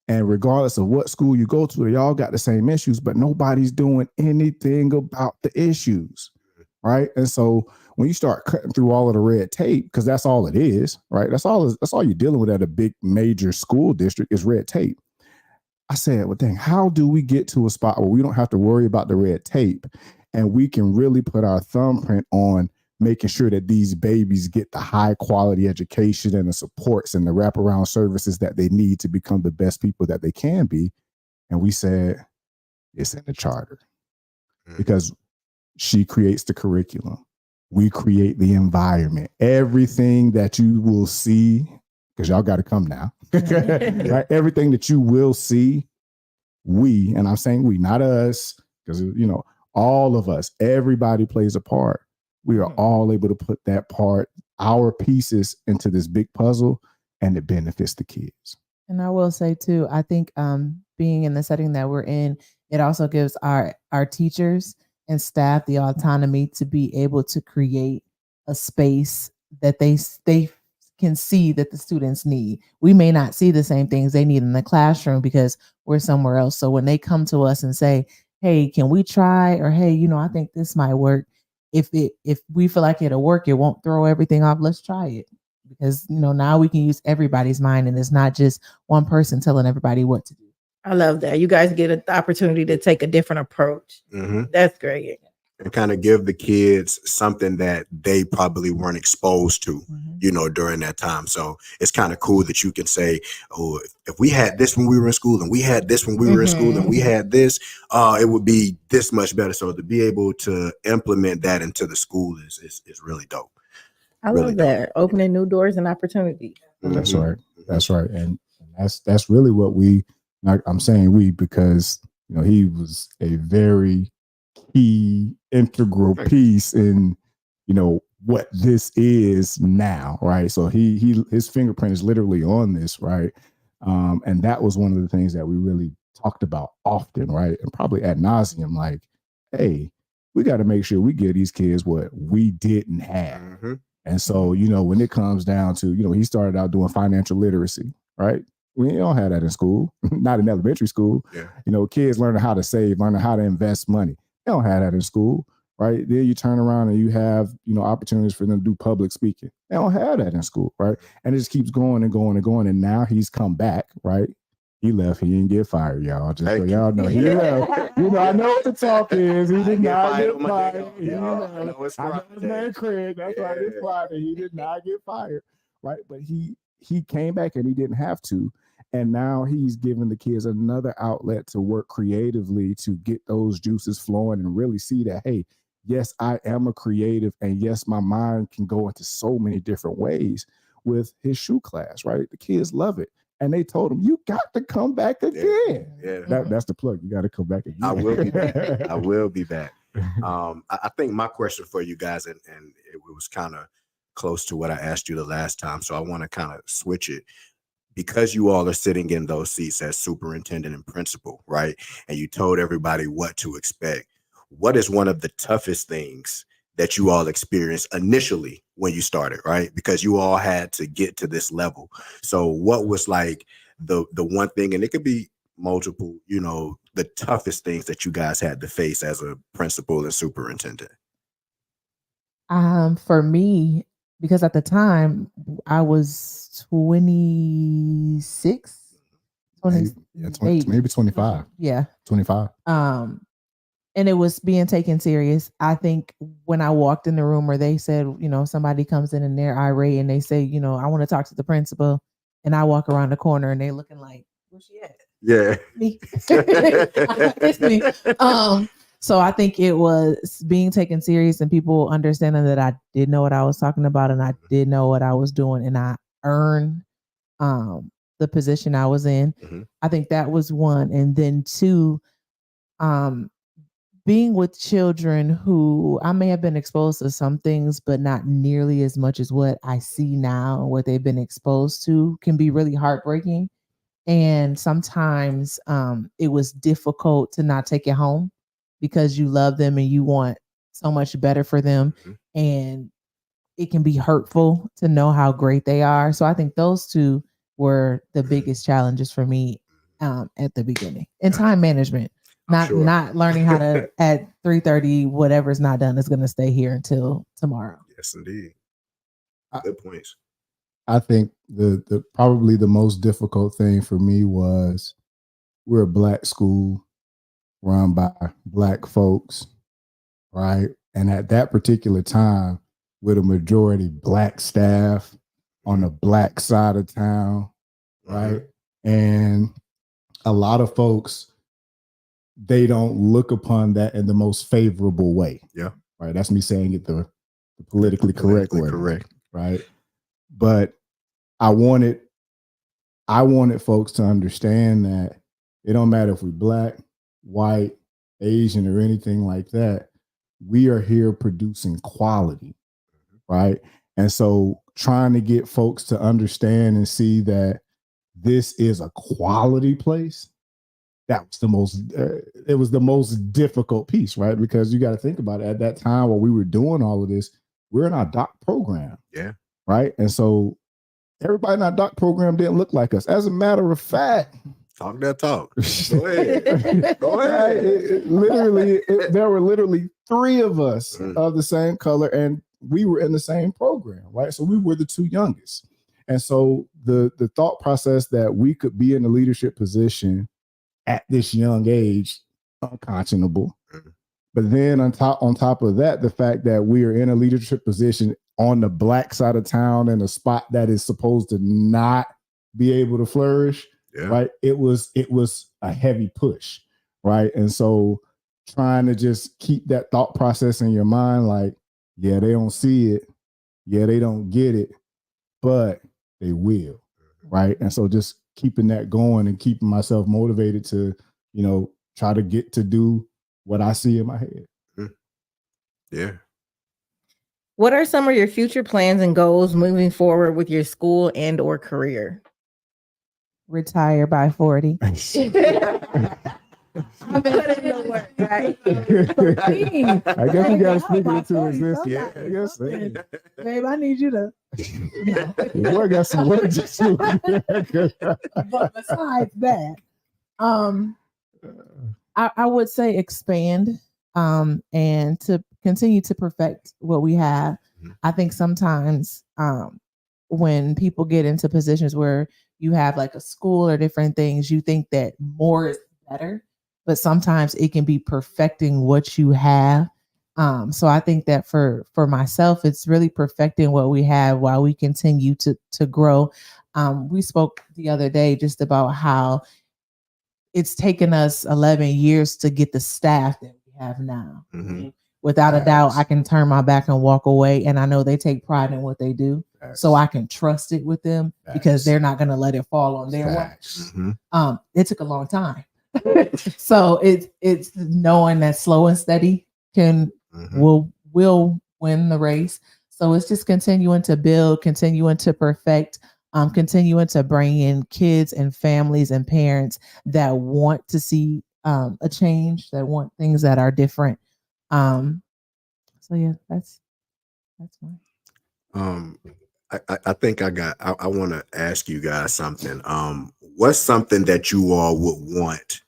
Speaker 6: And regardless of what school you go to, they all got the same issues, but nobody's doing anything about the issues, right? And so when you start cutting through all of the red tape, because that's all it is, right? That's all you're dealing with at a big major school district is red tape. I said, well, dang, how do we get to a spot where we don't have to worry about the red tape and we can really put our thumbprint on making sure that these babies get the high quality education and the supports and the wraparound services that they need to become the best people that they can be? And we said, it's in the charter, because she creates the curriculum. We create the environment. Everything that you will see, because y'all got to come now, right? Everything that you will see, and I'm saying we, not us, because, all of us, everybody plays a part. We are all able to put that part, our pieces, into this big puzzle, and it benefits the kids.
Speaker 10: And I will say too, I think being in the setting that we're in, it also gives our teachers and staff the autonomy to be able to create a space that they can see that the students need. We may not see the same things they need in the classroom because we're somewhere else. So when they come to us and say, hey, can we try? Or, hey, I think this might work. If we feel like it'll work, it won't throw everything off. Let's try it. Because, now we can use everybody's mind, and it's not just one person telling everybody what to do.
Speaker 4: I love that. You guys get an opportunity to take a different approach. That's great.
Speaker 11: And kind of give the kids something that they probably weren't exposed to, during that time. So it's kind of cool that you can say, oh, if we had this when we were in school, and we had this when we were in school, and we had this, it would be this much better. So to be able to implement that into the school is really dope.
Speaker 4: I
Speaker 11: Really
Speaker 4: love
Speaker 11: don't.
Speaker 4: that. Opening new doors and opportunities.
Speaker 12: That's
Speaker 11: Mhm.
Speaker 12: right. That's right. And that's really what I'm saying we, because he was a very key integral piece in what this is now, right? So his fingerprint is literally on this, right? And that was one of the things that we really talked about often, right? And probably ad nauseum, like, hey, we got to make sure we give these kids what we didn't have.
Speaker 11: Mhm.
Speaker 12: And so, when it comes down to, he started out doing financial literacy, right? We don't have that in school, not in elementary school.
Speaker 11: Yeah.
Speaker 12: Kids learning how to save, learning how to invest money. They don't have that in school, right? Then you turn around and you have, opportunities for them to do public speaking. They don't have that in school, right? And it just keeps going and going and going. And now he's come back, right? He left. He didn't get fired, y'all. Just so y'all know, he left. I know what the talk is. He did not get fired. I know his name Craig. That's why it's Friday. He did not get fired, right? But he came back and he didn't have to. And now he's giving the kids another outlet to work creatively to get those juices flowing and really see that, hey, yes, I am a creative. And yes, my mind can go into so many different ways with his shoe class, right? The kids love it. And they told him, you got to come back again.
Speaker 11: Yeah.
Speaker 12: That's the plug. You got to come back again.
Speaker 11: I will be back. I will be back. I think my question for you guys, and it was kind of close to what I asked you the last time, so I want to kind of switch it. Because you all are sitting in those seats as superintendent and principal, right? And you told everybody what to expect. What is one of the toughest things that you all experienced initially when you started, right? Because you all had to get to this level. So what was like the one thing, and it could be multiple, the toughest things that you guys had to face as a principal and superintendent?
Speaker 10: For me, because at the time I was 26, 28,
Speaker 12: maybe 25.
Speaker 10: Yeah.
Speaker 12: 25.
Speaker 10: And it was being taken serious. I think when I walked in the room where they said, somebody comes in and they're irate and they say, I want to talk to the principal, and I walk around the corner and they looking like, where's she at?
Speaker 11: Yeah.
Speaker 10: Me. It's me. So I think it was being taken serious and people understanding that I did know what I was talking about and I did know what I was doing and I earned the position I was in.
Speaker 11: Mm-hmm.
Speaker 10: I think that was one. And then two, being with children who I may have been exposed to some things, but not nearly as much as what I see now and what they've been exposed to can be really heartbreaking. And sometimes it was difficult to not take it home because you love them and you want so much better for them.
Speaker 11: Mm-hmm.
Speaker 10: And it can be hurtful to know how great they are. So I think those two were the biggest challenges for me at the beginning. And time management. Not learning how to at 3:30, whatever's not done is going to stay here until tomorrow.
Speaker 11: Yes, indeed. Good points.
Speaker 12: I think the probably the most difficult thing for me was we're a Black school run by Black folks, right? And at that particular time, with a majority Black staff on the Black side of town, right? Mm-hmm. And a lot of folks, they don't look upon that in the most favorable way.
Speaker 11: Yeah.
Speaker 12: Right. That's me saying it the politically correct way.
Speaker 11: Correct.
Speaker 12: Right. But I wanted folks to understand that it don't matter if we're Black, white, Asian, or anything like that. We are here producing quality. Right. And so trying to get folks to understand and see that this is a quality place. That was it was the most difficult piece, right? Because you got to think about it. At that time while we were doing all of this, we're in our doc program.
Speaker 11: Yeah.
Speaker 12: Right. And so everybody in our doc program didn't look like us. As a matter of fact,
Speaker 11: talk that talk. Go ahead. Go ahead.
Speaker 12: There were literally 3 of us of the same color, and we were in the same program, right? So we were the 2 youngest. And so the thought process that we could be in a leadership position at this young age, unconscionable. Mm-hmm. But then on top of that, the fact that we are in a leadership position on the Black side of town in a spot that is supposed to not be able to flourish, right? It was a heavy push, right? And so trying to just keep that thought process in your mind, like, yeah, they don't see it, Yeah, they don't get it, but they will, right? And so just keeping that going and keeping myself motivated to, try to get to do what I see in my head.
Speaker 11: Yeah.
Speaker 4: What are some of your future plans and goals moving forward with your school and or career?
Speaker 10: Retire by 40.
Speaker 12: I
Speaker 10: guess we got to speak it into existence.
Speaker 12: Yeah, I guess.
Speaker 10: Babe, I need you to.
Speaker 12: Boy got some work to do.
Speaker 10: But besides that, I would say expand and to continue to perfect what we have. I think sometimes when people get into positions where you have like a school or different things, you think that more is better, but sometimes it can be perfecting what you have. So I think that for myself, it's really perfecting what we have while we continue to grow. We spoke the other day just about how it's taken us 11 years to get the staff that we have now.
Speaker 11: Mm-hmm.
Speaker 10: Without a doubt, I can turn my back and walk away. And I know they take pride in what they do. So I can trust it with them because they're not going to let it fall on their watch.
Speaker 11: Mm-hmm.
Speaker 10: It took a long time. So it's knowing that slow and steady will win the race. So it's just continuing to build, continuing to perfect, continuing to bring in kids and families and parents that want to see a change, that want things that are different. So yeah, that's mine.
Speaker 11: I think I want to ask you guys something. What's something that you all would want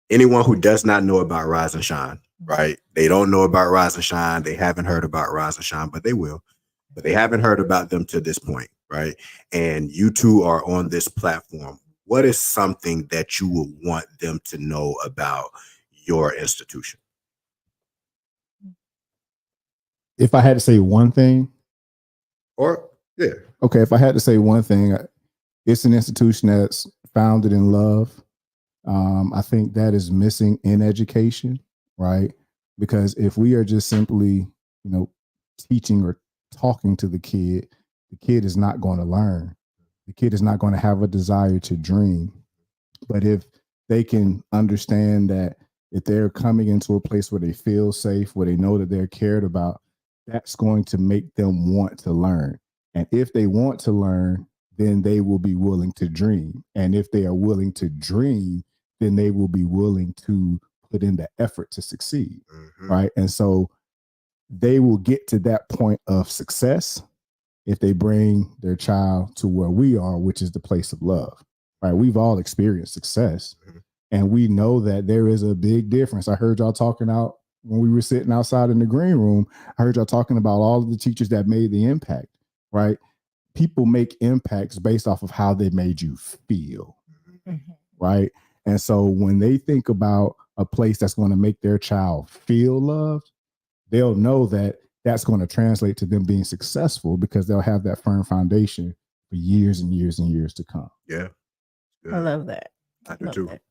Speaker 11: anyone who does not know about Rise and Shine, right? They don't know about Rise and Shine. They haven't heard about Rise and Shine, but they will. But they haven't heard about them to this point, right? And you two are on this platform. What is something that you would want them to know about your institution?
Speaker 12: If I had to say one thing,
Speaker 11: okay,
Speaker 12: if I had to say one thing, it's an institution that's founded in love. I think that is missing in education, right? Because if we are just simply, teaching or talking to the kid is not going to learn. The kid is not going to have a desire to dream. But if they can understand that if they're coming into a place where they feel safe, where they know that they're cared about, that's going to make them want to learn. And if they want to learn, then they will be willing to dream. And if they are willing to dream, then they will be willing to put in the effort to succeed, right? And so they will get to that point of success if they bring their child to where we are, which is the place of love, right? We've all experienced success, and we know that there is a big difference. I heard y'all talking out when we were sitting outside in the green room. I heard y'all talking about all of the teachers that made the impact, right? People make impacts based off of how they made you feel, right? And so when they think about a place that's going to make their child feel loved, they'll know that that's going to translate to them being successful because they'll have that firm foundation for years and years and years to come.
Speaker 11: Yeah.
Speaker 4: I love that.
Speaker 11: I do too.
Speaker 4: That.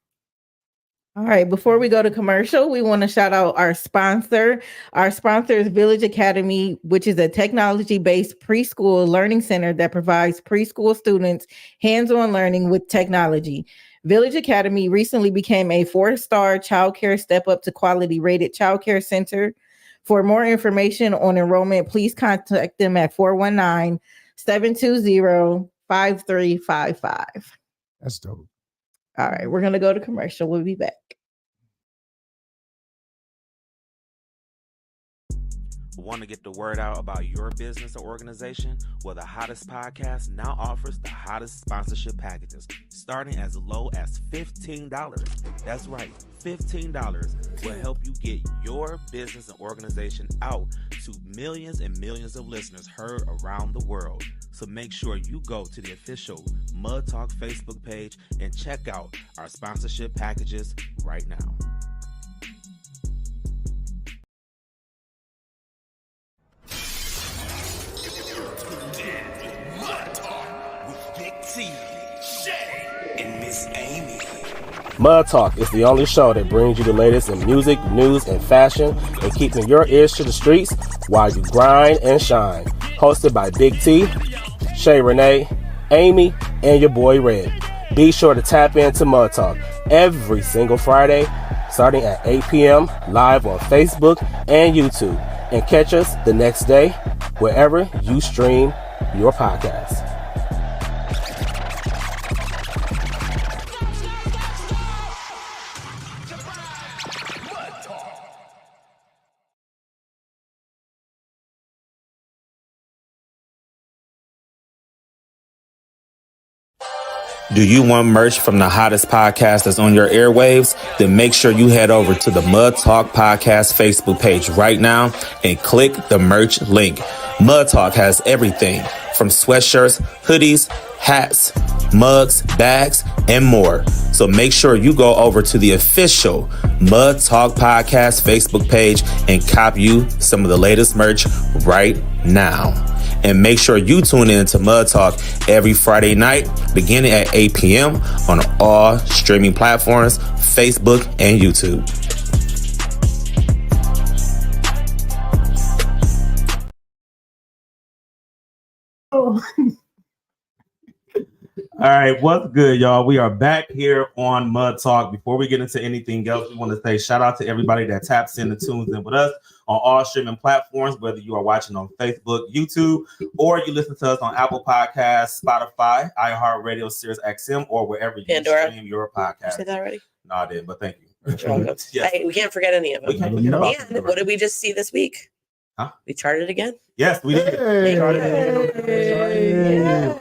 Speaker 4: All right. Before we go to commercial, we want to shout out our sponsor. Our sponsor is Village Academy, which is a technology-based preschool learning center that provides preschool students hands-on learning with technology. Village Academy recently became a 4-star childcare step up to quality rated childcare center. For more information on enrollment, please contact them at 419-720-5355.
Speaker 12: That's dope.
Speaker 4: All right, we're going to go to commercial. We'll be back.
Speaker 3: Want to get the word out about your business or organization? Well, the Hottest Podcast now offers the hottest sponsorship packages, starting as low as $15. That's right, $15 will help you get your business and organization out to millions and millions of listeners heard around the world. So make sure you go to the official Mud Talk Facebook page and check out our sponsorship packages right now.
Speaker 9: Mud Talk is the only show that brings you the latest in music, news, and fashion, and keeping your ears to the streets while you grind and shine. hosted by Big T, Shay Renee, Amy, and your boy Red. Be sure to tap into Mud Talk every single Friday, starting at 8 p.m. live on Facebook and YouTube. And catch us the next day, wherever you stream your podcast.
Speaker 3: Do you want merch from the hottest podcast that's on your airwaves? Then make sure you head over to the Mud Talk Podcast Facebook page right now and click the merch link. Mud Talk has everything from sweatshirts, hoodies, hats, mugs, bags, and more. So make sure you go over to the official Mud Talk Podcast Facebook page and cop you some of the latest merch right now. And make sure you tune in to Mud Talk every Friday night, beginning at 8 p.m. on all streaming platforms, Facebook and YouTube. All right, what's good, y'all? We are back here on Mud Talk. Before we get into anything else, we want to say shout out to everybody that taps in and tunes in with us on all streaming platforms, whether you are watching on Facebook, YouTube, or you listen to us on Apple Podcasts, Spotify, iHeartRadio, Sirius XM, or wherever you stream your podcast.
Speaker 8: Did you say that already?
Speaker 3: No, I didn't, but thank you.
Speaker 8: Yes. Hey, we can't forget any of them.
Speaker 3: We can't forget about
Speaker 8: And what did we just see this week?
Speaker 3: Huh?
Speaker 8: We charted again?
Speaker 3: Yes, we did.
Speaker 8: Yeah.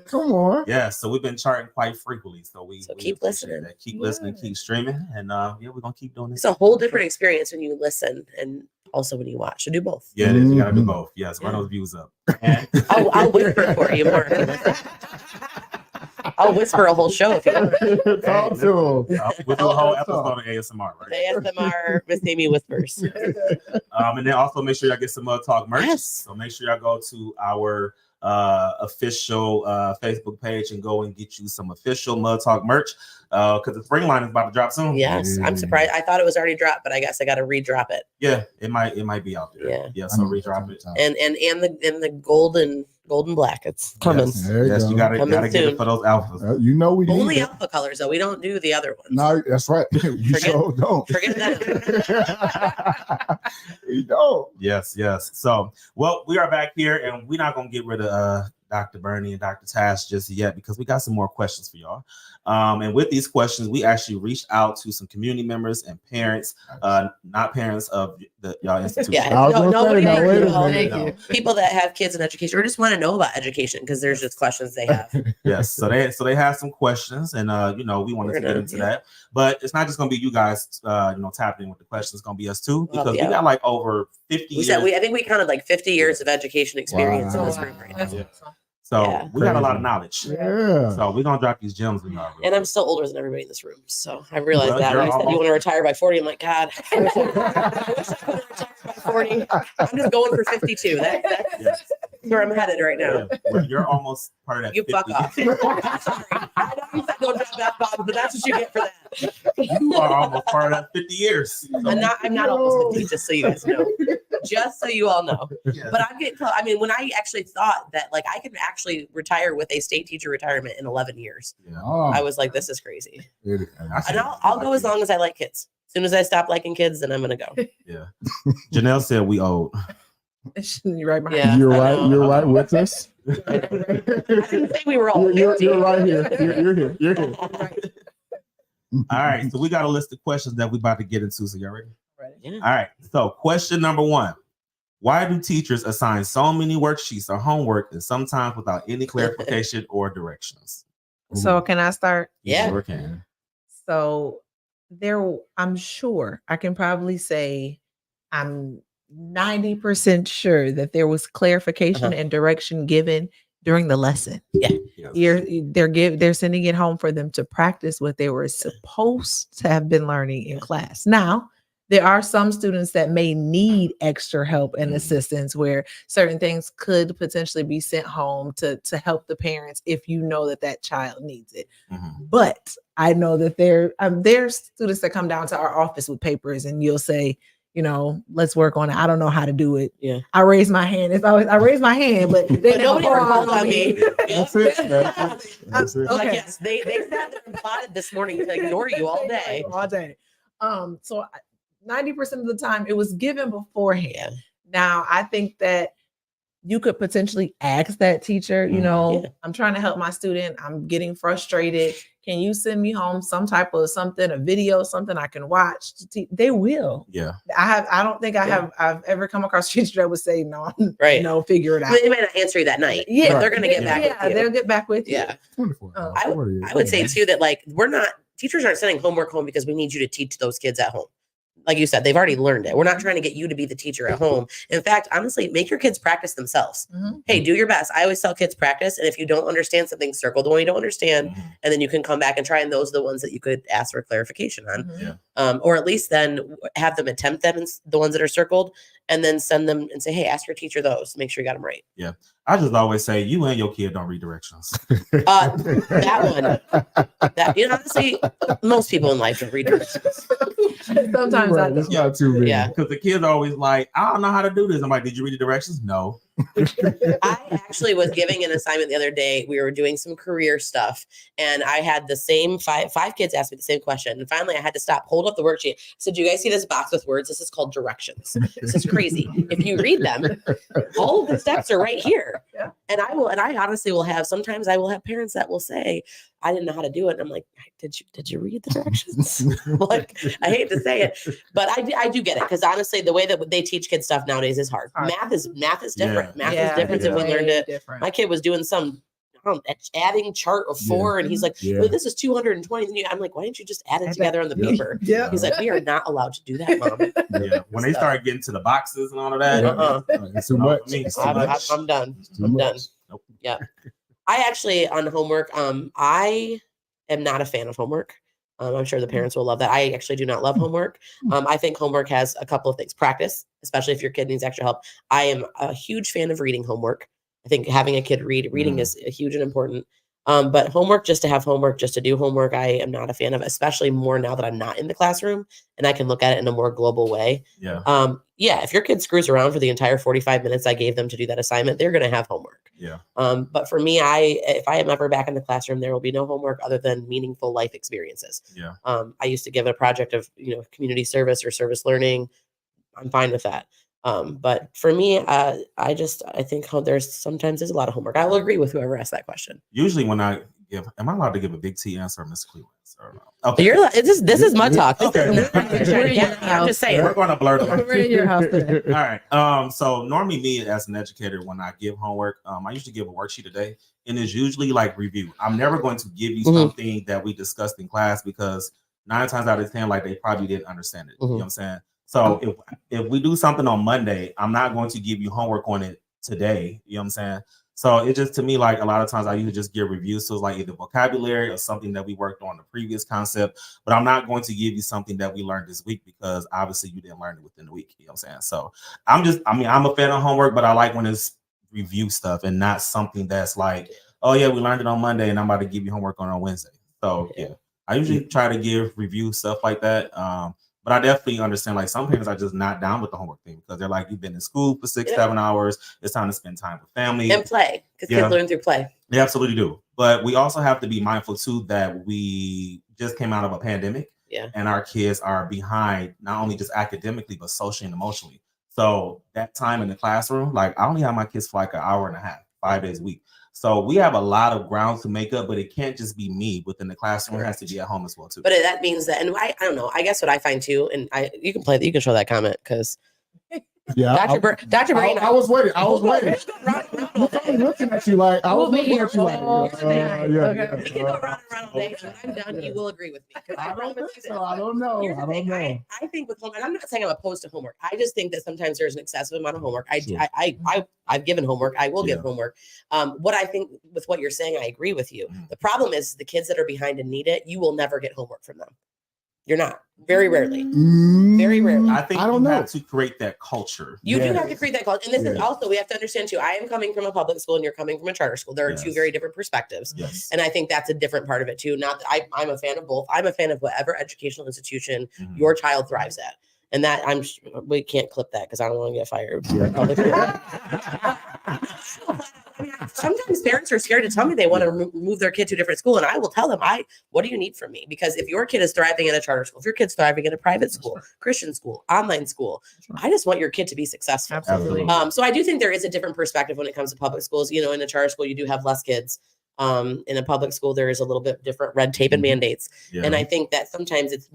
Speaker 12: Come on.
Speaker 3: Yeah, so we've been charting quite frequently. So we
Speaker 8: keep listening.
Speaker 3: that. Keep listening, keep streaming, and yeah, we're gonna keep doing this.
Speaker 8: It's a whole different experience when you listen and also when you watch. So do both.
Speaker 3: Yeah, it is. You gotta do both. Yes, run those views up. And
Speaker 8: I'll whisper for you more. I'll whisper a whole show if you want.
Speaker 12: Talk to him.
Speaker 3: We'll do a whole episode of ASMR, right?
Speaker 8: ASMR, Miss Amy whispers.
Speaker 3: And then also make sure y'all get some Mud Talk merch.
Speaker 8: Yes.
Speaker 3: So make sure y'all go to our official Facebook page and go and get you some official Mud Talk merch because the spring line is about to drop soon.
Speaker 8: Yes, I'm surprised. I thought it was already dropped, but I guess I got to redrop it.
Speaker 3: Yeah, it might be out there. Yeah. So redrop it.
Speaker 8: And the golden black. It's coming.
Speaker 3: Yes, you gotta get it for those alphas.
Speaker 12: You know we
Speaker 8: only
Speaker 12: need
Speaker 8: alpha colors though. We don't do the other ones.
Speaker 12: No, that's right. You sure don't.
Speaker 8: Forget that.
Speaker 12: You don't.
Speaker 3: Yes. So, well, we are back here, and we're not gonna get rid of Dr. Burney and Dr. Tash just yet because we got some more questions for y'all. And with these questions, we actually reached out to some community members and parents, not parents of y'all institution.
Speaker 8: Yeah, people that have kids in education or just want to know about education because there's just questions they have.
Speaker 3: Yes, so they have some questions, and we wanted to get into that. But it's not just gonna be you guys, tapping in with the questions. It's gonna be us too because we got like over 50 years.
Speaker 8: I think we counted like 50 years of education experience in this room right now.
Speaker 3: Yeah. So we got a lot of knowledge.
Speaker 12: Yeah.
Speaker 3: So we're gonna drop these gems in our room.
Speaker 8: And I'm still older than everybody in this room. So I realized that when you said you want to retire by 40, I'm like, God, I wish I could retire by 40. I'm just going for 52. That's where I'm headed right now.
Speaker 3: Yeah. Well, you're almost part of that.
Speaker 8: You fuck off. Sorry. I know you said don't drop that bomb, but that's what you get for that.
Speaker 3: You are almost part of that 50 years. So.
Speaker 8: I'm not almost 50, just so you guys know. Just so you all know.
Speaker 3: Yes.
Speaker 8: But I'm getting close. I mean, when I actually thought that like I could actually retire with a state teacher retirement in 11 years, I was like, this is crazy. And I'll go as long as I like kids. As soon as I stop liking kids, then I'm gonna go.
Speaker 3: Yeah. Janelle said we old.
Speaker 10: You're right behind.
Speaker 8: Yeah,
Speaker 12: You're right. You're right with us.
Speaker 8: I didn't say we were all.
Speaker 12: You're right here. You're here. You're here.
Speaker 3: All right. So we got a list of questions that we about to get into. So y'all ready?
Speaker 8: Yeah.
Speaker 3: All right. So question number 1. Why do teachers assign so many worksheets or homework and sometimes without any clarification or directions?
Speaker 10: So can I start?
Speaker 8: Yeah.
Speaker 3: Sure can.
Speaker 10: So I'm sure I can probably say I'm 90% sure that there was clarification and direction given during the lesson.
Speaker 8: Yeah.
Speaker 10: They're sending it home for them to practice what they were supposed to have been learning in class. Now, there are some students that may need extra help and assistance where certain things could potentially be sent home to help the parents if you know that child needs it. But I know that there are students that come down to our office with papers and you'll say, let's work on it. I don't know how to do it.
Speaker 8: Yeah.
Speaker 10: I raise my hand. It's always I raise my hand, but they
Speaker 8: nobody ever called on me.
Speaker 12: That's it, man. That's it.
Speaker 8: Like, yes, they sat there and plotted this morning to ignore you all day.
Speaker 10: All day. So 90% of the time it was given beforehand.
Speaker 8: Yeah.
Speaker 10: Now I think that you could potentially ask that teacher, I'm trying to help my student. I'm getting frustrated. Can you send me home some type of something, a video, something I can watch? They will.
Speaker 3: Yeah.
Speaker 10: I don't think I've ever come across a teacher that would say no,
Speaker 8: right.
Speaker 10: Figure it out.
Speaker 8: They might not answer you that night.
Speaker 10: Yeah.
Speaker 8: They're going to get back with you.
Speaker 10: They'll get back with you.
Speaker 8: Yeah.
Speaker 12: 24
Speaker 8: I would say too that teachers aren't sending homework home because we need you to teach those kids at home. Like you said, they've already learned it. We're not trying to get you to be the teacher at home. In fact, honestly, make your kids practice themselves.
Speaker 10: Mm-hmm.
Speaker 8: Hey, do your best. I always tell kids practice. And if you don't understand something, circle the one you don't understand. And then you can come back and try. And those are the ones that you could ask for clarification on.
Speaker 10: Mm-hmm.
Speaker 8: Or at least then have them attempt them, the ones that are circled, and then send them and say, hey, ask your teacher those. Make sure you got them right.
Speaker 3: Yeah. I just always say you and your kid don't read directions.
Speaker 8: That one. Honestly, most people in life don't read directions.
Speaker 10: Sometimes
Speaker 12: right. That's not too bad.
Speaker 8: Yeah.
Speaker 3: Because the kids are always like, I don't know how to do this. I'm like, did you read the directions? No.
Speaker 8: I actually was giving an assignment the other day. We were doing some career stuff, and I had the same five kids ask me the same question. And finally, I had to stop, hold up the worksheet. I said, do you guys see this box with words? This is called directions. This is crazy. If you read them, all of the steps are right here.
Speaker 10: Yeah.
Speaker 8: And I honestly will have, sometimes I will have parents that will say, I didn't know how to do it. And I'm like, did you read the directions? Like, I hate to say it, but I do get it. Because honestly, the way that they teach kids stuff nowadays is hard. Math is different. Math is different than we learned it.
Speaker 10: Different.
Speaker 8: My kid was doing some adding chart of 4, and he's like, well, this is 220. I'm like, why didn't you just add it together on the paper?
Speaker 10: Yeah.
Speaker 8: He's like, we are not allowed to do that, Mom.
Speaker 3: Yeah. When they start getting to the boxes and all of that,
Speaker 12: it's too much.
Speaker 8: I'm done. I'm done.
Speaker 3: Nope.
Speaker 8: Yeah. I actually, on homework, I am not a fan of homework. I'm sure the parents will love that. I actually do not love homework. I think homework has a couple of things. Practice, especially if your kid needs extra help. I am a huge fan of reading homework. I think having a kid reading is huge and important. But homework, just to have homework, just to do homework, I am not a fan of, especially more now that I'm not in the classroom and I can look at it in a more global way.
Speaker 3: Yeah.
Speaker 8: If your kid screws around for the entire 45 minutes I gave them to do that assignment, they're going to have homework.
Speaker 3: Yeah.
Speaker 8: But for me, if I am ever back in the classroom, there will be no homework other tthan meaningful life experiences.
Speaker 3: Yeah.
Speaker 8: I used to give a project of, community service or service learning. I'm fine with that. But for me, I think there's sometimes a lot of homework. I will agree with whoever asked that question.
Speaker 3: Usually when I give, am I allowed to give a big T answer or Miss Cleveland? Okay.
Speaker 8: This is mud talk.
Speaker 3: Okay.
Speaker 8: I'm just saying.
Speaker 3: We're going to blur them.
Speaker 10: We're in your house today.
Speaker 3: All right. So normally me as an educator, when I give homework, I usually give a worksheet a day, and it's usually like review. I'm never going to give you something that we discussed in class because 9 times out of 10, like they probably didn't understand it. You know what I'm saying? So if we do something on Monday, I'm not going to give you homework on it today. You know what I'm saying? So it just, to me, like a lot of times I usually just give reviews. So it's like either vocabulary or something that we worked on the previous concept, but I'm not going to give you something that we learned this week because obviously you didn't learn it within the week. You know what I'm saying? So I'm a fan of homework, but I like when it's review stuff and not something that's like, oh yeah, we learned it on Monday and I'm about to give you homework on Wednesday. So yeah, I usually try to give review stuff like that. But I definitely understand, like, some parents are just not down with the homework thing because they're like, you've been in school for 6-7 hours. It's time to spend time with family.
Speaker 8: And play, because kids learn through play.
Speaker 3: They absolutely do. But we also have to be mindful, too, that we just came out of a pandemic.
Speaker 8: Yeah.
Speaker 3: And our kids are behind, not only just academically, but socially and emotionally. So that time in the classroom, like, I only have my kids for like an hour and a half, 5 days a week. So we have a lot of ground to make up, but it can't just be me within the classroom. It has to be at home as well, too.
Speaker 8: But that means that, and I don't know, I guess what I find too, and you can show that comment because
Speaker 12: yeah,
Speaker 8: Dr. Burney.
Speaker 12: I was waiting. I was looking at you like I was looking at you like.
Speaker 8: We can go round and round all day. When I'm done, you will agree with me.
Speaker 12: I don't think so. I don't know.
Speaker 8: I think with homework, I'm not saying I'm opposed to homework. I just think that sometimes there's an excessive amount of homework. I've given homework. I will give homework. What I think with what you're saying, I agree with you. The problem is the kids that are behind and need it, you will never get homework from them. You're not. Very rarely. Very rarely.
Speaker 3: I think you have to create that culture.
Speaker 8: You do have to create that culture. And this is also, we have to understand too, I am coming from a public school and you're coming from a charter school. There are two very different perspectives.
Speaker 3: Yes.
Speaker 8: And I think that's a different part of it too. Not that I'm a fan of both. I'm a fan of whatever educational institution your child thrives at. And that we can't clip that because I don't want to get fired. I mean, sometimes parents are scared to tell me they want to move their kid to a different school, and I will tell them, what do you need from me? Because if your kid is thriving in a charter school, if your kid's thriving in a private school, Christian school, online school, I just want your kid to be successful.
Speaker 4: Absolutely.
Speaker 8: So I do think there is a different perspective when it comes to public schools. You know, in a charter school, you do have less kids. In a public school, there is a little bit different red tape and mandates. And I think that sometimes it's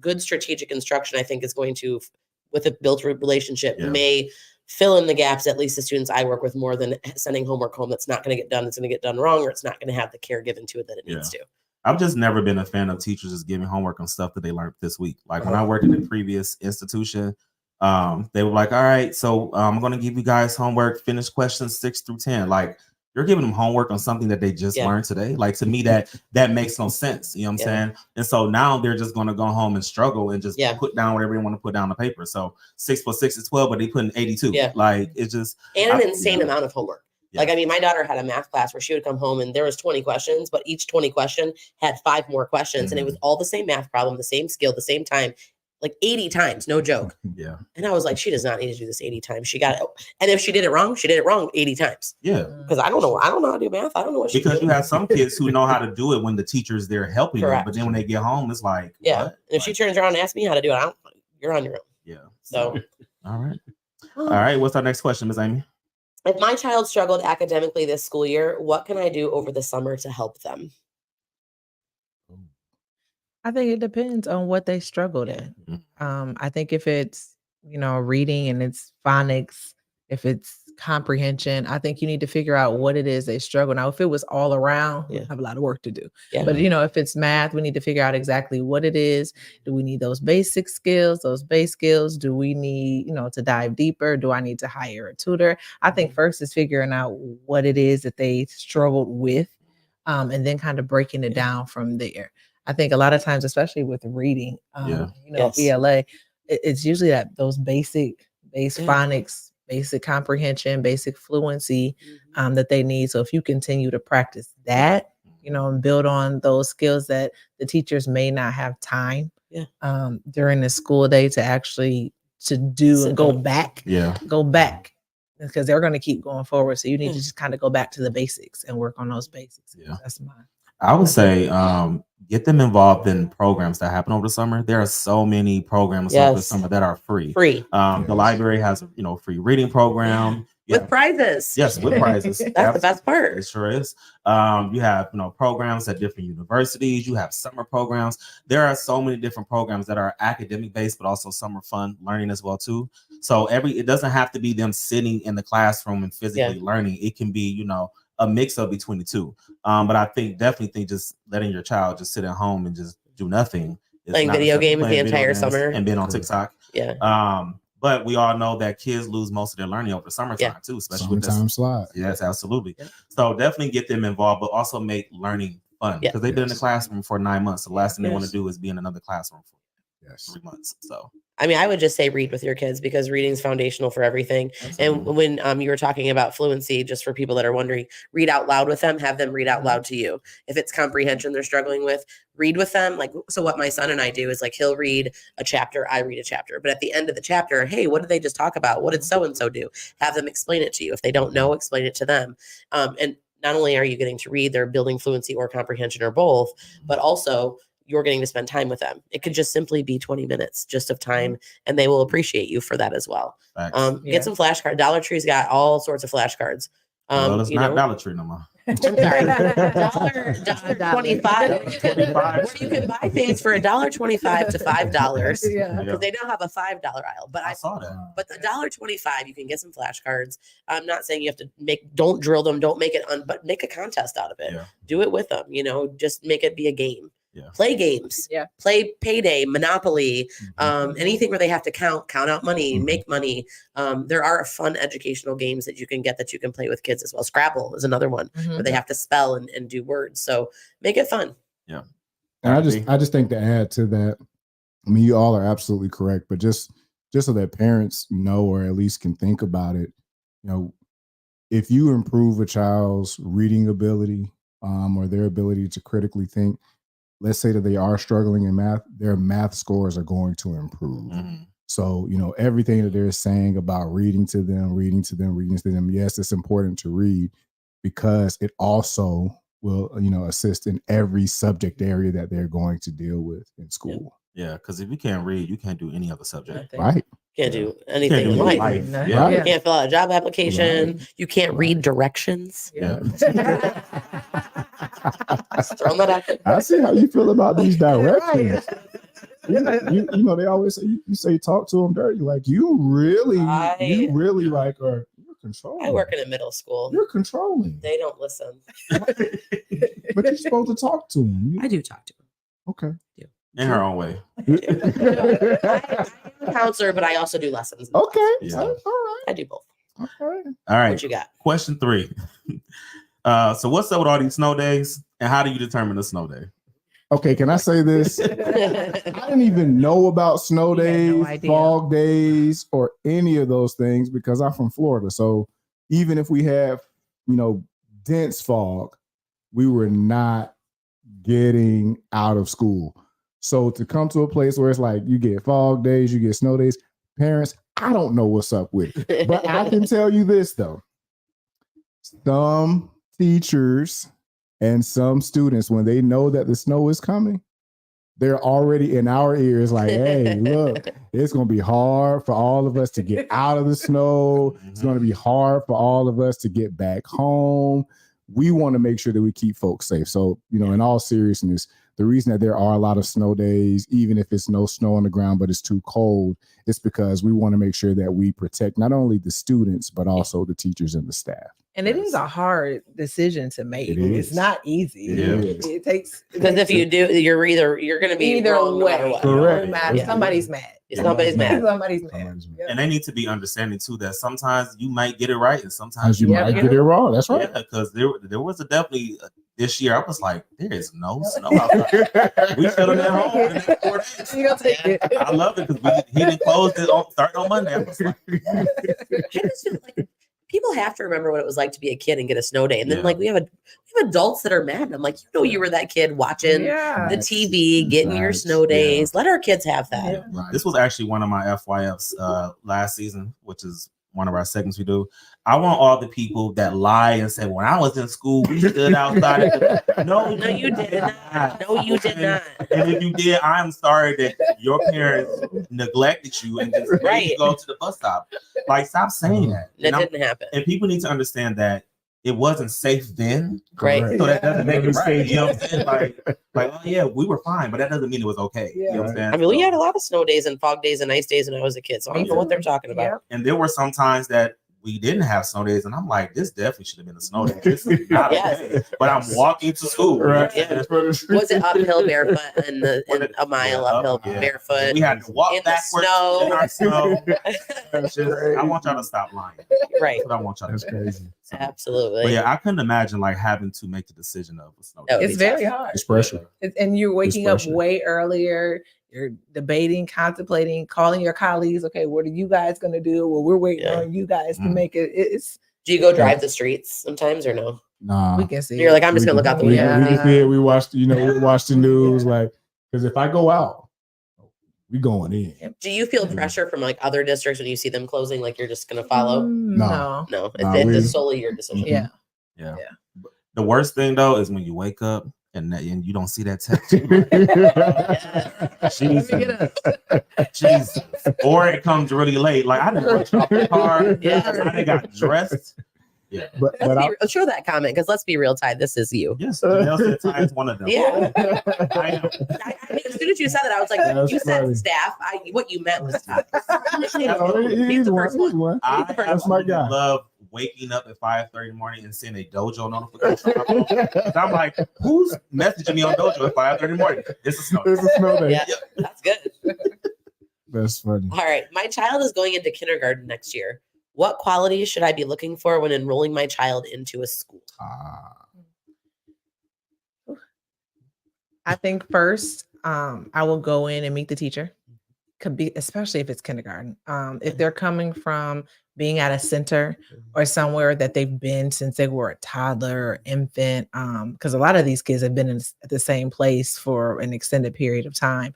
Speaker 8: good strategic instruction, I think, is going to, with a built relationship, may fill in the gaps, at least the students I work with, more than sending homework home that's not going to get done. It's going to get done wrong, or it's not going to have the care given to it that it needs to.
Speaker 3: I've just never been a fan of teachers just giving homework on stuff that they learned this week. Like when I worked in the previous institution, they were like, all right, so I'm going to give you guys homework, finish questions 6 through 10. Like, you're giving them homework on something that they just learned today. Like, to me, that makes no sense. You know what I'm saying? And so now they're just going to go home and struggle and just put down whatever they want to put down on the paper. So 6 + 6 is 12, but they put in 82. Like, it's just
Speaker 8: an insane amount of homework. Like, I mean, my daughter had a math class where she would come home and there was 20 questions, but each 20 question had 5 more questions, and it was all the same math problem, the same skill, the same time. Like 80 times, no joke. And I was like, she does not need to do this 80 times. She got it. And if she did it wrong 80 times. Because I don't know how to do math. I don't know what she
Speaker 3: Because you have some kids who know how to do it when the teacher's there helping them. But then when they get home, it's like,
Speaker 8: what? And if she turns around and asks me how to do it, you're on your own. So
Speaker 3: all right. All right. What's our next question, Ms. Amy?
Speaker 8: If my child struggled academically this school year, what can I do over the summer to help them?
Speaker 10: I think it depends on what they struggled in. I think if it's, reading and it's phonics, if it's comprehension, I think you need to figure out what it is they struggle. Now, if it was all around, we have a lot of work to do. But, if it's math, we need to figure out exactly what it is. Do we need those basic skills, those base skills? Do we need, to dive deeper? Do I need to hire a tutor? I think first is figuring out what it is that they struggled with, and then kind of breaking it down from there. I think a lot of times, especially with reading, ELA, it's usually those base phonics, basic comprehension, basic fluency that they need. So if you continue to practice that, and build on those skills that the teachers may not have time during the school day to actually do and go back, because they're going to keep going forward. So you need to just kind of go back to the basics and work on those basics. That's mine.
Speaker 3: I would say get them involved in programs that happen over the summer. There are so many programs over the summer that are free. The library has a free reading program
Speaker 8: with prizes.
Speaker 3: Yes, with prizes.
Speaker 8: That's the best part.
Speaker 3: It sure is. You have programs at different universities. You have summer programs. There are so many different programs that are academic based, but also summer fun learning as well too. So it doesn't have to be them sitting in the classroom and physically learning. It can be a mix of between the two. But I definitely think just letting your child just sit at home and just do nothing.
Speaker 8: Playing video games the entire summer.
Speaker 3: And being on TikTok. But we all know that kids lose most of their learning over the summertime too, especially with
Speaker 12: summertime slide.
Speaker 3: Yes, absolutely. So definitely get them involved, but also make learning fun. Because they've been in the classroom for 9 months. So the last thing they want to do is be in another classroom for 3 months. So
Speaker 8: I mean, I would just say read with your kids, because reading is foundational for everything. Absolutely. And when you were talking about fluency, just for people that are wondering, read out loud with them, have them read out loud to you. If it's comprehension they're struggling with, read with them. Like, so what my son and I do is, like, he'll read a chapter, I read a chapter. But at the end of the chapter, hey, what did they just talk about? What did so-and-so do? Have them explain it to you. If they don't know, explain it to them. And not only are you getting to read, they're building fluency or comprehension or both, but also you're getting to spend time with them. It could just simply be 20 minutes just of time, and they will appreciate you for that as well. Get some flashcards. Dollar Tree's got all sorts of flashcards.
Speaker 3: Well, it's not Dollar Tree no more.
Speaker 8: I'm sorry, $1.25. You can buy things for $1.25 to $5 because they now have a $5 aisle. But I
Speaker 3: saw that.
Speaker 8: But $1.25, you can get some flashcards. I'm not saying you have to don't drill them, don't make it but make a contest out of it. Do it with them. Just make it be a game. Play games. Play Payday, Monopoly, anything where they have to count out money, make money. There are fun educational games that you can get that you can play with kids as well. Scrabble is another one where they have to spell and do words. So make it fun.
Speaker 12: And I just think to add to that, I mean, you all are absolutely correct, but just so that parents know, or at least can think about it, if you improve a child's reading ability or their ability to critically think, let's say that they are struggling in math, their math scores are going to improve. So, everything that they're saying about reading to them, yes, it's important to read because it also will, assist in every subject area that they're going to deal with in school.
Speaker 3: Yeah, because if you can't read, you can't do any other subject.
Speaker 12: Right.
Speaker 8: Can't do anything in life.
Speaker 3: Yeah.
Speaker 8: You can't fill out a job application.
Speaker 12: Right.
Speaker 8: You can't read directions.
Speaker 3: Yeah.
Speaker 8: Just throwing that out there.
Speaker 12: I see how you feel about these directions. They always say you say talk to them dirty. Like you really like are you're controlling.
Speaker 8: I work in a middle school.
Speaker 12: You're controlling.
Speaker 8: They don't listen.
Speaker 12: But you're supposed to talk to them.
Speaker 8: I do talk to them.
Speaker 12: Okay.
Speaker 8: Yeah.
Speaker 3: In her own way.
Speaker 8: I'm a counselor, but I also do lessons.
Speaker 12: Okay.
Speaker 3: Yeah.
Speaker 12: All right.
Speaker 8: I do both.
Speaker 12: Okay.
Speaker 3: All right.
Speaker 8: What you got?
Speaker 3: Question 3. So what's up with all these snow days, and how do you determine a snow day?
Speaker 12: Okay, can I say this? I didn't even know about snow days, fog days, or any of those things because I'm from Florida. So even if we have, dense fog, we were not getting out of school. So to come to a place where it's like you get fog days, you get snow days, parents, I don't know what's up with it. But I can tell you this though. Some teachers and some students, when they know that the snow is coming, they're already in our ears like, hey, look, it's going to be hard for all of us to get out of the snow. It's going to be hard for all of us to get back home. We want to make sure that we keep folks safe. So, in all seriousness, the reason that there are a lot of snow days, even if it's no snow on the ground, but it's too cold, it's because we want to make sure that we protect not only the students, but also the teachers and the staff.
Speaker 13: And it is a hard decision to make. It's not easy. It takes
Speaker 8: because if you do, you're going to be
Speaker 13: either
Speaker 8: wrong
Speaker 13: way.
Speaker 8: No matter what.
Speaker 12: Correct.
Speaker 13: Yeah. Somebody's mad.
Speaker 8: Somebody's mad.
Speaker 13: Somebody's mad.
Speaker 3: And they need to be understanding too that sometimes you might get it right and sometimes
Speaker 12: you might get it wrong. That's right.
Speaker 3: Yeah, because there was definitely this year I was like, there is no snow outside. We shut them at home for the next 4 days.
Speaker 13: You gonna take it.
Speaker 3: I love it because he didn't close it starting on Monday. I was like,
Speaker 8: people have to remember what it was like to be a kid and get a snow day. And then we have adults that are mad. And I'm like, you were that kid watching the TV, getting your snow days. Let our kids have that.
Speaker 3: Yeah. Right. This was actually one of my FYFs last season, which is one of our segments we do. I want all the people that lie and say, when I was in school, we stood outside. No, you did not.
Speaker 8: No, you did not.
Speaker 3: And if you did, I'm sorry that your parents neglected you and just made you go to the bus stop. Like, stop saying that.
Speaker 8: That didn't happen.
Speaker 3: And people need to understand that it wasn't safe then.
Speaker 8: Right.
Speaker 3: So that doesn't make it right. You know what I'm saying? Like, oh yeah, we were fine, but that doesn't mean it was okay.
Speaker 13: Yeah.
Speaker 3: You know what I'm saying?
Speaker 8: I mean, we had a lot of snow days and fog days and ice days when I was a kid. So I don't know what they're talking about.
Speaker 3: And there were some times that we didn't have snow days, and I'm like, this definitely should have been a snow day. This is not okay. But I'm walking to school.
Speaker 12: Right.
Speaker 8: Yeah. Was it uphill barefoot and a mile uphill barefoot?
Speaker 3: We had to walk
Speaker 8: in
Speaker 3: backwards
Speaker 8: the
Speaker 3: in our snow.
Speaker 12: snow.
Speaker 3: I want y'all to stop lying.
Speaker 8: Right.
Speaker 3: That's what I want y'all to do.
Speaker 12: Crazy.
Speaker 8: Absolutely.
Speaker 3: But yeah, I couldn't imagine like having to make the decision of a snow day.
Speaker 13: It's very hard.
Speaker 12: It's pressure.
Speaker 13: And you're waking up way earlier. You're debating, contemplating, calling your colleagues. Okay, what are you guys going to do? Well, we're waiting on you guys to make it.
Speaker 8: Do you go drive the streets sometimes or no?
Speaker 12: Nah.
Speaker 13: We can see.
Speaker 8: You're like, I'm just going to look out the window.
Speaker 12: We watched, we watched the news. Like, because if I go out, we going in.
Speaker 8: Do you feel pressure from like other districts when you see them closing? Like you're just going to follow?
Speaker 13: No.
Speaker 8: It's solely your decision.
Speaker 3: Yeah. The worst thing though is when you wake up and you don't see that text. Jesus. Or it comes really late. Like I didn't rush off the car. I didn't got dressed. Yeah.
Speaker 12: But
Speaker 8: show that comment because let's be real, Ty. This is you.
Speaker 3: Yes. Ty is one of them.
Speaker 8: Yeah. I know. I mean, as soon as you said that, I was like, you said staff. What you meant was Ty.
Speaker 12: He's one. That's my guy.
Speaker 3: I love waking up at 5:30 in the morning and seeing a dojo notification. I'm like, who's messaging me on dojo at 5:30 in the morning? It's a snow day.
Speaker 8: Yeah, that's good.
Speaker 12: That's funny.
Speaker 8: All right. My child is going into kindergarten next year. What qualities should I be looking for when enrolling my child into a school?
Speaker 13: I think first, I will go in and meet the teacher. Could be, especially if it's kindergarten. If they're coming from being at a center or somewhere that they've been since they were a toddler or infant, because a lot of these kids have been at the same place for an extended period of time.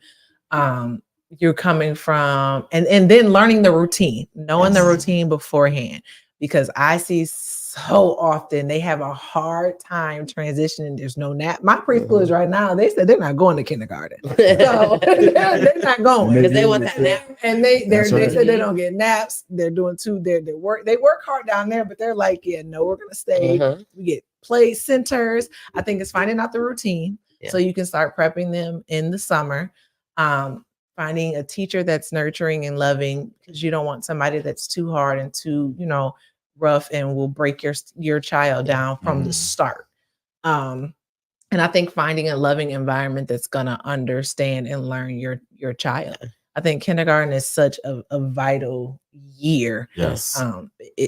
Speaker 13: you're coming from, and then learning the routine, knowing the routine beforehand, because I see so often they have a hard time transitioning. There's no nap. My preschoolers right now, they said they're not going to kindergarten. So they're not going
Speaker 8: because they want that nap.
Speaker 13: and they
Speaker 12: right.
Speaker 13: said they don't get naps. They're doing they work hard down there, but they're like, yeah, no, we're gonna stay. We get play centers. I think it's finding out the routine so you can start prepping them in the summer. Finding a teacher that's nurturing and loving, because you don't want somebody that's too hard and too, rough and will break your child down from the start. And I think finding a loving environment that's gonna understand and learn your child. I think kindergarten is such a vital year.
Speaker 3: Yes.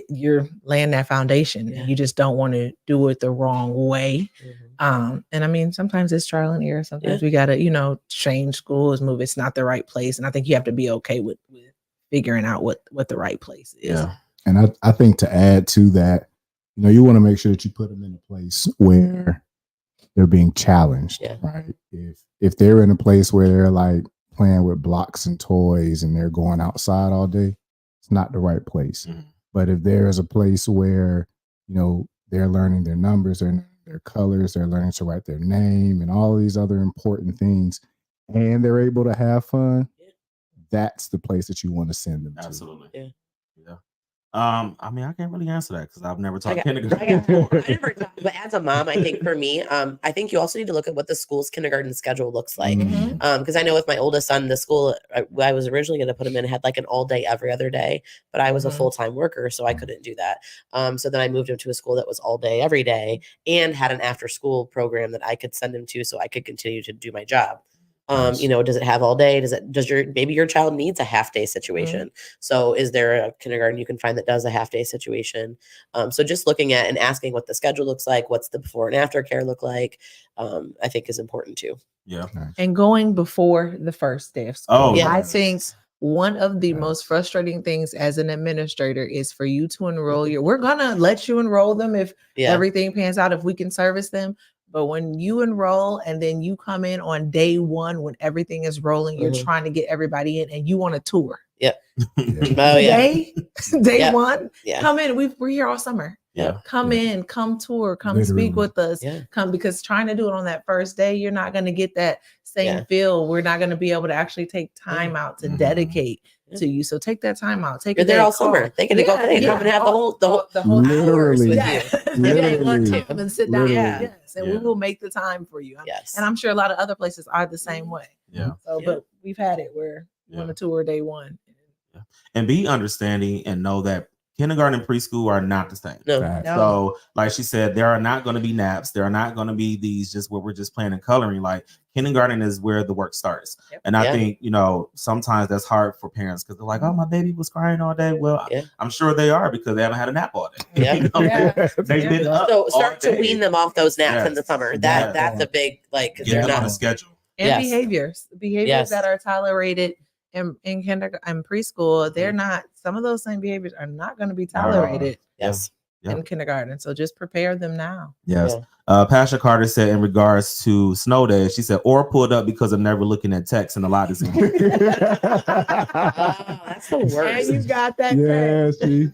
Speaker 13: You're laying that foundation and you just don't want to do it the wrong way. And I mean, sometimes it's trial and error. Sometimes we gotta, change schools, move. It's not the right place. And I think you have to be okay with figuring out what the right place is.
Speaker 3: Yeah.
Speaker 12: And I think to add to that, you want to make sure that you put them in a place where they're being challenged, right? If they're in a place where they're like playing with blocks and toys and they're going outside all day, it's not the right place. But if there is a place where, they're learning their numbers, their colors, they're learning to write their name and all these other important things, and they're able to have fun, that's the place that you want to send them to.
Speaker 3: Absolutely. Yeah. I mean, I can't really answer that because I've never taught kindergarten.
Speaker 8: I never taught, but as a mom, I think for me, I think you also need to look at what the school's kindergarten schedule looks like. Because I know with my oldest son, the school I was originally going to put him in had like an all day every other day, but I was a full-time worker, so I couldn't do that. So then I moved him to a school that was all day every day and had an after school program that I could send him to so I could continue to do my job. Does it have all day? Maybe your child needs a half day situation. So is there a kindergarten you can find that does a half day situation? So just looking at and asking what the schedule looks like, what's the before and after care look like, I think is important too.
Speaker 3: Yeah.
Speaker 13: And going before the first day of school.
Speaker 3: Oh,
Speaker 8: yes.
Speaker 13: I think one of the most frustrating things as an administrator is for you to enroll we're gonna let you enroll them if everything pans out, if we can service them. But when you enroll and then you come in on day one, when everything is rolling, you're trying to get everybody in and you want a tour.
Speaker 8: Yep.
Speaker 13: Day one,
Speaker 8: Yeah.
Speaker 13: come in. We're here all summer.
Speaker 3: Yeah.
Speaker 13: Come in, come tour, come speak with us. Come, because trying to do it on that first day, you're not going to get that same feel. We're not going to be able to actually take time out to dedicate to you. So take that time out. Take
Speaker 8: You're there all summer. They can go come and have the whole hours with you.
Speaker 13: Literally. Come and sit down.
Speaker 8: Literally.
Speaker 13: Yes. And we will make the time for you.
Speaker 8: Yes.
Speaker 13: And I'm sure a lot of other places are the same way.
Speaker 3: Yeah.
Speaker 13: So, but we've had it where you want to tour day one.
Speaker 3: And be understanding and know that kindergarten and preschool are not the same.
Speaker 8: No.
Speaker 3: So, like she said, there are not going to be naps. There are not going to be these just where we're just playing and coloring. Like kindergarten is where the work starts. And I think, sometimes that's hard for parents because they're like, oh, my baby was crying all day. Well, I'm sure they are because they haven't had a nap all day. They've been up
Speaker 8: So start
Speaker 3: all
Speaker 8: to
Speaker 3: day.
Speaker 8: wean them off those naps in the summer. That's a big,
Speaker 3: Get them on a schedule.
Speaker 13: And behaviors that are tolerated in kindergarten and preschool, they're not, some of those same behaviors are not going to be tolerated in kindergarten. So just prepare them now.
Speaker 3: Yes. Pasha Carter said in regards to snow days, she said, or pulled up because of never looking at text and a lot is in.
Speaker 8: That's the worst.
Speaker 13: And you got that.
Speaker 12: Yeah, see.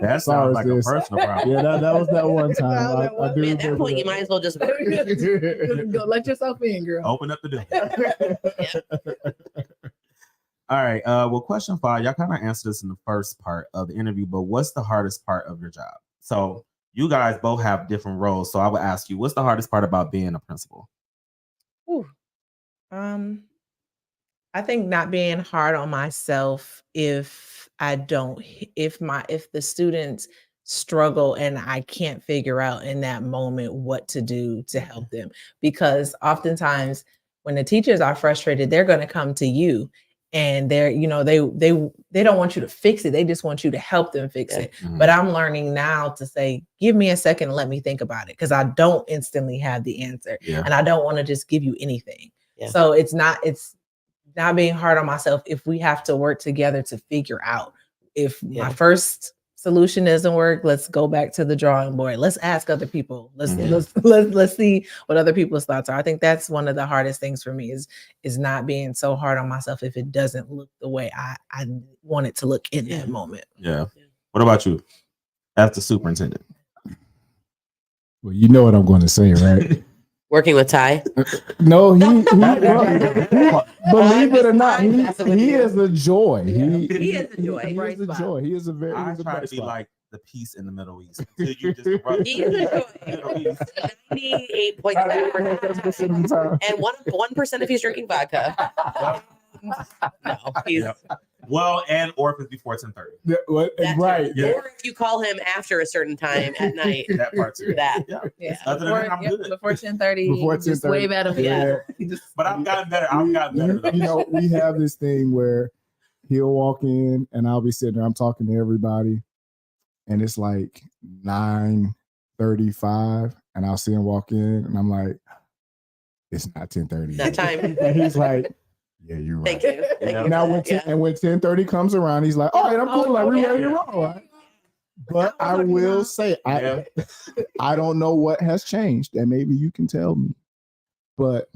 Speaker 3: That sounds like a personal problem.
Speaker 12: Yeah, that was that one time. I do
Speaker 8: At that point, you might as well just
Speaker 13: Go let yourself in, girl.
Speaker 3: Open up the door. All right. Well, question 5, y'all kind of answered this in the first part of the interview, but what's the hardest part of your job? So you guys both have different roles. So I would ask you, what's the hardest part about being a principal?
Speaker 13: I think not being hard on myself if the students struggle and I can't figure out in that moment what to do to help them. Because oftentimes when the teachers are frustrated, they're going to come to you and they're, they don't want you to fix it. They just want you to help them fix it. But I'm learning now to say, give me a second and let me think about it. Cause I don't instantly have the answer and I don't want to just give you anything. So it's not being hard on myself if we have to work together to figure out if my first solution doesn't work, let's go back to the drawing board. Let's ask other people. Let's
Speaker 3: Mhm.
Speaker 13: let's see what other people's thoughts are. I think that's one of the hardest things for me is not being so hard on myself if it doesn't look the way I want it to look in that moment.
Speaker 3: Yeah. What about you as the superintendent?
Speaker 12: Well, you know what I'm going to say, right?
Speaker 8: Working with Ty.
Speaker 12: No, he believe it or not, he is a joy.
Speaker 8: He is a joy.
Speaker 12: He is a joy. He is a very.
Speaker 3: I
Speaker 12: he's a
Speaker 3: try to
Speaker 12: bright
Speaker 3: be
Speaker 12: spot.
Speaker 3: like the peace in the Middle East. Until you just rub
Speaker 8: He is a joy. 98.7%. And 1% if he's drinking vodka. No, he's
Speaker 3: well, and or if it's before 10:30.
Speaker 12: Yeah, right.
Speaker 3: Yeah.
Speaker 8: Or if you call him after a certain time at night.
Speaker 3: That part too.
Speaker 8: That.
Speaker 13: Yeah.
Speaker 3: Other than that, I'm good.
Speaker 13: Before 10:30.
Speaker 12: Before
Speaker 13: Just
Speaker 12: 10:30.
Speaker 13: wave at him.
Speaker 12: Yeah.
Speaker 3: But I've gotten better. I've gotten better.
Speaker 12: You know, we have this thing where he'll walk in and I'll be sitting there, I'm talking to everybody, and it's like 9:35, and I'll see him walk in, and I'm like, it's not 10:30.
Speaker 8: That time.
Speaker 12: And he's like, yeah, you're right.
Speaker 8: Thank you. Thank you.
Speaker 12: Now when when 10:30 comes around, he's like, all right, I'm cool. Like, we ready to roll. Right? But I will say, I don't know what has changed, and maybe you can tell me. But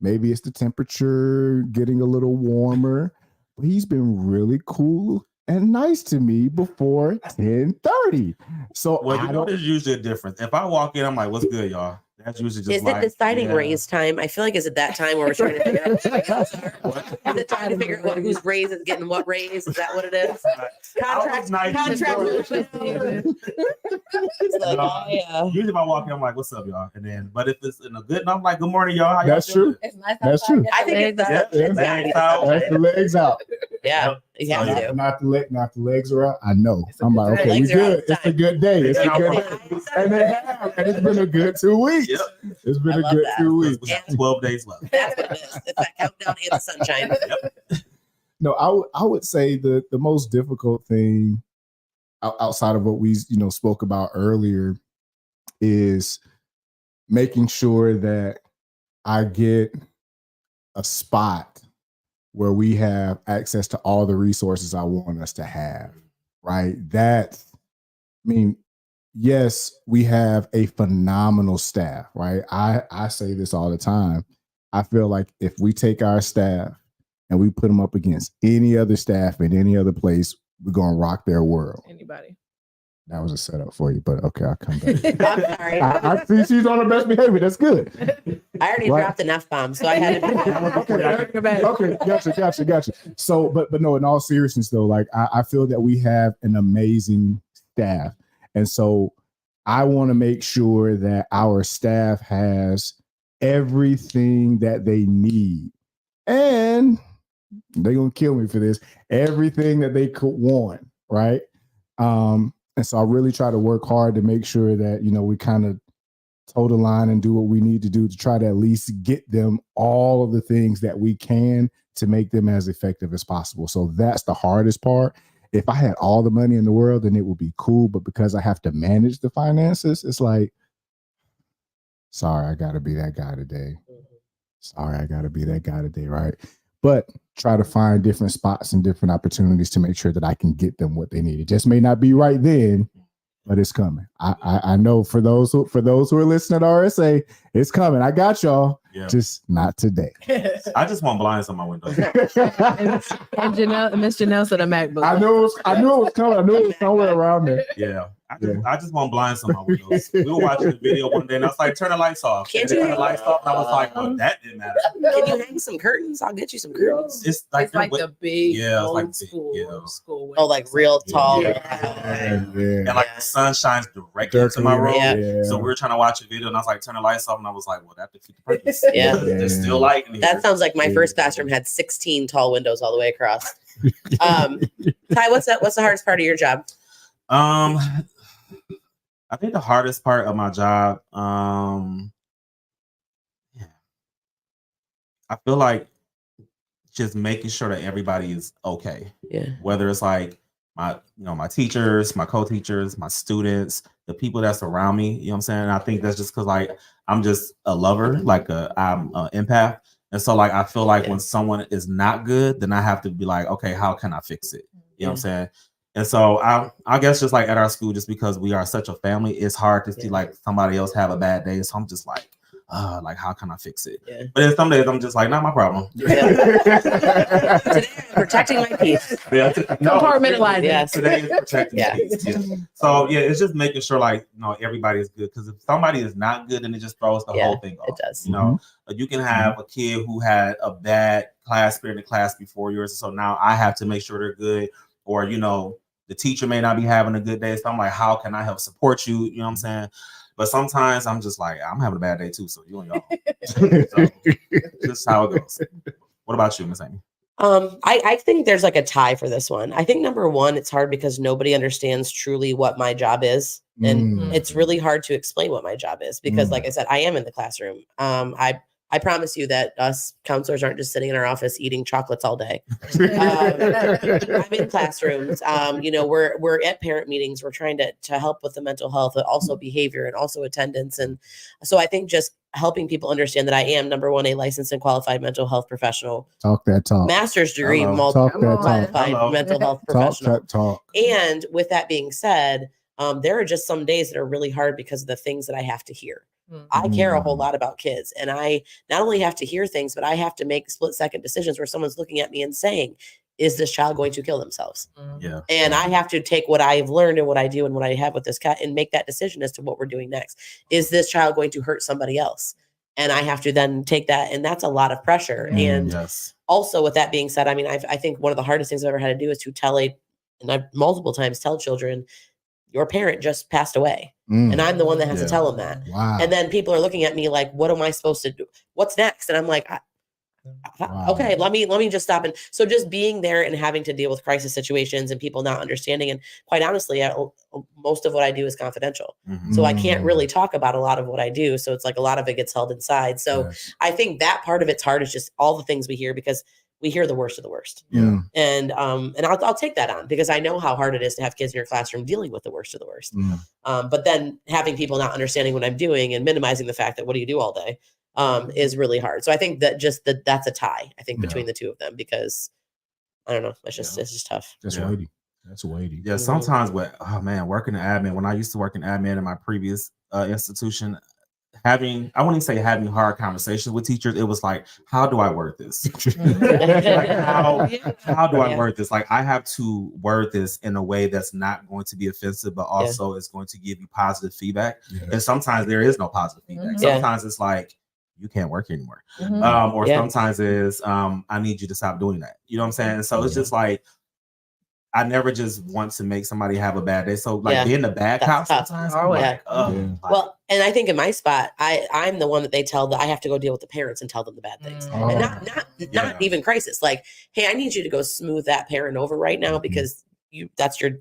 Speaker 12: maybe it's the temperature getting a little warmer. But he's been really cool and nice to me before 10:30. So
Speaker 3: Well, you know, there's usually a difference. If I walk in, I'm like, "What's good, y'all?" That's usually just
Speaker 8: Is it deciding raise time? I feel like is it that time where we're trying to figure out what the else are? Is it trying to figure out whose raise is getting what raise? Is that what it is? Contract.
Speaker 3: Usually if I walk in, I'm like, "What's up, y'all?" And then, but if it's in a good, I'm like, "Good morning, y'all." How y'all
Speaker 12: That's true.
Speaker 13: It's nice.
Speaker 12: That's true.
Speaker 8: I think it's
Speaker 12: That's the legs out.
Speaker 8: Yeah, you have to.
Speaker 12: Not the legs are out. I know. I'm like, okay, we good. It's a good day. It's a good day. And they have, and it's been a good 2 weeks.
Speaker 3: Yep.
Speaker 12: It's been a good 2 weeks.
Speaker 3: We got 12 days left.
Speaker 8: That's what it is. It's that countdown in the sunshine.
Speaker 12: No, I would say the most difficult thing outside of what we spoke about earlier is making sure that I get a spot where we have access to all the resources I want us to have, right? Yes, we have a phenomenal staff, right? I say this all the time. I feel like if we take our staff and we put them up against any other staff in any other place, we're going to rock their world.
Speaker 13: Anybody.
Speaker 12: That was a setup for you, but okay, I'll come back.
Speaker 8: I'm sorry.
Speaker 12: I see she's on her best behavior. That's good.
Speaker 8: I already dropped an F-bomb, so I had to.
Speaker 12: Okay, gotcha. So, but no, in all seriousness though, like I feel that we have an amazing staff. And so I want to make sure that our staff has everything that they need. And they're going to kill me for this. Everything that they could want, right? And so I really try to work hard to make sure that, we kind of toe the line and do what we need to do to try to at least get them all of the things that we can to make them as effective as possible. So that's the hardest part. If I had all the money in the world, then it would be cool. But because I have to manage the finances, it's like, sorry, I got to be that guy today. Sorry, I got to be that guy today, right? But try to find different spots and different opportunities to make sure that I can get them what they need. It just may not be right then, but it's coming. I know for those who are listening to RSA, it's coming. I got y'all.
Speaker 3: Yeah.
Speaker 12: Just not today.
Speaker 3: I just want blinds on my window.
Speaker 13: And Miss Janelle said a MacBook.
Speaker 12: I knew it was coming. I knew it was somewhere around there.
Speaker 3: Yeah. I just want blinds on my windows. We were watching a video one day and I was like, turn the lights off.
Speaker 8: Can't
Speaker 3: Turn
Speaker 8: you-
Speaker 3: the lights off. And I was like, well, that didn't matter.
Speaker 8: Can you hang some curtains? I'll get you some curtains.
Speaker 3: It's like
Speaker 13: the big
Speaker 3: it's like
Speaker 13: old school school.
Speaker 8: Oh, like real tall.
Speaker 3: and like the sun shines directly into my room.
Speaker 8: Yeah.
Speaker 3: So we were trying to watch a video and I was like, turn the lights off. And I was like, well, that defeats the purpose.
Speaker 8: Yeah.
Speaker 3: There's still light in here.
Speaker 8: That sounds like my first classroom had 16 tall windows all the way across. Ty, what's the hardest part of your job?
Speaker 3: I think the hardest part of my job, I feel like just making sure that everybody is okay.
Speaker 8: Yeah.
Speaker 3: Whether it's like my teachers, my co-teachers, my students, the people that surround me, you know what I'm saying? I think that's just because like I'm just a lover, I'm an empath. And so like I feel like when someone is not good, then I have to be like, okay, how can I fix it? You know what I'm saying? And so I guess just like at our school, just because we are such a family, it's hard to see like somebody else have a bad day. So I'm just like how can I fix it?
Speaker 8: Yeah.
Speaker 3: But then some days I'm just like, not my problem.
Speaker 8: Today I'm protecting my peace.
Speaker 13: Compartmentalizing.
Speaker 3: Yes. Today is protecting peace. Yeah. So yeah, it's just making sure like everybody is good, because if somebody is not good, then it just throws the whole thing off.
Speaker 8: It does.
Speaker 3: You know, you can have a kid who had a bad class spirit in the class before yours, so now I have to make sure they're good, or the teacher may not be having a good day. So I'm like, how can I help support you? You know what I'm saying? But sometimes I'm just like, I'm having a bad day too. So you and y'all. So, just how it goes. What about you, Miss Amy?
Speaker 8: I think there's like a tie for this one. I think number one, it's hard because nobody understands truly what my job is. And it's really hard to explain what my job is because like I said, I am in the classroom. I promise you that us counselors aren't just sitting in our office eating chocolates all day. I'm in classrooms. We're at parent meetings. We're trying to help with the mental health, but also behavior and also attendance. And so I think just helping people understand that I am, number one, a licensed and qualified mental health professional.
Speaker 12: Talk that talk.
Speaker 8: Master's degree, qualified mental health professional.
Speaker 12: Talk.
Speaker 8: And with that being said, there are just some days that are really hard because of the things that I have to hear. I care a whole lot about kids, and I not only have to hear things, but I have to make split-second decisions where someone's looking at me and saying, is this child going to kill themselves?
Speaker 3: Yeah.
Speaker 8: And I have to take what I've learned and what I do and what I have with this cat and make that decision as to what we're doing next. Is this child going to hurt somebody else? And I have to then take that, and that's a lot of pressure. And also with that being said, I mean, I think one of the hardest things I've ever had to do is to and I've multiple times tell children, your parent just passed away. And I'm the one that has to tell them that.
Speaker 12: Wow.
Speaker 8: And then people are looking at me like, what am I supposed to do? What's next? And I'm like, okay, let me just stop. And so just being there and having to deal with crisis situations and people not understanding. And quite honestly, most of what I do is confidential. So I can't really talk about a lot of what I do. So it's like a lot of it gets held inside. So I think that part of it's hard is just all the things we hear, because we hear the worst of the worst.
Speaker 12: Yeah.
Speaker 8: And I'll take that on because I know how hard it is to have kids in your classroom dealing with the worst of the worst. But then having people not understanding what I'm doing and minimizing the fact that what do you do all day is really hard. So I think that that's a tie, I think, between the two of them, because I don't know. It's just tough.
Speaker 12: That's weighty. That's weighty.
Speaker 3: Yeah. Sometimes working in admin, when I used to work in admin in my previous institution, I wouldn't say having hard conversations with teachers. It was like, how do I word this? Like, how do I word this? Like, I have to word this in a way that's not going to be offensive, but also is going to give you positive feedback. And sometimes there is no positive feedback. Sometimes it's like, you can't work anymore. Or sometimes it's, I need you to stop doing that. You know what I'm saying? So it's just like, I never just want to make somebody have a bad day. So like being the bad cop sometimes.
Speaker 8: Well, and I think in my spot, I'm the one that they tell that I have to go deal with the parents and tell them the bad things. And not even crisis. Like, hey, I need you to go smooth that parent over right now because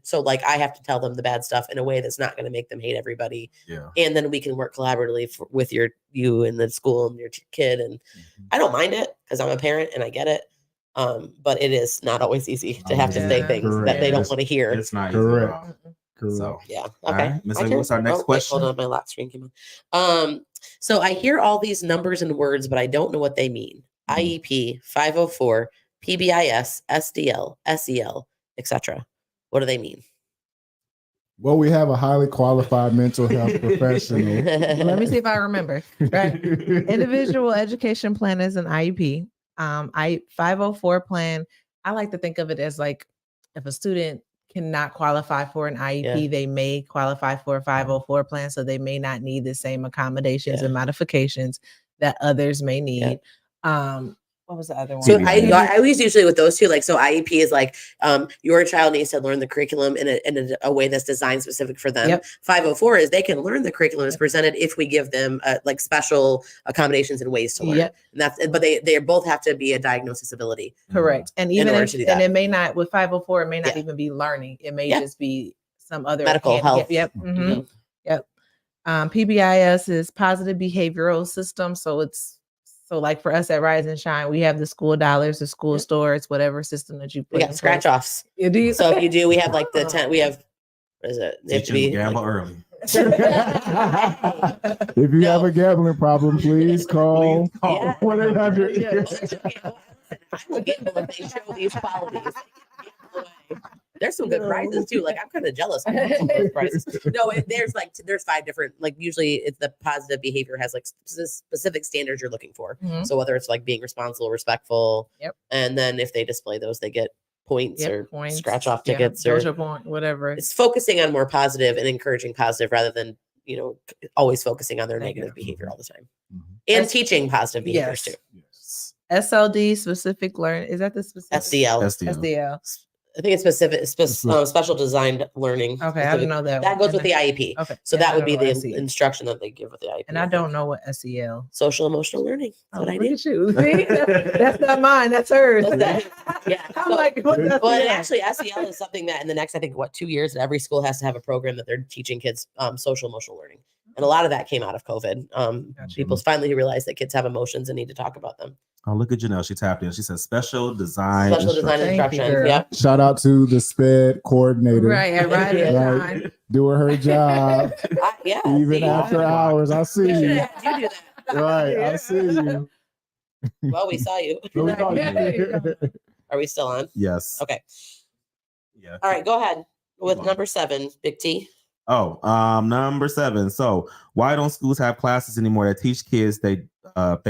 Speaker 8: so like I have to tell them the bad stuff in a way that's not going to make them hate everybody. And then we can work collaboratively with you and the school and your kid. And I don't mind it because I'm a parent and I get it. But it is not always easy to have to say things that they don't want to hear.
Speaker 3: It's not
Speaker 12: correct.
Speaker 3: So
Speaker 8: yeah.
Speaker 3: Okay. What's our next question?
Speaker 8: Hold on, my lock screen came on. So I hear all these numbers and words, but I don't know what they mean. IEP, 504, PBIS, SDL, SEL, etc. What do they mean?
Speaker 12: Well, we have a highly qualified mental health professional.
Speaker 13: Let me see if I remember. Right. Individual education plan is an IEP. 504 plan, I like to think of it as like if a student cannot qualify for an IEP, they may qualify for a 504 plan. So they may not need the same accommodations and modifications that others may need. What was the other one?
Speaker 8: So I always usually with those two, like, so IEP is like, your child needs to learn the curriculum in a way that's designed specific for them. 504 is they can learn the curriculum as presented if we give them like special accommodations and ways to learn. And but they both have to be a diagnosis ability.
Speaker 13: Correct. And even it may not, with 504, it may not even be learning. It may just be some other
Speaker 8: medical health.
Speaker 13: PBIS is positive behavioral system. So like for us at Rise and Shine, we have the school dollars, the school stores, whatever system that you put.
Speaker 8: We got scratch offs. So if you do, we have like the 10, we have, what is it? They have to be
Speaker 3: gamble early.
Speaker 12: If you have a gambling problem, please call. 1-800.
Speaker 8: I would gamble if they show these qualities. There's some good prizes too. Like I'm kind of jealous of some of those prizes. No, there's 5 different. Like usually, it's the positive behavior has like specific standards you're looking for.
Speaker 13: Mhm.
Speaker 8: So whether it's like being responsible, respectful,
Speaker 13: Yep.
Speaker 8: and then if they display those, they get points
Speaker 13: Yep,
Speaker 8: or
Speaker 13: points,
Speaker 8: scratch off
Speaker 13: yeah,
Speaker 8: tickets or
Speaker 13: doja point, whatever.
Speaker 8: it's focusing on more positive and encouraging positive rather than always focusing on their negative behavior all the time and teaching positive behaviors too.
Speaker 13: SLD, specific learn. Is that the specific? SDL.
Speaker 8: I think it's special designed learning.
Speaker 13: Okay, I didn't know that.
Speaker 8: That goes with the IEP.
Speaker 13: Okay,
Speaker 8: so
Speaker 13: and I
Speaker 8: that would
Speaker 13: don't
Speaker 8: be
Speaker 13: know
Speaker 8: the
Speaker 13: SEL.
Speaker 8: instruction that they give with the IEP.
Speaker 13: And I don't know what SEL.
Speaker 8: Social emotional learning. That's what I
Speaker 13: look
Speaker 8: do.
Speaker 13: at you. See? That's not mine. That's hers.
Speaker 8: Yeah.
Speaker 13: I'm like, what the
Speaker 8: Well, and
Speaker 13: SEL?
Speaker 8: actually, SEL is something that in the next, I think, 2 years, every school has to have a program that they're teaching kids social emotional learning. And a lot of that came out of COVID. People finally realized that kids have emotions and need to talk about them.
Speaker 3: Oh, look at Janelle. She tapped in. She says special design
Speaker 8: instruction. Yep.
Speaker 6: Shout out to the SPED coordinator.
Speaker 13: Right.
Speaker 6: Doing her job. Even after hours. I see you.
Speaker 8: You do that.
Speaker 6: Right. I see you.
Speaker 8: Well, we saw you. Are we still on?
Speaker 3: Yes.
Speaker 8: Okay.
Speaker 3: Yeah.
Speaker 8: All right. Go ahead with number 7, Big T.
Speaker 3: Oh, number 7. So why don't schools have classes anymore that teach kids they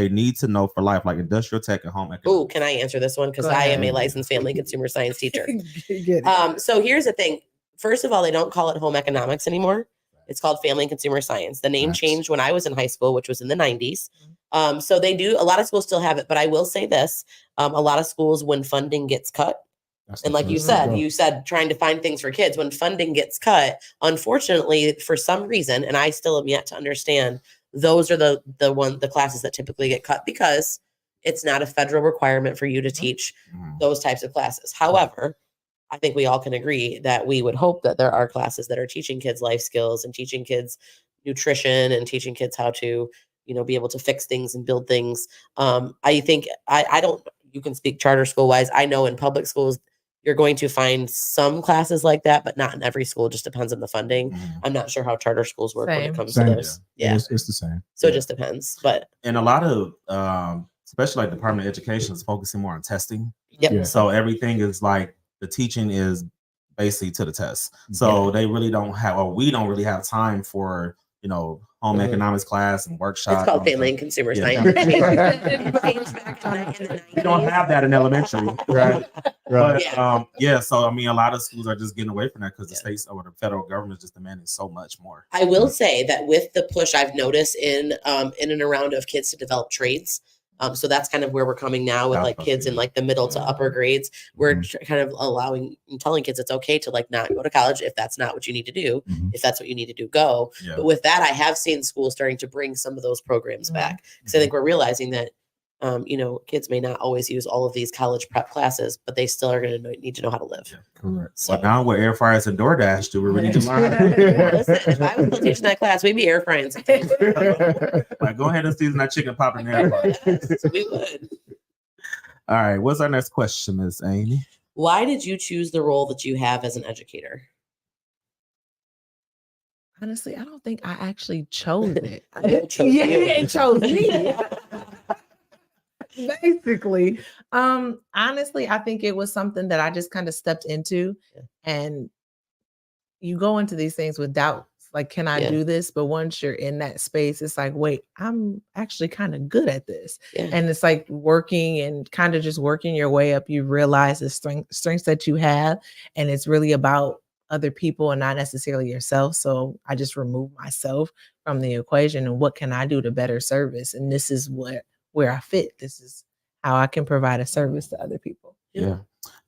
Speaker 3: need to know for life, like industrial tech and home economics?
Speaker 8: Oh, can I answer this one? Because I am a licensed family consumer science teacher. So here's the thing. First of all, they don't call it home economics anymore. It's called family and consumer science. The name changed when I was in high school, which was in the 90s. So they do, a lot of schools still have it, but I will say this. A lot of schools, when funding gets cut, and like you said, trying to find things for kids, when funding gets cut, unfortunately, for some reason, and I still am yet to understand, those are the classes that typically get cut because it's not a federal requirement for you to teach those types of classes. However, I think we all can agree that we would hope that there are classes that are teaching kids life skills and teaching kids nutrition and teaching kids how to, be able to fix things and build things. I think I don't, you can speak charter school wise. I know in public schools, you're going to find some classes like that, but not in every school. It just depends on the funding. I'm not sure how charter schools work when it comes to those. Yeah.
Speaker 6: It's the same.
Speaker 8: So it just depends. But
Speaker 3: and a lot of especially like Department of Education is focusing more on testing.
Speaker 8: Yep. Yeah.
Speaker 3: So everything is like the teaching is basically to the test. So they really don't have, or we don't really have time for, home economics class and workshops.
Speaker 8: It's called family and consumer science.
Speaker 3: We don't have that in elementary. Right. But so I mean, a lot of schools are just getting away from that because the states or the federal government is just demanding so much more.
Speaker 8: I will say that with the push I've noticed in and around of kids to develop trades. So that's kind of where we're coming now with like kids in like the middle to upper grades. We're kind of allowing and telling kids it's okay to like not go to college if that's not what you need to do. If that's what you need to do, go. Yeah. But with that, I have seen schools starting to bring some of those programs back because I think we're realizing that kids may not always use all of these college prep classes, but they still are going to need to know how to live.
Speaker 3: Yeah, correct. So now with air fryers and DoorDash, do we need to learn?
Speaker 8: Listen, if I was still teaching that class, we'd be air frying.
Speaker 3: Like, go ahead and season that chicken pop in there.
Speaker 8: Yes, we would.
Speaker 3: All right. What's our next question, Miss Amy?
Speaker 8: Why did you choose the role that you have as an educator?
Speaker 13: Honestly, I don't think I actually chose it.
Speaker 8: You
Speaker 13: chose me. Basically, honestly, I think it was something that I just kind of stepped into, and you go into these things with doubts, like, can I do this? But once you're in that space, it's like, wait, I'm actually kind of good at this. And it's like working and kind of just working your way up. You realize the strengths that you have, and it's really about other people and not necessarily yourself. So I just remove myself from the equation, and what can I do to better service? And this is where I fit. This is how I can provide a service to other people.
Speaker 3: Yeah.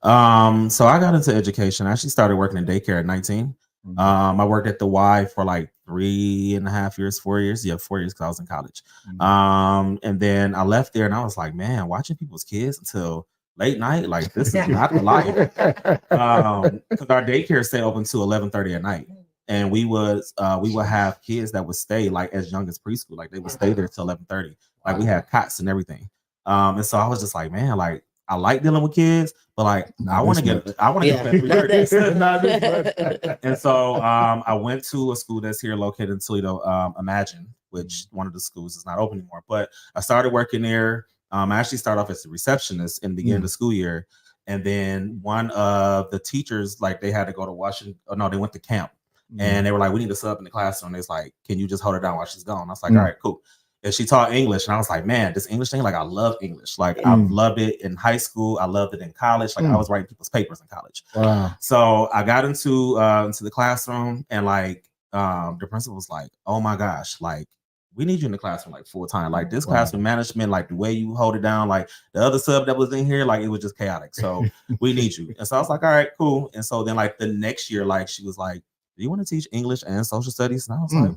Speaker 3: So I got into education. I actually started working in daycare at 19. I worked at the Y for like 3.5 years, 4 years. Yeah, 4 years because I was in college. And then I left there and I was like, man, watching people's kids until late night, like this is not the life. Because our daycare stayed open to 11:30 at night. And we would have kids that would stay like as young as preschool. Like they would stay there till 11:30. Like we had cots and everything. And so I was just like, man, like I like dealing with kids, but like I want to get 3:30. And so I went to a school that's here located in Toledo, Imagine, which one of the schools is not open anymore. But I started working there. I actually started off as a receptionist in the beginning of the school year. And then one of the teachers, like they had to go to Washington. Oh, no, they went to camp. And they were like, we need a sub in the classroom. It's like, can you just hold her down while she's gone? I was like, all right, cool. And she taught English. And I was like, man, this English thing, like I love English. Like I've loved it in high school. I loved it in college. Like I was writing people's papers in college.
Speaker 12: Wow.
Speaker 3: So I got into the classroom, and like the principal was like, oh my gosh, like we need you in the classroom like full time. Like this classroom management, like the way you hold it down, like the other sub that was in here, like it was just chaotic. So we need you. And so I was like, all right, cool. And so then like the next year, like she was like, do you want to teach English and social studies? And I was like,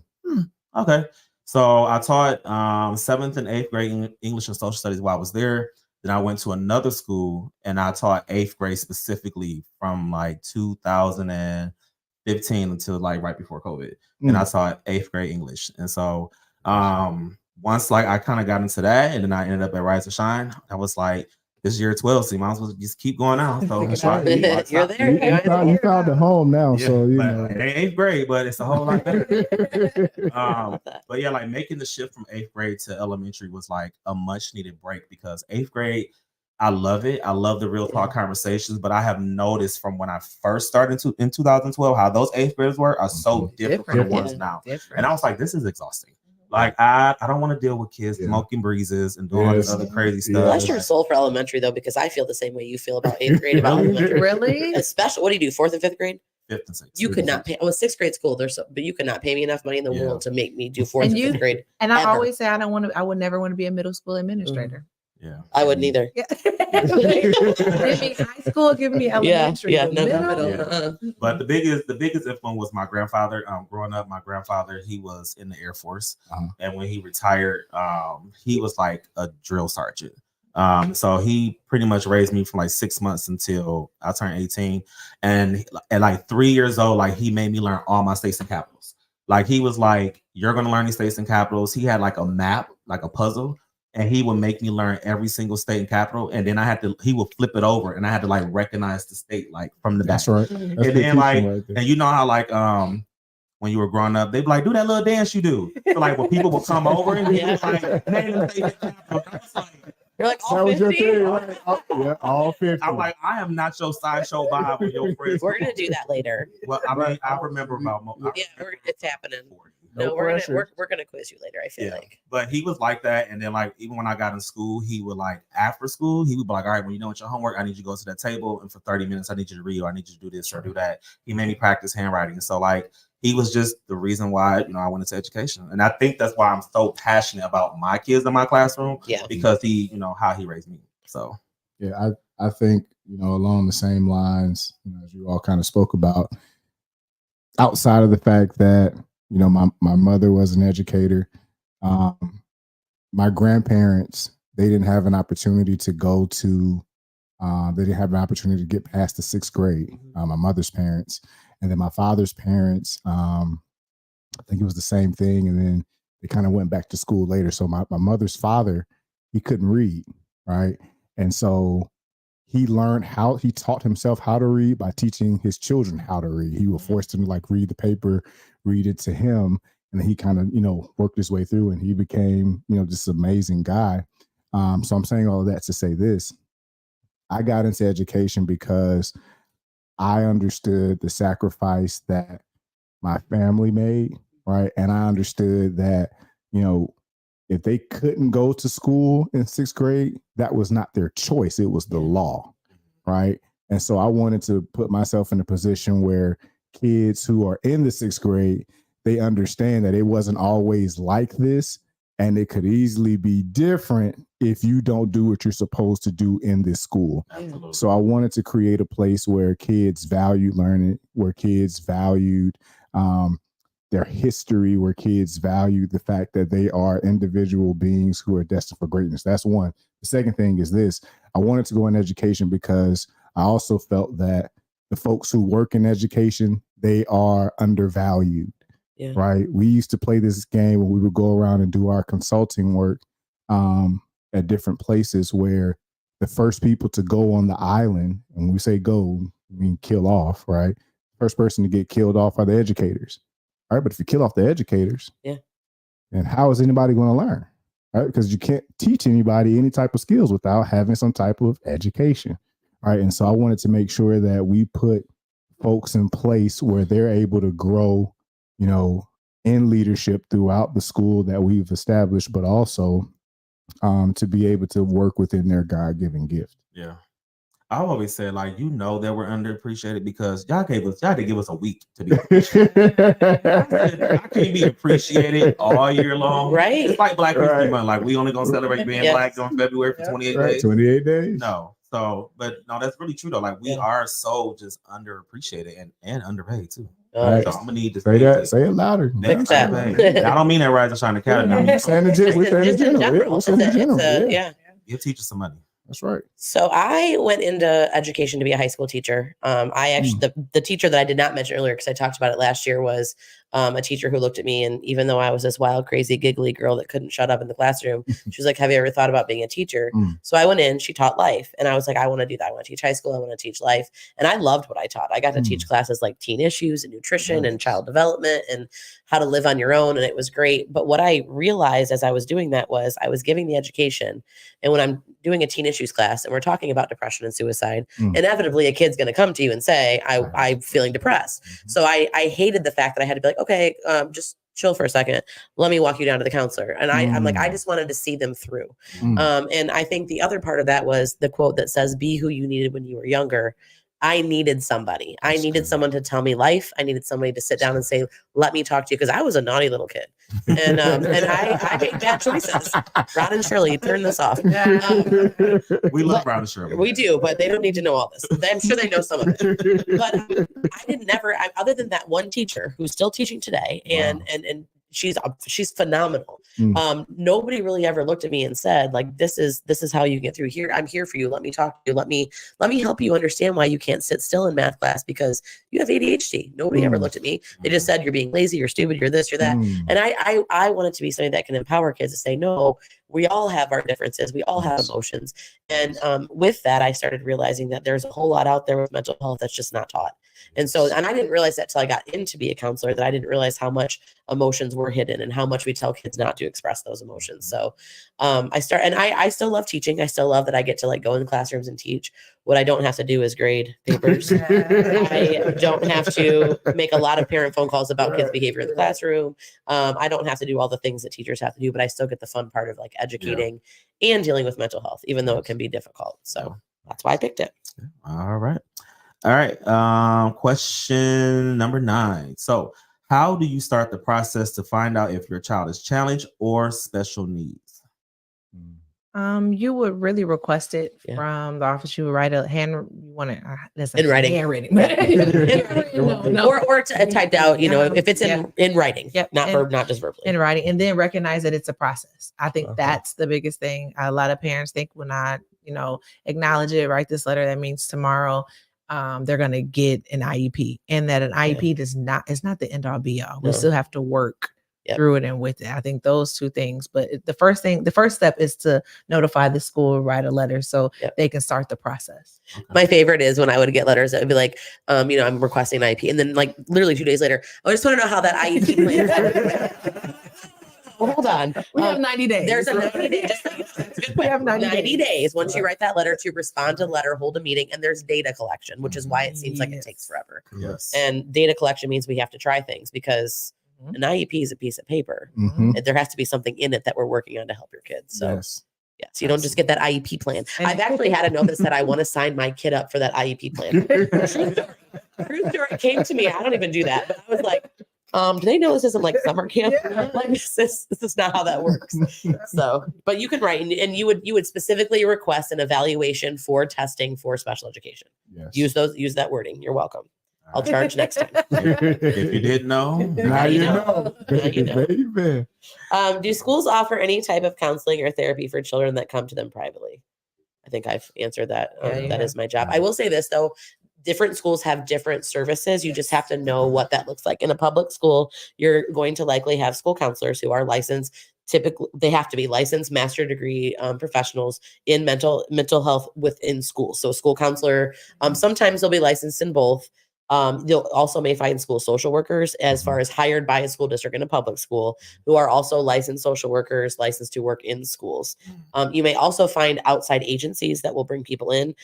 Speaker 3: okay. So I taught 7th and 8th grade English and social studies while I was there. Then I went to another school and I taught 8th grade specifically from like 2015 until like right before COVID. And I taught 8th grade English. And so once like I kind of got into that, and then I ended up at Rise and Shine, I was like, this year 12, so you might as well just keep going out. So
Speaker 12: That's right.
Speaker 8: You're there.
Speaker 12: You found a home now,
Speaker 3: yeah,
Speaker 12: so you
Speaker 3: but
Speaker 12: know.
Speaker 3: it ain't 8th grade, but it's a whole lot better. But yeah, like making the shift from 8th grade to elementary was like a much needed break, because 8th grade, I love it. I love the real talk conversations, but I have noticed from when I first started in 2012 how those 8th graders are so different from the ones now. And I was like, this is exhausting. Like I don't want to deal with kids smoking breezes and doing all this other crazy stuff.
Speaker 8: Bless your soul for elementary though, because I feel the same way you feel about 8th grade about elementary.
Speaker 13: Really?
Speaker 8: Especially, what do you do? 4th and 5th grade?
Speaker 3: 5th and 6th.
Speaker 8: You could not pay. I was 6th grade school. But you could not pay me enough money in the world to make me do 4th and 5th grade.
Speaker 13: And I always say I would never want to be a middle school administrator.
Speaker 3: Yeah,
Speaker 8: I wouldn't either.
Speaker 13: Give me high school, give me elementary.
Speaker 3: But the biggest influence was my grandfather. Growing up, my grandfather, he was in the Air Force, and when he retired, he was like a drill sergeant. So he pretty much raised me from like 6 months until I turned 18, and at like 3 years old, like he made me learn all my states and capitals. Like he was like, "You're gonna learn these states and capitals." He had like a map, like a puzzle. And he would make me learn every single state and capital, and then he would flip it over, and I had to like recognize the state like from the back.
Speaker 12: That's right.
Speaker 3: And then like, and you know how like when you were growing up, they'd be like, do that little dance you do. So like when people would come over and be like, name the state and capital, I was like,
Speaker 8: you're like, all 50?
Speaker 12: Right? All 50.
Speaker 3: I'm like, I am not your sideshow Bob with your friends.
Speaker 8: We're gonna do that later.
Speaker 3: Well, I mean, I remember about
Speaker 8: it's happening.
Speaker 3: No,
Speaker 8: we're gonna quiz you later. I feel like.
Speaker 3: But he was like that, and then like even when I got in school, he would like after school, he would be like, all right, when you know what your homework, I need you to go to that table, and for 30 minutes, I need you to read, or I need you to do this or do that. He made me practice handwriting, so like he was just the reason why I went into education, and I think that's why I'm so passionate about my kids in my classroom.
Speaker 8: Yeah,
Speaker 3: because he, how he raised me. So
Speaker 12: yeah, I think along the same lines, as you all kind of spoke about, outside of the fact that my mother was an educator, my grandparents, they didn't have an opportunity to go to they didn't have an opportunity to get past the 6th grade. My mother's parents, and then my father's parents, I think it was the same thing, and then they kind of went back to school later. So my mother's father, he couldn't read, right? And so he taught himself how to read by teaching his children how to read. He would force them to like read the paper, read it to him, and then he kind of worked his way through, and he became this amazing guy. So I'm saying all of that to say this: I got into education because I understood the sacrifice that my family made, right? And I understood that if they couldn't go to school in 6th grade, that was not their choice. It was the law, right? And so I wanted to put myself in a position where kids who are in the 6th grade, they understand that it wasn't always like this, and it could easily be different if you don't do what you're supposed to do in this school.
Speaker 3: Absolutely.
Speaker 12: So I wanted to create a place where kids valued learning, where kids valued their history, where kids value the fact that they are individual beings who are destined for greatness. That's one. The second thing is this: I wanted to go in education because I also felt that the folks who work in education, they are undervalued, right? We used to play this game when we would go around and do our consulting work at different places, where the first people to go on the island, and when we say go, we mean kill off, right? First person to get killed off are the educators. All right, but if you kill off the educators, then how is anybody going to learn? Right? Because you can't teach anybody any type of skills without having some type of education. right? And so I wanted to make sure that we put folks in place where they're able to grow, you know, in leadership throughout the school that we've established, but also to be able to work within their God-given gift.
Speaker 3: Yeah. I always said, like, you know, that we're underappreciated because y'all had to give us a week to be appreciated. I can't be appreciated all year long.
Speaker 8: Right.
Speaker 3: It's like Black History Month. Like, we only gonna celebrate being black on February for 28 days.
Speaker 12: 28 days.
Speaker 3: No. So, but no, that's really true though. Like, we are so just underappreciated and underpaid too.
Speaker 12: Right.
Speaker 3: So I'm gonna need to
Speaker 12: say that. Say it louder.
Speaker 3: Next time. I don't mean that Rise and Shine Academy. I mean,
Speaker 12: saying in general.
Speaker 8: Yeah.
Speaker 3: Give teachers some money.
Speaker 12: That's right.
Speaker 8: So I went into education to be a high school teacher. I actually, the teacher that I did not mention earlier, because I talked about it last year, was a teacher who looked at me, and even though I was this wild, crazy, giggly girl that couldn't shut up in the classroom, she was like, "Have you ever thought about being a teacher?" So I went in, she taught life, and I was like, I want to do that. I want to teach high school. I want to teach life. And I loved what I taught. I got to teach classes like teen issues and nutrition and child development and how to live on your own. And it was great. But what I realized as I was doing that was I was giving the education. And when I'm doing a teen issues class and we're talking about depression and suicide, inevitably a kid's going to come to you and say, I'm feeling depressed. So I hated the fact that I had to be like, okay, just chill for a second. Let me walk you down to the counselor. And I'm like, I just wanted to see them through. And I think the other part of that was the quote that says, be who you needed when you were younger. I needed somebody. I needed someone to tell me life. I needed somebody to sit down and say, let me talk to you. Because I was a naughty little kid. And I made bad choices. Ron and Shirley, turn this off.
Speaker 3: We love Ron and Shirley.
Speaker 8: We do, but they don't need to know all this. I'm sure they know some of it. But other than that one teacher who's still teaching today, and she's phenomenal. Nobody really ever looked at me and said, like, this is how you get through here. I'm here for you. Let me talk to you. Let me help you understand why you can't sit still in math class because you have ADHD. Nobody ever looked at me. They just said, you're being lazy, you're stupid, you're this, you're that. And I wanted to be something that can empower kids to say, no, we all have our differences. We all have emotions. And with that, I started realizing that there's a whole lot out there with mental health that's just not taught. And I didn't realize that till I got into be a counselor, that I didn't realize how much emotions were hidden and how much we tell kids not to express those emotions. So I still love teaching. I still love that I get to like go in the classrooms and teach. What I don't have to do is grade papers. I don't have to make a lot of parent phone calls about kids' behavior in the classroom. I don't have to do all the things that teachers have to do, but I still get the fun part of like educating and dealing with mental health, even though it can be difficult. So that's why I picked it.
Speaker 3: All right. Question number 9. So how do you start the process to find out if your child is challenged or special needs?
Speaker 13: You would really request it from the office. You would write a
Speaker 8: in writing.
Speaker 13: Handwritten.
Speaker 8: Or typed out, if it's in writing, not just verbally.
Speaker 13: In writing, and then recognize that it's a process. I think that's the biggest thing. A lot of parents think when I, acknowledge it, write this letter, that means tomorrow they're going to get an IEP, and that an IEP is not the end all be all. We still have to work through it and with it. I think those two things. But the first step is to notify the school, write a letter so they can start the process.
Speaker 8: My favorite is when I would get letters that would be like, I'm requesting an IEP. And then like literally 2 days later, I just want to know how that IEP plan. Hold on.
Speaker 13: We have 90 days.
Speaker 8: There's a 90 days.
Speaker 13: We have
Speaker 8: 90 days once you write that letter to respond to the letter, hold a meeting, and there's data collection, which is why it seems like it takes forever.
Speaker 3: Yes.
Speaker 8: And data collection means we have to try things because an IEP is a piece of paper. There has to be something in it that we're working on to help your kids. So so you don't just get that IEP plan. I've actually had a note that said I want to sign my kid up for that IEP plan. True story. It came to me. I don't even do that, but I was like, do they know this isn't like summer camp? Like this is not how that works. So, but you can write and you would specifically request an evaluation for testing for special education. Use that wording. You're welcome. I'll charge next time.
Speaker 3: If you didn't know,
Speaker 12: now you know. Baby.
Speaker 8: Do schools offer any type of counseling or therapy for children that come to them privately? I think I've answered that. That is my job. I will say this though. Different schools have different services. You just have to know what that looks like. In a public school, you're going to likely have school counselors who are licensed. Typically, they have to be licensed master degree professionals in mental health within schools. So school counselor, sometimes they'll be licensed in both. You'll also may find school social workers as far as hired by a school district in a public school who are also licensed social workers, licensed to work in schools. You may also find outside agencies that will bring people in.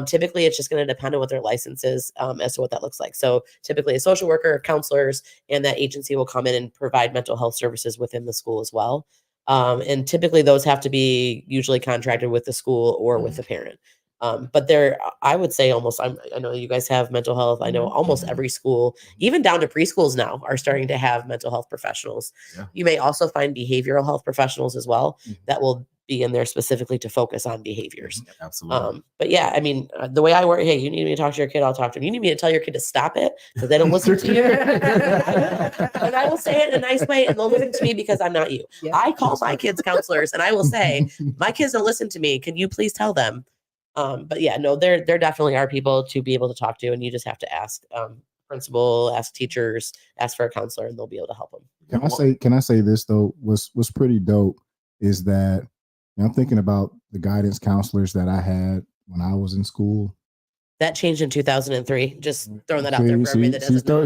Speaker 8: Typically, it's just going to depend on what their license is as to what that looks like. So typically a social worker, counselors, and that agency will come in and provide mental health services within the school as well. And typically those have to be usually contracted with the school or with the parent. But there, I would say almost, I know you guys have mental health. I know almost every school, even down to preschools now, are starting to have mental health professionals.
Speaker 3: Yeah.
Speaker 8: You may also find behavioral health professionals as well that will be in there specifically to focus on behaviors.
Speaker 3: Absolutely.
Speaker 8: But yeah, I mean, the way I work, hey, you need me to talk to your kid, I'll talk to them. You need me to tell your kid to stop it because they don't listen to you. And I will say it in a nice way, and they'll listen to me because I'm not you.
Speaker 13: Yeah.
Speaker 8: I call my kids counselors and I will say, my kids don't listen to me. Can you please tell them? But yeah, no, there definitely are people to be able to talk to, and you just have to ask principal, ask teachers, ask for a counselor, and they'll be able to help them.
Speaker 12: Can I say this though? Was pretty dope is that I'm thinking about the guidance counselors that I had when I was in school.
Speaker 8: That changed in 2003. Just throwing that out there for everybody that doesn't know.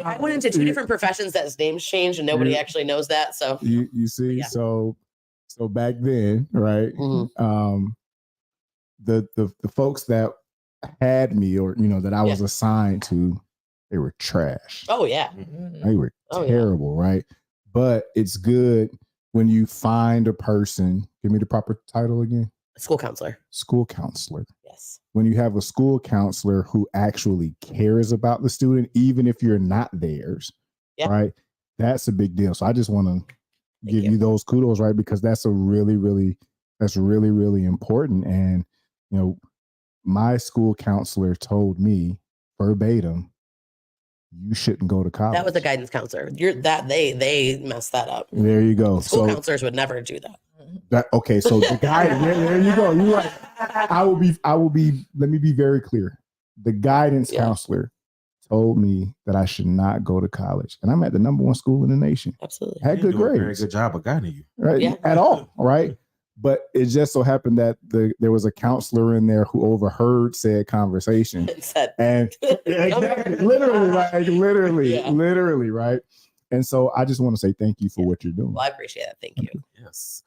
Speaker 8: I went into 2 different professions that names changed, and nobody actually knows that. So
Speaker 12: you see,
Speaker 8: yeah.
Speaker 12: So back then, right? The folks that had me, or that I was assigned to, they were trash.
Speaker 8: Oh yeah,
Speaker 12: they were terrible, right? But it's good when you find a person. Give me the proper title again.
Speaker 8: School counselor.
Speaker 12: School counselor.
Speaker 8: Yes.
Speaker 12: When you have a school counselor who actually cares about the student, even if you're not theirs, right? That's a big deal. So I just want to give you those kudos, right? Because that's really important. And my school counselor told me verbatim, you shouldn't go to college.
Speaker 8: That was a guidance counselor. They messed that up.
Speaker 12: There you go.
Speaker 8: School counselors would never do that.
Speaker 12: Okay, so the guy, there you go. You're right. I will be. Let me be very clear. The guidance counselor told me that I should not go to college, and I'm at the #1 school in the nation.
Speaker 8: Absolutely,
Speaker 12: had good grades.
Speaker 3: Very good job of guiding you.
Speaker 12: Right?
Speaker 8: Yeah.
Speaker 12: At all, right? But it just so happened that there was a counselor in there who overheard said conversation and literally, right? And so I just want to say thank you for what you're doing.
Speaker 8: Well, I appreciate that. Thank you.
Speaker 3: Yes.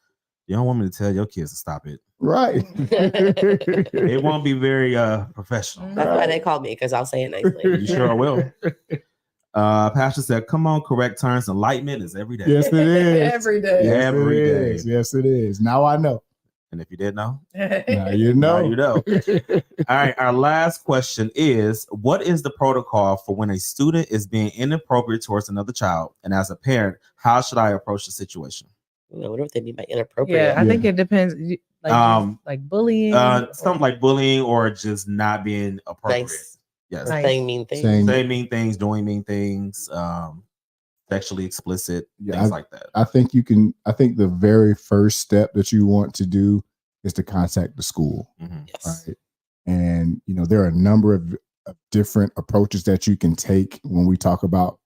Speaker 3: You don't want me to tell your kids to stop it.
Speaker 12: Right.
Speaker 3: It won't be very professional.
Speaker 8: That's why they called me, because I'll say it nicely.
Speaker 3: You sure will. Pastor said, come on, correct terms. Enlightenment is every day.
Speaker 12: Yes, it is.
Speaker 13: Every day.
Speaker 12: Yes,
Speaker 3: Every
Speaker 12: it
Speaker 3: day.
Speaker 12: is. Yes, it is. Now I know.
Speaker 3: And if you didn't know,
Speaker 12: now you know.
Speaker 3: now you know. All right. Our last question is, what is the protocol for when a student is being inappropriate towards another child? And as a parent, how should I approach the situation?
Speaker 8: I wonder what they mean by inappropriate.
Speaker 13: Yeah, I think it depends. Like bullying.
Speaker 3: Something like bullying or just not being appropriate.
Speaker 8: Nice.
Speaker 3: Yes.
Speaker 8: Saying mean things.
Speaker 3: Saying mean things, doing mean things, sexually explicit, things like that.
Speaker 12: I think the very first step that you want to do is to contact the school.
Speaker 8: Yes.
Speaker 12: Right? And there are a number of different approaches that you can take when we talk about,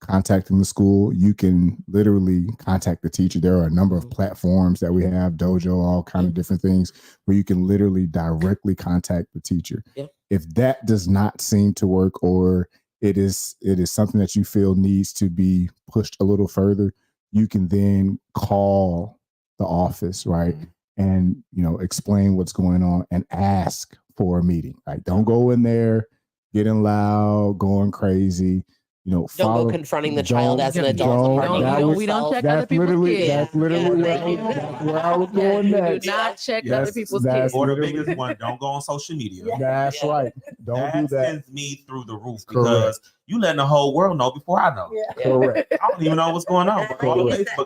Speaker 12: contacting the school. You can literally contact the teacher. There are a number of platforms that we have, Dojo, all kind of different things where you can literally directly contact the teacher.
Speaker 8: Yeah.
Speaker 12: If that does not seem to work, or it is something that you feel needs to be pushed a little further, you can then call the office, right? And explain what's going on and ask for a meeting. Right? Don't go in there getting loud, going crazy.
Speaker 8: Don't go confronting the child as an adult.
Speaker 13: We don't check other people's kids.
Speaker 12: That's literally where I was going next.
Speaker 13: Do not check other people's kids.
Speaker 3: Or the biggest one, don't go on social media.
Speaker 12: That's right. Don't do that.
Speaker 3: Sends me through the roof because you letting the whole world know before I know.
Speaker 12: Correct.
Speaker 3: I don't even know what's going on.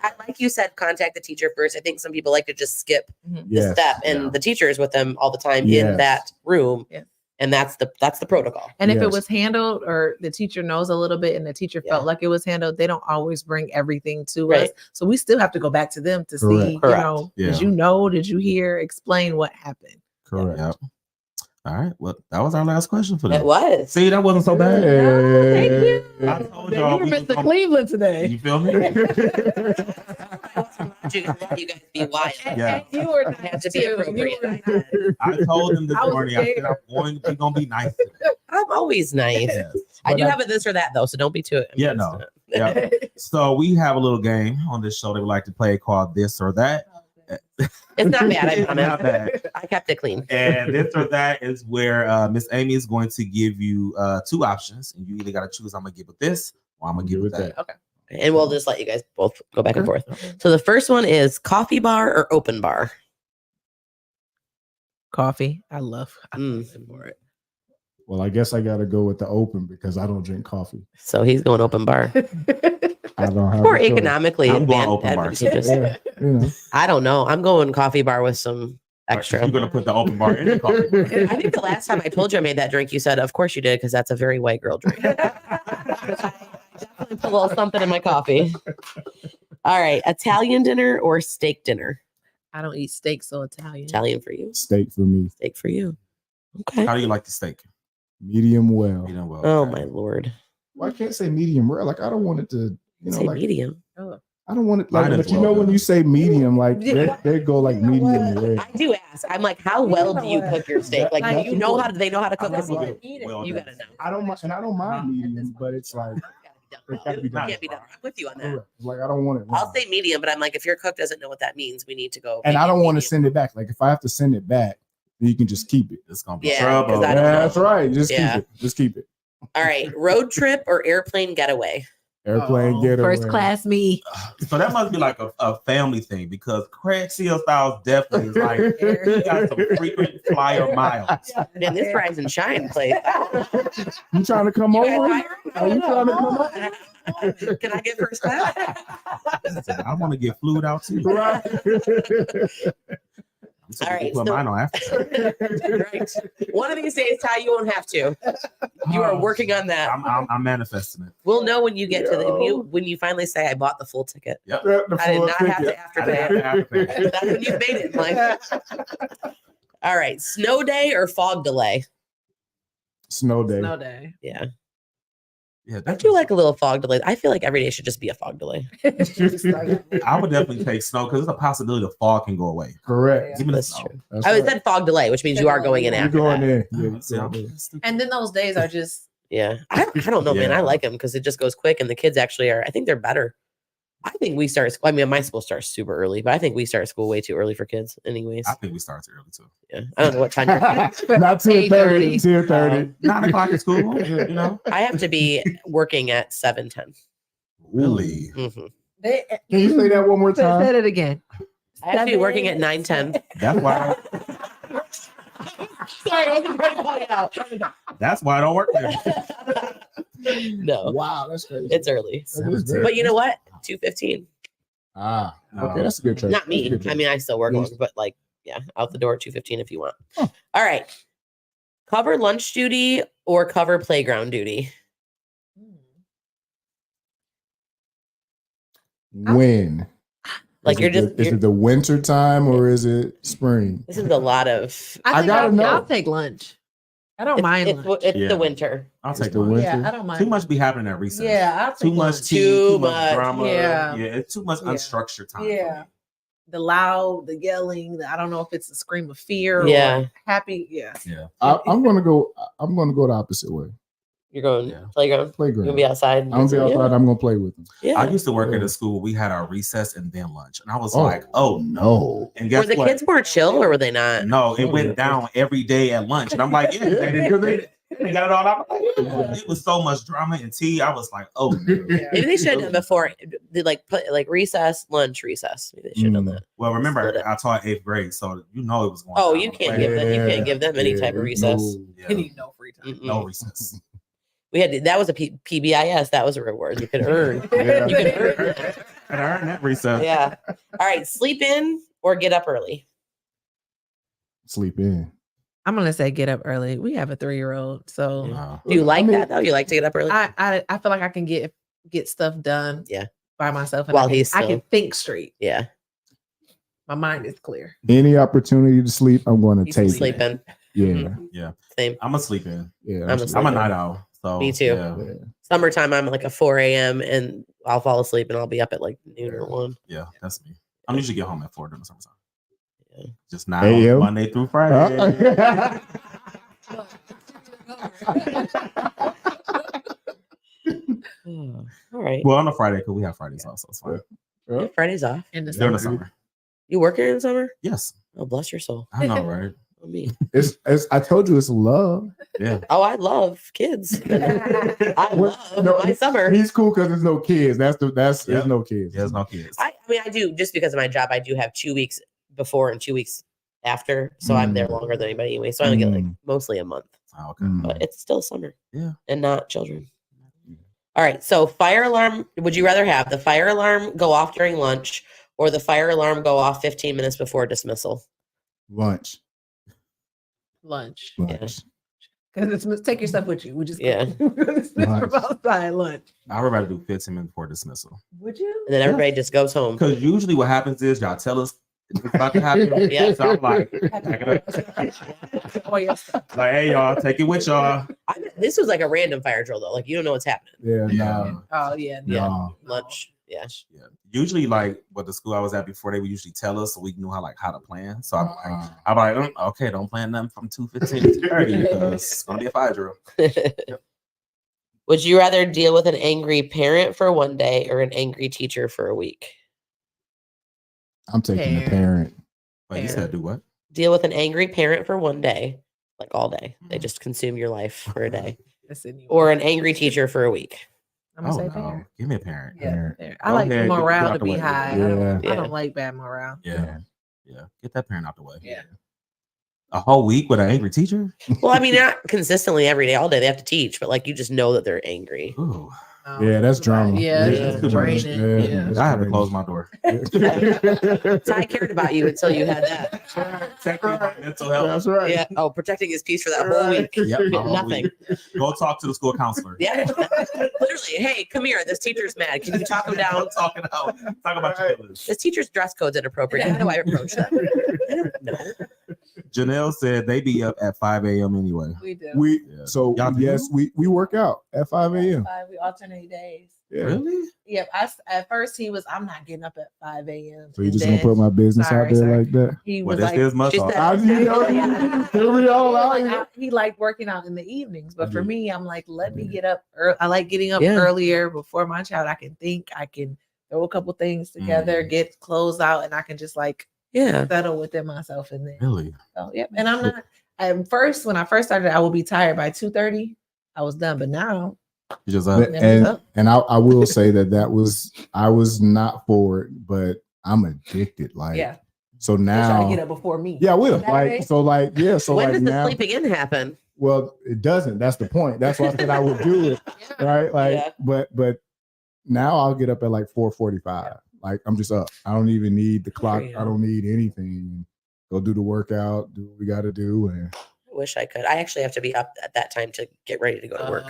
Speaker 8: Like you said, contact the teacher first. I think some people like to just skip the step, and the teacher is with them all the time in that room. Yeah. And that's the protocol.
Speaker 13: And if it was handled, or the teacher knows a little bit and the teacher felt like it was handled, they don't always bring everything to us. So we still have to go back to them to see, did you hear, explain what happened.
Speaker 12: Correct.
Speaker 3: Yep. All right. Well, that was our last question for them.
Speaker 8: It was.
Speaker 3: See, that wasn't so bad.
Speaker 13: Thank you.
Speaker 3: I told y'all.
Speaker 13: You were Mr. Cleveland today.
Speaker 3: You feel me?
Speaker 8: You guys be wild.
Speaker 3: Yeah.
Speaker 13: You were
Speaker 8: I have to be appropriate.
Speaker 3: I told him this
Speaker 13: I was
Speaker 3: morning, I said,
Speaker 13: scared.
Speaker 3: I'm going to be nice today.
Speaker 8: I'm always nice.
Speaker 3: Yes.
Speaker 8: I
Speaker 3: But
Speaker 8: do have a this or that though, so don't be too.
Speaker 3: Yeah, no. Yeah. So we have a little game on this show that we like to play called This or That.
Speaker 8: It's not bad. I
Speaker 3: It's
Speaker 8: promise.
Speaker 3: not bad.
Speaker 8: I kept it clean.
Speaker 3: And This or That is where Miss Amy is going to give you two options, and you either got to choose. I'm gonna give it this, or I'm gonna give it that.
Speaker 13: Okay.
Speaker 8: And we'll just let you guys both go back and forth. So the first one is coffee bar or open bar.
Speaker 13: Coffee. I'm
Speaker 8: for it.
Speaker 12: Well, I guess I got to go with the open because I don't drink coffee.
Speaker 8: So he's going open bar.
Speaker 12: I don't have
Speaker 8: More
Speaker 12: a choice.
Speaker 8: economically
Speaker 3: I'm going open bar.
Speaker 8: advantageous.
Speaker 12: Yeah, you know.
Speaker 8: I don't know. I'm going coffee bar with some extra.
Speaker 3: You're gonna put the open bar in the coffee bar.
Speaker 8: I think the last time I told you I made that drink, you said, "Of course you did," because that's a very white girl drink. I definitely put a little something in my coffee. All right, Italian dinner or steak dinner?
Speaker 13: I don't eat steak, so Italian.
Speaker 8: Italian for you.
Speaker 12: Steak for me.
Speaker 8: Steak for you. Okay.
Speaker 3: How do you like the steak?
Speaker 12: Medium well.
Speaker 3: Medium well.
Speaker 8: Oh
Speaker 3: okay.
Speaker 8: my lord.
Speaker 12: Well, I can't say medium rare. Like I don't want it to,
Speaker 8: Say
Speaker 12: like
Speaker 8: medium.
Speaker 12: I don't want it like.
Speaker 3: Mine
Speaker 12: But
Speaker 3: is
Speaker 12: you
Speaker 3: well
Speaker 12: know when
Speaker 3: done.
Speaker 12: you say medium, like they go like medium rare.
Speaker 8: I do ask. I'm like, how well do you cook your steak? Like, do you know how they know how to cook
Speaker 12: I
Speaker 8: this?
Speaker 12: don't like
Speaker 3: well
Speaker 8: You
Speaker 3: done.
Speaker 8: gotta know.
Speaker 12: I don't mind, and I don't mind medium, but it's like it gotta be done.
Speaker 8: Can't be done. I'm with you on that.
Speaker 12: correct. Like I don't want it.
Speaker 8: I'll
Speaker 12: wrong.
Speaker 8: say medium, but I'm like, if your cook doesn't know what that means, we need to go.
Speaker 12: And I don't want to
Speaker 8: medium.
Speaker 12: send it back. Like if I have to send it back, then you can just keep it.
Speaker 3: It's gonna be
Speaker 8: Yeah,
Speaker 3: trouble.
Speaker 8: 'cause I
Speaker 12: Yeah,
Speaker 8: don't know.
Speaker 12: that's right. Just
Speaker 8: Yeah.
Speaker 12: keep it. Just keep it.
Speaker 8: All right, road trip or airplane getaway?
Speaker 12: Airplane getaway.
Speaker 13: First class me.
Speaker 3: So that must be like a family thing because Craig Seal Styles definitely is like he got some frequent flyer miles.
Speaker 8: Man, this rise and shine place.
Speaker 12: You trying to come
Speaker 8: You
Speaker 12: over?
Speaker 8: guys
Speaker 12: Are you trying to come over?
Speaker 8: Can I get first class?
Speaker 3: I want to get flued out too.
Speaker 12: Right.
Speaker 8: All right,
Speaker 3: Put
Speaker 8: so-
Speaker 3: mine on after.
Speaker 8: Right. One of these days, Ty, you won't have to. You are working on that.
Speaker 3: I'm manifesting it.
Speaker 8: We'll know when you get to when you finally say, "I bought the full ticket."
Speaker 3: Yep.
Speaker 8: I did not have to
Speaker 3: I didn't have to afterpay.
Speaker 8: That's when you made it. Like, all right, snow day or fog delay?
Speaker 12: Snow day.
Speaker 13: Snow day.
Speaker 8: Yeah,
Speaker 3: Yeah,
Speaker 8: I do like a little fog delay. I feel like every day should just be a fog delay.
Speaker 3: I would definitely take snow because there's a possibility the fog can go away.
Speaker 12: Correct.
Speaker 3: Give me the
Speaker 8: That's
Speaker 3: snow.
Speaker 8: true.
Speaker 12: That's
Speaker 8: I
Speaker 12: right.
Speaker 8: said fog delay, which means you are going in
Speaker 12: You're
Speaker 8: after
Speaker 12: going
Speaker 8: that.
Speaker 12: in. Yeah, you're
Speaker 3: See, I'm
Speaker 12: going in.
Speaker 3: stupid.
Speaker 13: And then those days are just
Speaker 8: Yeah, I don't know, man.
Speaker 3: Yeah.
Speaker 8: I like them because it just goes quick, and the kids actually are. I think they're better. I think we start. I mean, my school starts super early, but I think we start school way too early for kids, anyways.
Speaker 3: I think we start too early too.
Speaker 8: Yeah, I don't know what time.
Speaker 12: Not 10:30.
Speaker 13: 8:30.
Speaker 12: 10:30.
Speaker 3: 9 o'clock at school, you know?
Speaker 8: I have to be working at 7:10.
Speaker 3: Really?
Speaker 8: Mhm.
Speaker 12: Can you say that one more time?
Speaker 13: Said it again.
Speaker 8: I have to be working at 9:10.
Speaker 3: That's why.
Speaker 8: Sorry, I was trying to point it out.
Speaker 3: That's why I don't work there.
Speaker 8: No,
Speaker 12: Wow, that's crazy.
Speaker 8: it's early.
Speaker 12: That is very-
Speaker 8: But you know what? 2:15.
Speaker 12: Ah,
Speaker 3: No.
Speaker 12: okay, that's a good choice.
Speaker 8: Not
Speaker 12: That's a
Speaker 8: me.
Speaker 12: good choice.
Speaker 8: I mean, I still work,
Speaker 12: Yeah.
Speaker 8: long, but like, yeah, out the door at 2:15 if you want.
Speaker 12: Huh.
Speaker 8: All right. Cover lunch duty or cover playground duty?
Speaker 12: When?
Speaker 8: Like
Speaker 12: Is it the winter time or is it spring?
Speaker 8: This is a lot of.
Speaker 12: I
Speaker 13: think
Speaker 12: gotta know.
Speaker 13: I'll take lunch. I don't mind lunch.
Speaker 8: It's
Speaker 3: Yeah.
Speaker 8: the winter.
Speaker 3: I'll
Speaker 12: It's
Speaker 3: take
Speaker 12: the
Speaker 3: lunch.
Speaker 12: winter.
Speaker 13: Yeah, I don't mind.
Speaker 3: Too much be happening at recess.
Speaker 13: Yeah, I'll
Speaker 3: Too
Speaker 13: take
Speaker 3: much
Speaker 13: lunch.
Speaker 3: tea,
Speaker 8: Too
Speaker 3: too much
Speaker 8: much.
Speaker 3: drama.
Speaker 13: Yeah.
Speaker 3: Yeah, it's too much
Speaker 13: Yeah.
Speaker 3: unstructured time.
Speaker 13: Yeah. The loud, the yelling, I don't know if it's a scream of fear
Speaker 8: Yeah.
Speaker 13: or happy. Yeah.
Speaker 3: Yeah.
Speaker 12: I'm gonna go the opposite way.
Speaker 8: You're going
Speaker 3: Yeah.
Speaker 8: playground.
Speaker 12: Playground.
Speaker 8: You'll be outside.
Speaker 12: I'm gonna be outside. I'm gonna play with them.
Speaker 8: Yeah.
Speaker 3: I used to work at
Speaker 12: Yeah.
Speaker 3: a school. We had our recess and then lunch, and I was
Speaker 12: Oh.
Speaker 3: like, "Oh no!" And guess
Speaker 8: Were the
Speaker 3: what?
Speaker 8: kids more chill or were they not?
Speaker 3: No, it went down every day at lunch, and I'm like, "Yeah, they didn't- they got it all out." It was so much drama and tea. I was like, "Oh." No.
Speaker 8: Maybe they should have done before. They like put like recess, lunch, recess. Maybe they should have done that.
Speaker 3: Well, remember,
Speaker 8: Split it.
Speaker 3: I taught 8th grade, so you know it was going.
Speaker 8: Oh,
Speaker 3: down
Speaker 8: you
Speaker 3: on the
Speaker 8: can't
Speaker 3: playground.
Speaker 8: give them. You can't give them any type of recess.
Speaker 12: No.
Speaker 3: Yeah.
Speaker 13: You need no free time.
Speaker 8: Mm-mm.
Speaker 3: No recess.
Speaker 8: We had that was a PBIS. That was a reward you could earn.
Speaker 12: Yeah.
Speaker 8: You could earn that.
Speaker 3: And I earned that recess.
Speaker 8: Yeah. All right. Sleep in or get up early.
Speaker 12: Sleep in.
Speaker 13: I'm gonna say get up early. We have a 3-year-old, so
Speaker 3: No.
Speaker 8: Do you like
Speaker 12: I mean,
Speaker 8: that though? You like to get up early?
Speaker 13: I feel like I can get stuff done.
Speaker 8: Yeah.
Speaker 13: By myself, and
Speaker 8: While
Speaker 13: I can,
Speaker 8: he's
Speaker 13: I
Speaker 8: still-
Speaker 13: can think straight.
Speaker 8: Yeah.
Speaker 13: My mind is clear.
Speaker 12: Any opportunity to sleep, I'm going to
Speaker 13: He's
Speaker 12: take.
Speaker 13: sleeping.
Speaker 12: it.
Speaker 8: Sleeping.
Speaker 12: Yeah.
Speaker 3: Yeah,
Speaker 8: Same.
Speaker 3: I'm a sleep in.
Speaker 12: Yeah.
Speaker 8: I'm a
Speaker 3: I'm a night owl. So
Speaker 8: Me too.
Speaker 3: Yeah,
Speaker 12: Yeah.
Speaker 8: Summertime, I'm like a 4 a.m. and I'll fall asleep and I'll be up at like noon or 1.
Speaker 3: yeah, that's me. I'm usually get home at 4 during the summertime.
Speaker 8: Yeah.
Speaker 3: Just now,
Speaker 12: AM?
Speaker 3: Monday through Friday.
Speaker 8: All right.
Speaker 3: Well, on a Friday, because we have Fridays off, so it's fine.
Speaker 8: You have Fridays off
Speaker 13: In the
Speaker 3: During the
Speaker 13: summer.
Speaker 3: summer.
Speaker 8: You working in the summer?
Speaker 3: Yes.
Speaker 8: Oh, bless your soul.
Speaker 3: I know, right?
Speaker 8: Oh, me.
Speaker 12: It's I told you it's love.
Speaker 3: Yeah.
Speaker 8: Oh, I love kids. I love my summer.
Speaker 12: He's cool because there's no kids. There's no kids.
Speaker 3: There's no kids.
Speaker 8: I mean, I do, just because of my job, I do have 2 weeks before and 2 weeks after. So I'm there longer than anybody anyway. So I only get like mostly a month.
Speaker 3: Oh, okay.
Speaker 8: But it's still summer.
Speaker 3: Yeah.
Speaker 8: And not children. All right. So fire alarm, would you rather have the fire alarm go off during lunch or the fire alarm go off 15 minutes before dismissal?
Speaker 12: Lunch.
Speaker 13: Lunch.
Speaker 12: Lunch.
Speaker 13: Because it's take your stuff with you. We just
Speaker 8: Yeah.
Speaker 13: from outside lunch.
Speaker 3: I would rather do 15 minutes before dismissal.
Speaker 13: Would you?
Speaker 8: And then everybody just goes home.
Speaker 3: Because usually what happens is y'all tell us it's about to happen.
Speaker 8: Yeah.
Speaker 3: So I'm like, pack it up.
Speaker 13: Oh, yes.
Speaker 3: Like, hey, y'all, take it with y'all.
Speaker 8: This was like a random fire drill though. Like you don't know what's happening.
Speaker 12: Yeah,
Speaker 3: Yeah.
Speaker 12: no.
Speaker 13: Oh, yeah.
Speaker 8: Yeah.
Speaker 12: No.
Speaker 8: Lunch. Yeah.
Speaker 3: Yeah. Usually, like, what the school I was at before, they would usually tell us so we knew how to plan. So I'm like, okay, don't plan nothing from 2:15 to 2:30 because it's gonna be a fire drill.
Speaker 8: Would you rather deal with an angry parent for one day or an angry teacher for a week?
Speaker 12: I'm taking the parent.
Speaker 3: But you said do what?
Speaker 8: Deal with an angry parent for one day, like all day. They just consume your life for a day. Or an angry teacher for a week.
Speaker 13: I'm gonna say parent.
Speaker 3: Give me a parent.
Speaker 13: Yeah.
Speaker 3: Parent.
Speaker 13: I
Speaker 3: Go
Speaker 13: like
Speaker 3: ahead, get
Speaker 13: morale
Speaker 3: out
Speaker 13: to
Speaker 3: the
Speaker 13: be
Speaker 3: way.
Speaker 13: high.
Speaker 3: Yeah.
Speaker 13: I don't like bad morale.
Speaker 3: Yeah. Get that parent out the way.
Speaker 13: Yeah.
Speaker 3: A whole week with an angry teacher?
Speaker 8: Well, I mean, not consistently every day, all day. They have to teach, but like you just know that they're angry.
Speaker 3: Ooh.
Speaker 12: Yeah, that's drama.
Speaker 13: Yeah,
Speaker 3: That's
Speaker 13: it's draining.
Speaker 12: Yeah.
Speaker 3: I had to close my door.
Speaker 8: So I cared about you until you had that.
Speaker 3: Protecting my mental health.
Speaker 12: That's right.
Speaker 8: Yeah. Oh, protecting his peace for that whole week.
Speaker 3: Yep, my whole
Speaker 8: Nothing.
Speaker 3: week. Go talk to the school counselor.
Speaker 8: Yeah. Literally, hey, come here. This teacher's mad. Can you talk him down?
Speaker 3: Talk about your feelings.
Speaker 8: This teacher's dress code's inappropriate. How do I approach that? I don't know.
Speaker 3: Janelle said they be up at 5 a.m. anyway.
Speaker 13: We do.
Speaker 3: Y'all do?
Speaker 12: Yes, we work out at 5 a.m.
Speaker 13: We alternate days.
Speaker 12: Yeah.
Speaker 3: Really?
Speaker 13: Yep. At first he was, I'm not getting up at 5 a.m.
Speaker 12: So you just gonna put my business out there like that?
Speaker 13: He
Speaker 3: Well,
Speaker 13: was
Speaker 3: this
Speaker 13: like,
Speaker 3: is my
Speaker 13: she
Speaker 3: fault.
Speaker 13: said,
Speaker 12: Here we all out here.
Speaker 13: he liked working out in the evenings, but for me, I'm like, let me
Speaker 12: Yeah.
Speaker 13: get up. I like getting up
Speaker 8: Yeah.
Speaker 13: earlier before my child. I can think, I can throw a couple things together, get clothes out, and I can just like settle within myself in there.
Speaker 3: Really?
Speaker 13: So yep. And I'm not. At first, when I first started, I would be tired by 2:30. I was done, but now
Speaker 3: You just up.
Speaker 12: And I will say that I was not for it, but I'm addicted. Like
Speaker 13: yeah.
Speaker 12: So
Speaker 13: They try
Speaker 12: now
Speaker 13: to get up before me.
Speaker 12: Yeah, I will.
Speaker 13: Saturday?
Speaker 12: So
Speaker 8: When does the
Speaker 12: now
Speaker 8: sleeping in happen?
Speaker 12: well, it doesn't. That's the point. That's why I said I would do it. Right? Like,
Speaker 8: Yeah.
Speaker 12: but now I'll get up at like 4:45. Like I'm just up. I don't even need the clock.
Speaker 8: you.
Speaker 12: I don't need anything. Go do the workout, do what we gotta do. And
Speaker 8: I wish I could. I actually have to be up at that time to get ready to go to work.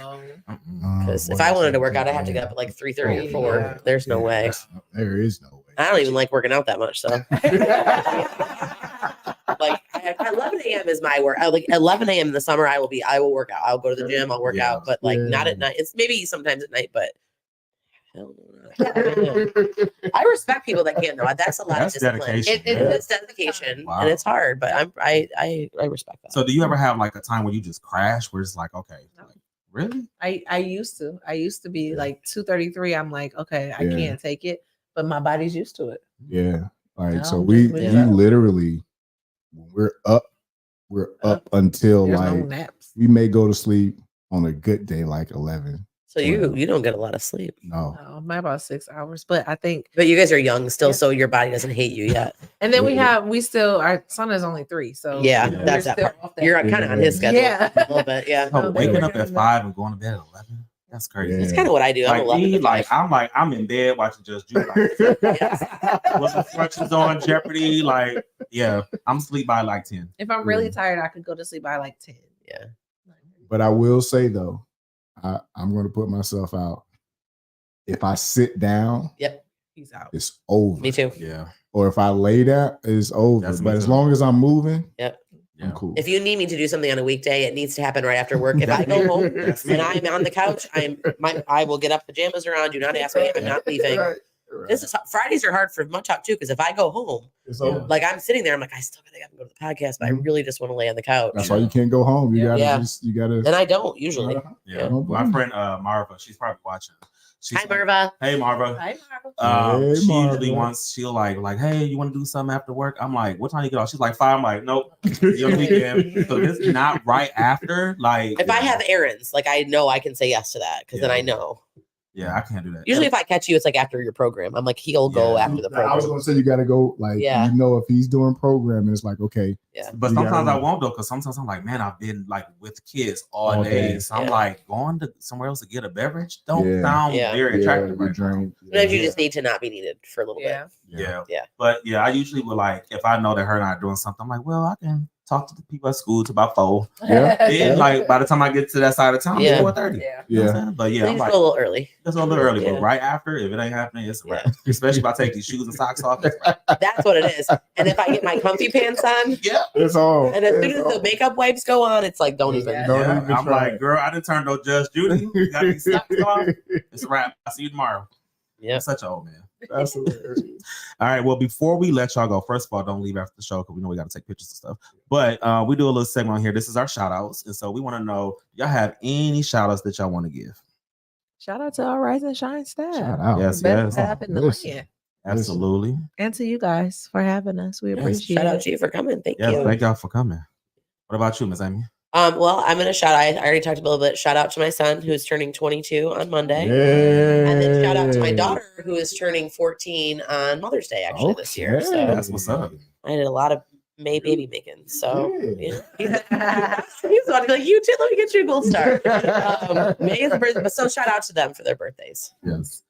Speaker 8: Because if
Speaker 12: boy,
Speaker 8: I wanted to work out, I have to get up at like 3:30 or 4.
Speaker 13: Yeah.
Speaker 8: There's no way.
Speaker 12: There is no way.
Speaker 8: I don't even like working out that much. So like 11 a.m. is my work. Like 11 a.m. in the summer, I will work out. I'll go to the gym, I'll work out, but like not at night. It's maybe sometimes at night, but hell no. I respect people that can though. That's a lot
Speaker 3: That's
Speaker 8: of discipline.
Speaker 3: dedication.
Speaker 8: It's dedication
Speaker 3: Wow.
Speaker 8: and it's hard, but I respect that.
Speaker 3: So do you ever have like a time where you just crash where it's like, okay, like, really?
Speaker 13: I used to be like 2:33. I'm like, okay, I
Speaker 12: Yeah.
Speaker 13: can't take it, but my body's used to it.
Speaker 12: Yeah. Like
Speaker 13: No,
Speaker 12: so
Speaker 13: I'm
Speaker 12: we
Speaker 13: just with
Speaker 12: we
Speaker 13: that.
Speaker 12: literally when we're up until
Speaker 13: There's no
Speaker 12: like
Speaker 13: naps.
Speaker 12: we may go to sleep on a good day like 11.
Speaker 8: So you don't get a lot of sleep.
Speaker 12: No.
Speaker 13: Maybe about 6 hours, but I think.
Speaker 8: But you guys are young still, so your body doesn't hate you yet.
Speaker 13: And then our son is only 3, so
Speaker 8: Yeah,
Speaker 13: we're
Speaker 8: that's that
Speaker 13: still
Speaker 8: part.
Speaker 13: off that.
Speaker 8: You're kind of on his schedule
Speaker 13: Yeah.
Speaker 8: a little bit. Yeah.
Speaker 3: Oh, waking up at 5 and going to bed at 11? That's crazy.
Speaker 8: That's kind of what I do. I'm
Speaker 3: Like
Speaker 8: 11
Speaker 3: me,
Speaker 8: to 5.
Speaker 3: I'm in bed watching Just Juice. With reflections on Jeopardy. Like, yeah, I'm asleep by like 10.
Speaker 13: If I'm really tired, I could go to sleep by like 10.
Speaker 8: Yeah.
Speaker 12: But I will say though, I'm gonna put myself out. If I sit down,
Speaker 8: Yep.
Speaker 13: He's out.
Speaker 12: it's over.
Speaker 8: Me too.
Speaker 3: Yeah.
Speaker 12: Or if I lay down, it's over.
Speaker 3: That's me
Speaker 12: But as
Speaker 3: too.
Speaker 12: long as I'm moving,
Speaker 8: Yep.
Speaker 12: I'm cool.
Speaker 8: If you need me to do something on a weekday, it needs to happen right after work. If I go home and I'm on the couch, I will get up, pajamas are on. Do not ask me. I'm not leaving. This is Fridays are hard for Mud Talk too, because if I go home, like I'm sitting there, I'm like, I still gotta get up and go to the podcast, but I really just want to lay on the couch.
Speaker 12: That's why you can't go home. You gotta.
Speaker 8: And I don't usually.
Speaker 3: My friend Marva, she's probably watching.
Speaker 8: Hi, Marva.
Speaker 3: Hey, Marva.
Speaker 8: Hi, Marva.
Speaker 3: She usually wants, she'll like, hey, you want to do something after work? I'm like, what time you get off? She's like, 5. I'm like, nope. Your weekend. So this is not right after. Like,
Speaker 8: if I have errands, like I know I can say yes to that because then I know.
Speaker 3: Yeah, I can't do that.
Speaker 8: Usually, if I catch you, it's like after your program. I'm like, he'll go after the program.
Speaker 12: I was gonna say you got to go. Like, you know, if he's doing programming, it's like okay.
Speaker 8: Yeah.
Speaker 3: But sometimes I won't though, because sometimes I'm like, man, I've been like with kids all day. So I'm like, going to somewhere else to get a beverage don't sound very attractive.
Speaker 8: Sometimes you just need to not be needed for a little bit.
Speaker 3: Yeah. But yeah, I usually would like, if I know that her and I are doing something, I'm like, well, I can talk to the people at school to about 4. Then like by the time I get to that side of town, it's 4:30.
Speaker 12: Yeah.
Speaker 3: But yeah, I'm like,
Speaker 8: a little early.
Speaker 3: Just a little early, but right after, if it ain't happening, it's a wrap. Especially if I take these shoes and socks off.
Speaker 8: That's what it is. And if I get my comfy pants on,
Speaker 12: it's all.
Speaker 8: And as soon as the makeup wipes go on, it's like, don't even.
Speaker 3: I'm like, girl, I didn't turn no Judge Judy. You got these socks off. It's a wrap. I'll see you tomorrow.
Speaker 8: Yeah,
Speaker 3: such an old man.
Speaker 12: That's hilarious.
Speaker 3: All right. Well, before we let y'all go, first of all, don't leave after the show because we know we got to take pictures and stuff. But we do a little segment on here. This is our shout outs. And so we want to know, y'all have any shout outs that y'all want to give?
Speaker 13: Shout out to our Rise and Shine staff.
Speaker 12: Shout out.
Speaker 3: Yes,
Speaker 13: Best staff in the land.
Speaker 3: Absolutely.
Speaker 13: And to you guys for having us. We appreciate it.
Speaker 8: Shout out to you for coming. Thank you.
Speaker 3: Thank y'all for coming. What about you, Ms. Amy?
Speaker 8: Well, I'm going to I already talked a little bit. Shout out to my son who's turning 22 on Monday. And then shout out to my daughter who is turning 14 on Mother's Day actually this year. So
Speaker 3: that's what's up.
Speaker 8: I did a lot of May baby making. So he's about to be like, you too, let me get you a gold star. May is the birthday, but so shout out to them for their birthdays.
Speaker 3: Yes.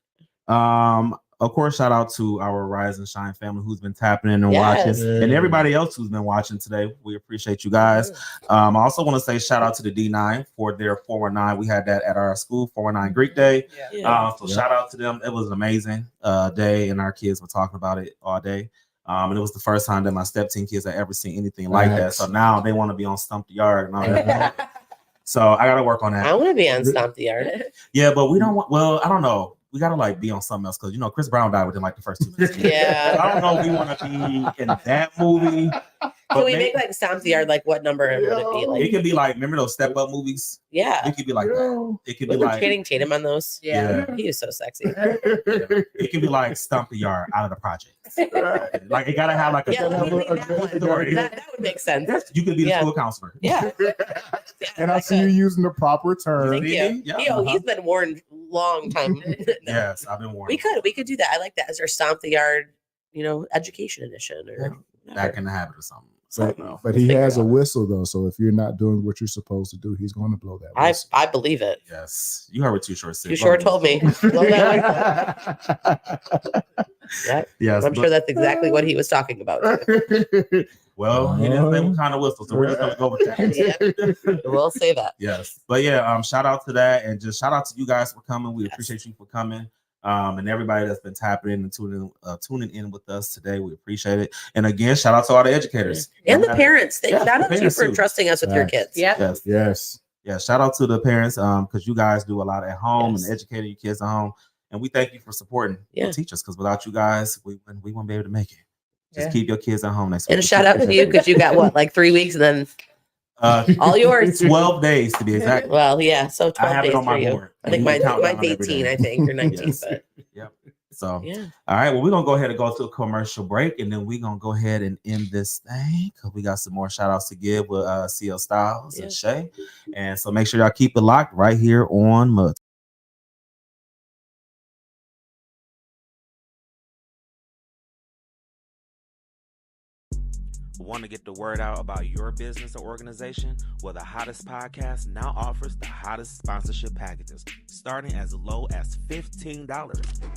Speaker 3: Of course, shout out to our Rise and Shine family who's been tapping in and watching, and everybody else who's been watching today. We appreciate you guys. I also want to say shout out to the D9 for their 419. We had that at our school, 419 Greek Day. So shout out to them. It was an amazing day, and our kids were talking about it all day. And it was the first time that my step teen kids had ever seen anything like that. So now they want to be on Stump the Yard and all that. So I got to work on that.
Speaker 8: I want to be on Stomp the Yard.
Speaker 3: Yeah, but we don't want. Well, I don't know. We gotta like be on something else because Chris Brown died within like the first 2 minutes.
Speaker 8: Yeah.
Speaker 3: I don't know if we want to be in that movie.
Speaker 8: Can we make like Stomp the Yard? Like what number would it be? Like
Speaker 3: it could be like, remember those Step Up movies?
Speaker 8: Yeah.
Speaker 3: It could be like that. It could be
Speaker 8: Wasn't
Speaker 3: like
Speaker 8: Channing Tatum on those.
Speaker 3: Yeah.
Speaker 8: He was so sexy.
Speaker 3: It could be like Stump the Yard out of the project. Like it gotta have like a story.
Speaker 8: That would make sense.
Speaker 3: You could be the school counselor.
Speaker 8: Yeah.
Speaker 12: And I see you using the proper term.
Speaker 8: Thank you.
Speaker 3: Yeah.
Speaker 8: He's been warned long time.
Speaker 3: Yes, I've been warned.
Speaker 8: We could do that. I like that as our Stomp the Yard, education edition or
Speaker 3: back in the habit or something.
Speaker 12: But he has a whistle though, so if you're not doing what you're supposed to do, he's going to blow that whistle.
Speaker 8: I believe it.
Speaker 3: Yes, you heard what Too Short said.
Speaker 8: Too Short told me. Blow that whistle.
Speaker 3: Yes,
Speaker 8: I'm sure that's exactly what he was talking about.
Speaker 3: Well, he didn't say what kind of whistle, so we're just gonna go with that.
Speaker 8: We'll say that.
Speaker 3: Yes, but yeah, shout out to that, and just shout out to you guys for coming. We appreciate you for coming. And everybody that's been tapping in and tuning in with us today. We appreciate it. And again, shout out to all the educators.
Speaker 8: And the parents. Shout out to you for
Speaker 3: too.
Speaker 8: trusting us with your kids.
Speaker 3: Yes. Yeah, shout out to the parents because you guys do a lot at home and educating your kids at home. And we thank you for supporting the teachers because without you guys, we won't be able to make it. Just keep your kids at home.
Speaker 8: And shout out to you because you got like 3 weeks and then all yours.
Speaker 3: 12 days to be exact.
Speaker 8: Well, yeah. So 12
Speaker 3: I have
Speaker 8: days
Speaker 3: it on my
Speaker 8: for you.
Speaker 3: board.
Speaker 8: I think mine's 18, I think, or 19. But
Speaker 3: yep. So, all right. Well, we're going to go ahead and go to a commercial break, and then we're going to go ahead and end this thing because we got some more shout outs to give with CL Styles and Shay. And so make sure y'all keep it locked right here on Mud. Want to get the word out about your business or organization? Well, the Hottest Podcast now offers the hottest sponsorship packages, starting as low as $15.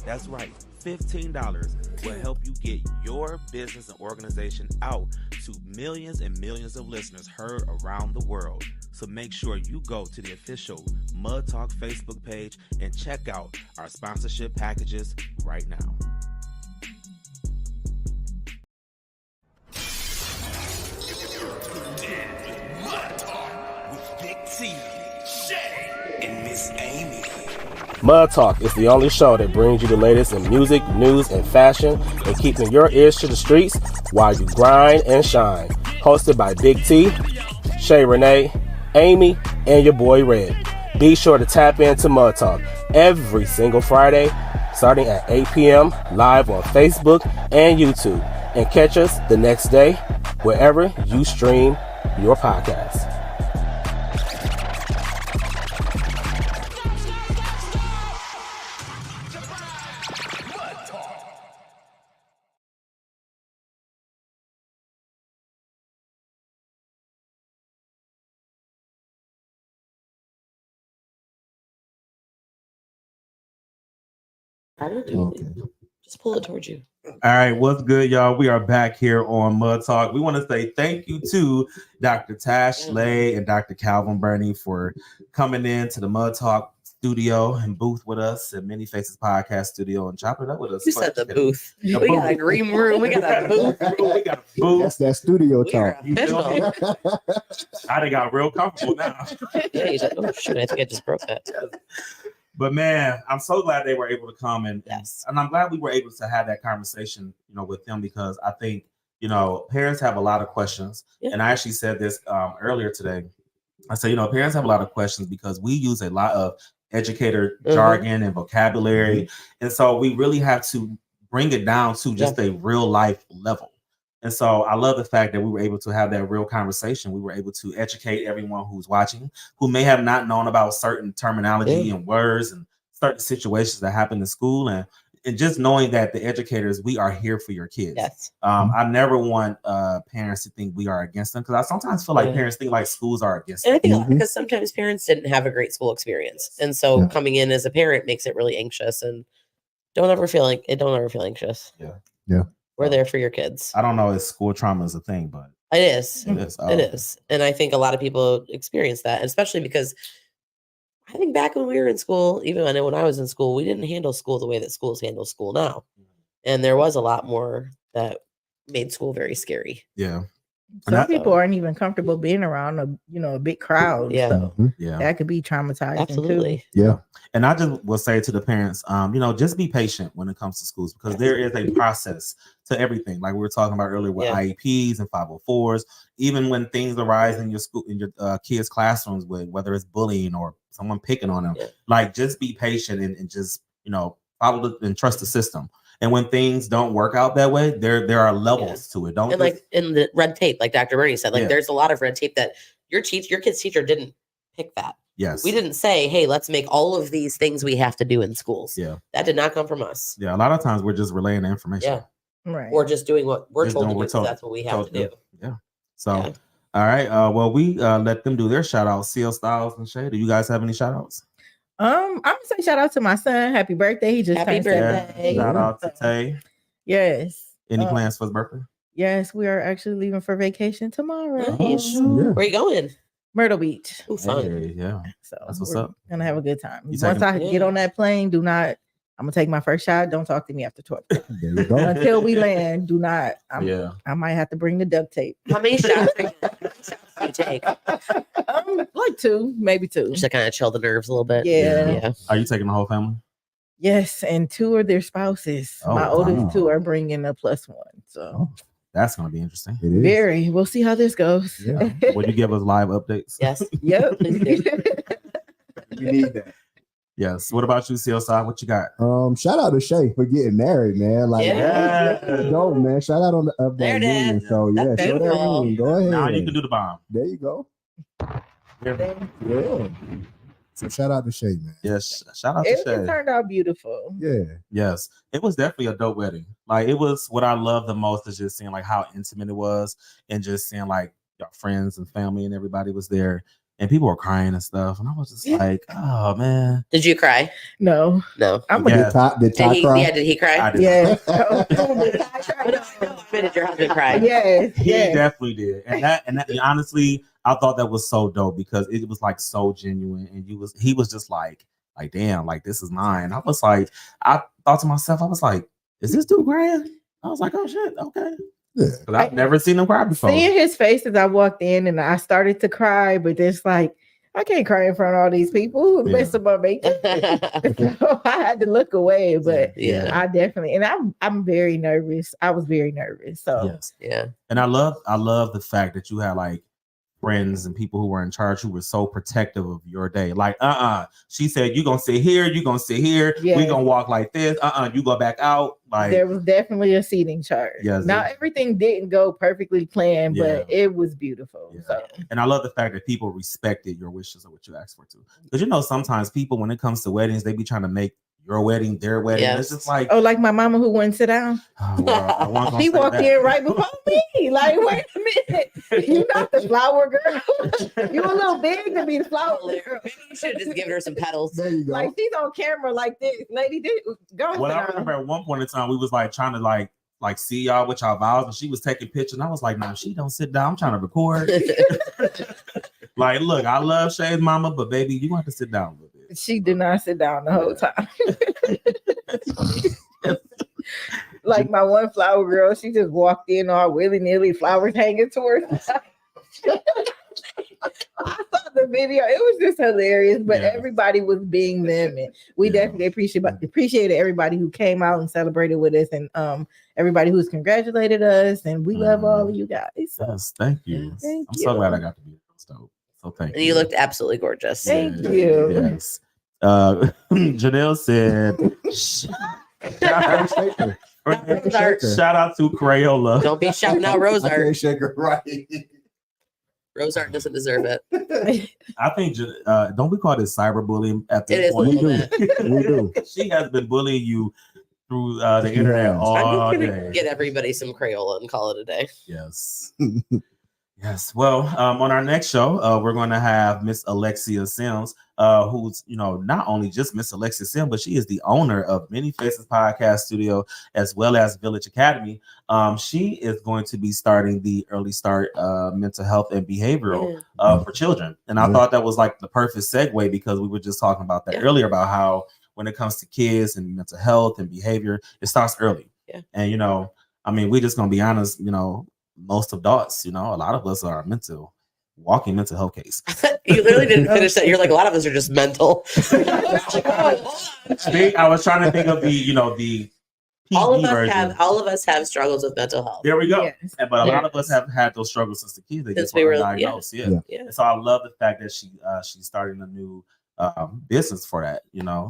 Speaker 3: That's right, $15 will help you get your business and organization out to millions and millions of listeners heard around the world. So make sure you go to the official Mud Talk Facebook page and check out our sponsorship packages right now.
Speaker 5: Mud Talk with Big T, Shay, and Miss Amy.
Speaker 9: Mud Talk is the only show that brings you the latest in music, news, and fashion, and keeping your ears to the streets while you grind and shine. Hosted by Big T, Shay Renee, Amy, and your boy Red. Be sure to tap into Mud Talk every single Friday, starting at 8 p.m. live on Facebook and YouTube. And catch us the next day, wherever you stream your podcast.
Speaker 8: I don't do it. Just pull it towards you.
Speaker 3: All right, what's good, y'all? We are back here on Mud Talk. We want to say thank you to Dr. Tashlai and Dr. Calvin Burney for coming in to the Mud Talk studio and booth with us at Many Faces Podcast Studio and chopping it up with us.
Speaker 8: You said the booth. We got a green room. We got a booth.
Speaker 3: We got a booth.
Speaker 6: That's that studio talk.
Speaker 3: I done got real comfortable now.
Speaker 8: Yeah, you said, oh shit, I think I just broke that.
Speaker 3: But man, I'm so glad they were able to come and I'm glad we were able to have that conversation, with them, because I think, parents have a lot of questions. Yeah. And I actually said this earlier today. I said, parents have a lot of questions because we use a lot of educator jargon and vocabulary. And so we really have to bring it down to just a real life level. And so I love the fact that we were able to have that real conversation. We were able to educate everyone who's watching, who may have not known about certain terminology and words and certain situations that happen in school. And just knowing that the educators, we are here for your kids.
Speaker 8: Yes.
Speaker 3: I never want parents to think we are against them, because I sometimes feel like parents think like schools are against them.
Speaker 8: And I think because sometimes parents didn't have a great school experience. And so coming in as a parent makes it really anxious, and don't ever feel anxious.
Speaker 3: Yeah.
Speaker 8: We're there for your kids.
Speaker 3: I don't know if school trauma is a thing, but
Speaker 8: it is.
Speaker 3: It is. Oh.
Speaker 8: It is. And I think a lot of people experience that, especially because I think back when we were in school, even when I was in school, we didn't handle school the way that schools handle school now. And there was a lot more that made school very scary.
Speaker 3: Yeah.
Speaker 4: Some people aren't even comfortable being around a big crowd.
Speaker 8: Yeah.
Speaker 4: So
Speaker 3: Yeah.
Speaker 4: that could be traumatizing.
Speaker 8: Absolutely.
Speaker 4: Too.
Speaker 6: Yeah.
Speaker 3: And I just will say to the parents, just be patient when it comes to schools, because there is a process to everything. Like we were talking about earlier with IEPs and 504s, even when things arise in your school, in your kids' classrooms, with whether it's bullying or someone picking on them, like just be patient and just, follow and trust the system. And when things don't work out that way, there are levels to it.
Speaker 8: And like in the red tape, like Dr. Burney said, there's a lot of red tape that your kid's teacher didn't pick that.
Speaker 3: Yes.
Speaker 8: We didn't say, hey, let's make all of these things we have to do in schools.
Speaker 3: Yeah.
Speaker 8: That did not come from us.
Speaker 3: Yeah. A lot of times we're just relaying the information.
Speaker 8: Yeah.
Speaker 4: Right.
Speaker 8: Or just doing what we're told to do, because that's what we have to do.
Speaker 3: Yeah. So, all right. Well, we let them do their shout outs. CL Styles and Shay, do you guys have any shout outs?
Speaker 4: I'm gonna say shout out to my son. Happy birthday. He just turned 7.
Speaker 3: Shout out to Tay.
Speaker 4: Yes.
Speaker 3: Any plans for his birthday?
Speaker 4: Yes, we are actually leaving for vacation tomorrow.
Speaker 8: Nice. Where are you going?
Speaker 4: Myrtle Beach.
Speaker 8: Ooh, fun.
Speaker 3: Hey, yeah.
Speaker 4: So
Speaker 3: that's what's up.
Speaker 4: Gonna have a good time. Once I get on that plane, I'm gonna take my first shot. Don't talk to me after 12.
Speaker 6: There you go.
Speaker 4: Until we land, do not. I might have to bring the duct tape.
Speaker 8: How many shots do you take?
Speaker 4: Like 2, maybe 2.
Speaker 8: Just to kind of chill the nerves a little bit.
Speaker 4: Yeah.
Speaker 3: Are you taking the whole family?
Speaker 4: Yes, and 2 are their spouses.
Speaker 3: Oh,
Speaker 4: my oldest 2 are bringing a +1. So
Speaker 3: that's going to be interesting.
Speaker 6: It is.
Speaker 4: Very. We'll see how this goes.
Speaker 6: Yeah.
Speaker 3: Will you give us live updates?
Speaker 8: Yes.
Speaker 4: Yep.
Speaker 6: You need that.
Speaker 3: Yes. What about you, CLSI? What you got?
Speaker 6: Shout out to Shay for getting married, man. Like, go, man. Shout out on the up
Speaker 8: There
Speaker 6: that
Speaker 8: it
Speaker 6: union.
Speaker 8: is.
Speaker 6: So
Speaker 8: That's
Speaker 6: show that
Speaker 8: beautiful.
Speaker 6: ring. Go ahead.
Speaker 3: Now you can do the bomb.
Speaker 6: There you go. Yeah. So shout out to Shay, man.
Speaker 3: Yes. Shout out to
Speaker 4: It
Speaker 3: Shay.
Speaker 4: turned out beautiful.
Speaker 6: Yeah.
Speaker 3: Yes. It was definitely a dope wedding. Like, it was, what I love the most is just seeing like how intimate it was, and just seeing like your friends and family and everybody was there, and people were crying and stuff. And I was just like, oh man.
Speaker 8: Did you cry?
Speaker 4: No.
Speaker 8: I'm
Speaker 6: Did Ty cry?
Speaker 8: Yeah, did he cry?
Speaker 3: I did.
Speaker 4: Yes.
Speaker 8: Did your husband cry?
Speaker 4: Yes.
Speaker 3: He
Speaker 4: Yes.
Speaker 3: definitely did. And that honestly, I thought that was so dope, because it was like so genuine, and he was just like damn, like this is mine. I was like, I thought to myself, I was like, is this dude crying? I was like, oh shit, okay.
Speaker 6: Yeah.
Speaker 3: I've never seen him cry before.
Speaker 4: Seeing his face as I walked in, and I started to cry, but it's like I can't cry in front of all these people.
Speaker 3: Yeah.
Speaker 4: Mess up my makeup. So I had to look away, but
Speaker 8: Yeah.
Speaker 4: I definitely, and I'm very nervous. I was very nervous. So
Speaker 3: Yes.
Speaker 8: Yeah.
Speaker 3: And I love the fact that you had like friends and people who were in charge who were so protective of your day. Like, she said, you gonna sit here, you gonna sit here, we
Speaker 4: Yes.
Speaker 3: gonna walk like this, you go back out. Like,
Speaker 4: there was definitely a seating chart.
Speaker 3: Yes,
Speaker 4: Now everything didn't go perfectly planned,
Speaker 3: Yeah.
Speaker 4: but it was beautiful.
Speaker 3: Yeah.
Speaker 4: So
Speaker 3: and I love the fact that people respected your wishes or what you asked for too. Because you know, sometimes people, when it comes to weddings, they be trying to make your wedding their wedding.
Speaker 8: Yes.
Speaker 3: It's just like,
Speaker 4: oh, like my mama who wouldn't sit down.
Speaker 3: well, I wasn't gonna
Speaker 4: She
Speaker 3: say
Speaker 4: walked
Speaker 3: that.
Speaker 4: in right before me. Like, wait a minute. You not the flower girl. You a little big to be the flower girl.
Speaker 8: Maybe you should have just given her some petals.
Speaker 6: There you go.
Speaker 4: Like she's on camera like this. Lady did go.
Speaker 3: Well, I remember at one point in time, we was like trying to like see y'all with y'all vows, and she was taking pictures, and I was like, no, she don't sit down. I'm trying to record. Like, look, I love Shay's mama, but baby, you want to sit down a little bit.
Speaker 4: She did not sit down the whole time. Like my one flower girl, she just walked in all willy-nilly, flowers hanging to her. I saw the video. It was just hilarious, but
Speaker 3: Yeah.
Speaker 4: everybody was being them, and we
Speaker 3: Yeah.
Speaker 4: definitely appreciated everybody who came out and celebrated with us, and everybody who's congratulated us, and we love all of you guys. So
Speaker 3: Yes, thank you.
Speaker 8: Yes.
Speaker 4: Thank
Speaker 3: I'm so glad I
Speaker 4: you.
Speaker 3: got to be there. So thank
Speaker 8: And you looked absolutely gorgeous.
Speaker 4: Thank you.
Speaker 3: Yes. Janelle said, shout out to Crayola.
Speaker 8: Don't be shouting out Rose
Speaker 6: I can't
Speaker 8: Art.
Speaker 6: shake her right.
Speaker 8: Rose Art doesn't deserve it.
Speaker 3: I think, don't we call this cyberbullying at
Speaker 8: It
Speaker 3: this
Speaker 8: is a
Speaker 3: point?
Speaker 8: little bit.
Speaker 6: We do.
Speaker 3: She has been bullying you through the internet
Speaker 6: Yes.
Speaker 3: all
Speaker 8: I'm just
Speaker 3: day.
Speaker 8: gonna get everybody some Crayola and call it a day.
Speaker 3: Yes. Yes. Well, on our next show, we're going to have Miss Alexia Sims, who's, not only just Miss Alexia Sims, but she is the owner of Many Faces Podcast Studio as well as Village Academy. She is going to be starting the Early Start Mental Health and Behavioral for children. And I thought that was like the perfect segue, because we were just talking about that earlier, about how when it comes to kids and mental health and behavior, it starts early.
Speaker 8: Yeah.
Speaker 3: And, we just going to be honest, most adults, a lot of us are walking mental health case.
Speaker 8: You literally didn't finish that. You're like, a lot of us are just mental.
Speaker 3: I was trying to think of the
Speaker 8: all of
Speaker 3: PG
Speaker 8: us
Speaker 3: version.
Speaker 8: have struggles with mental health.
Speaker 3: There we go.
Speaker 4: Yes.
Speaker 3: But a lot of us have had those struggles since the kids. They
Speaker 8: Since
Speaker 3: just
Speaker 8: we
Speaker 3: were
Speaker 8: were-
Speaker 3: diagnosed. Yeah. And so I love the fact that she's starting a new business for that.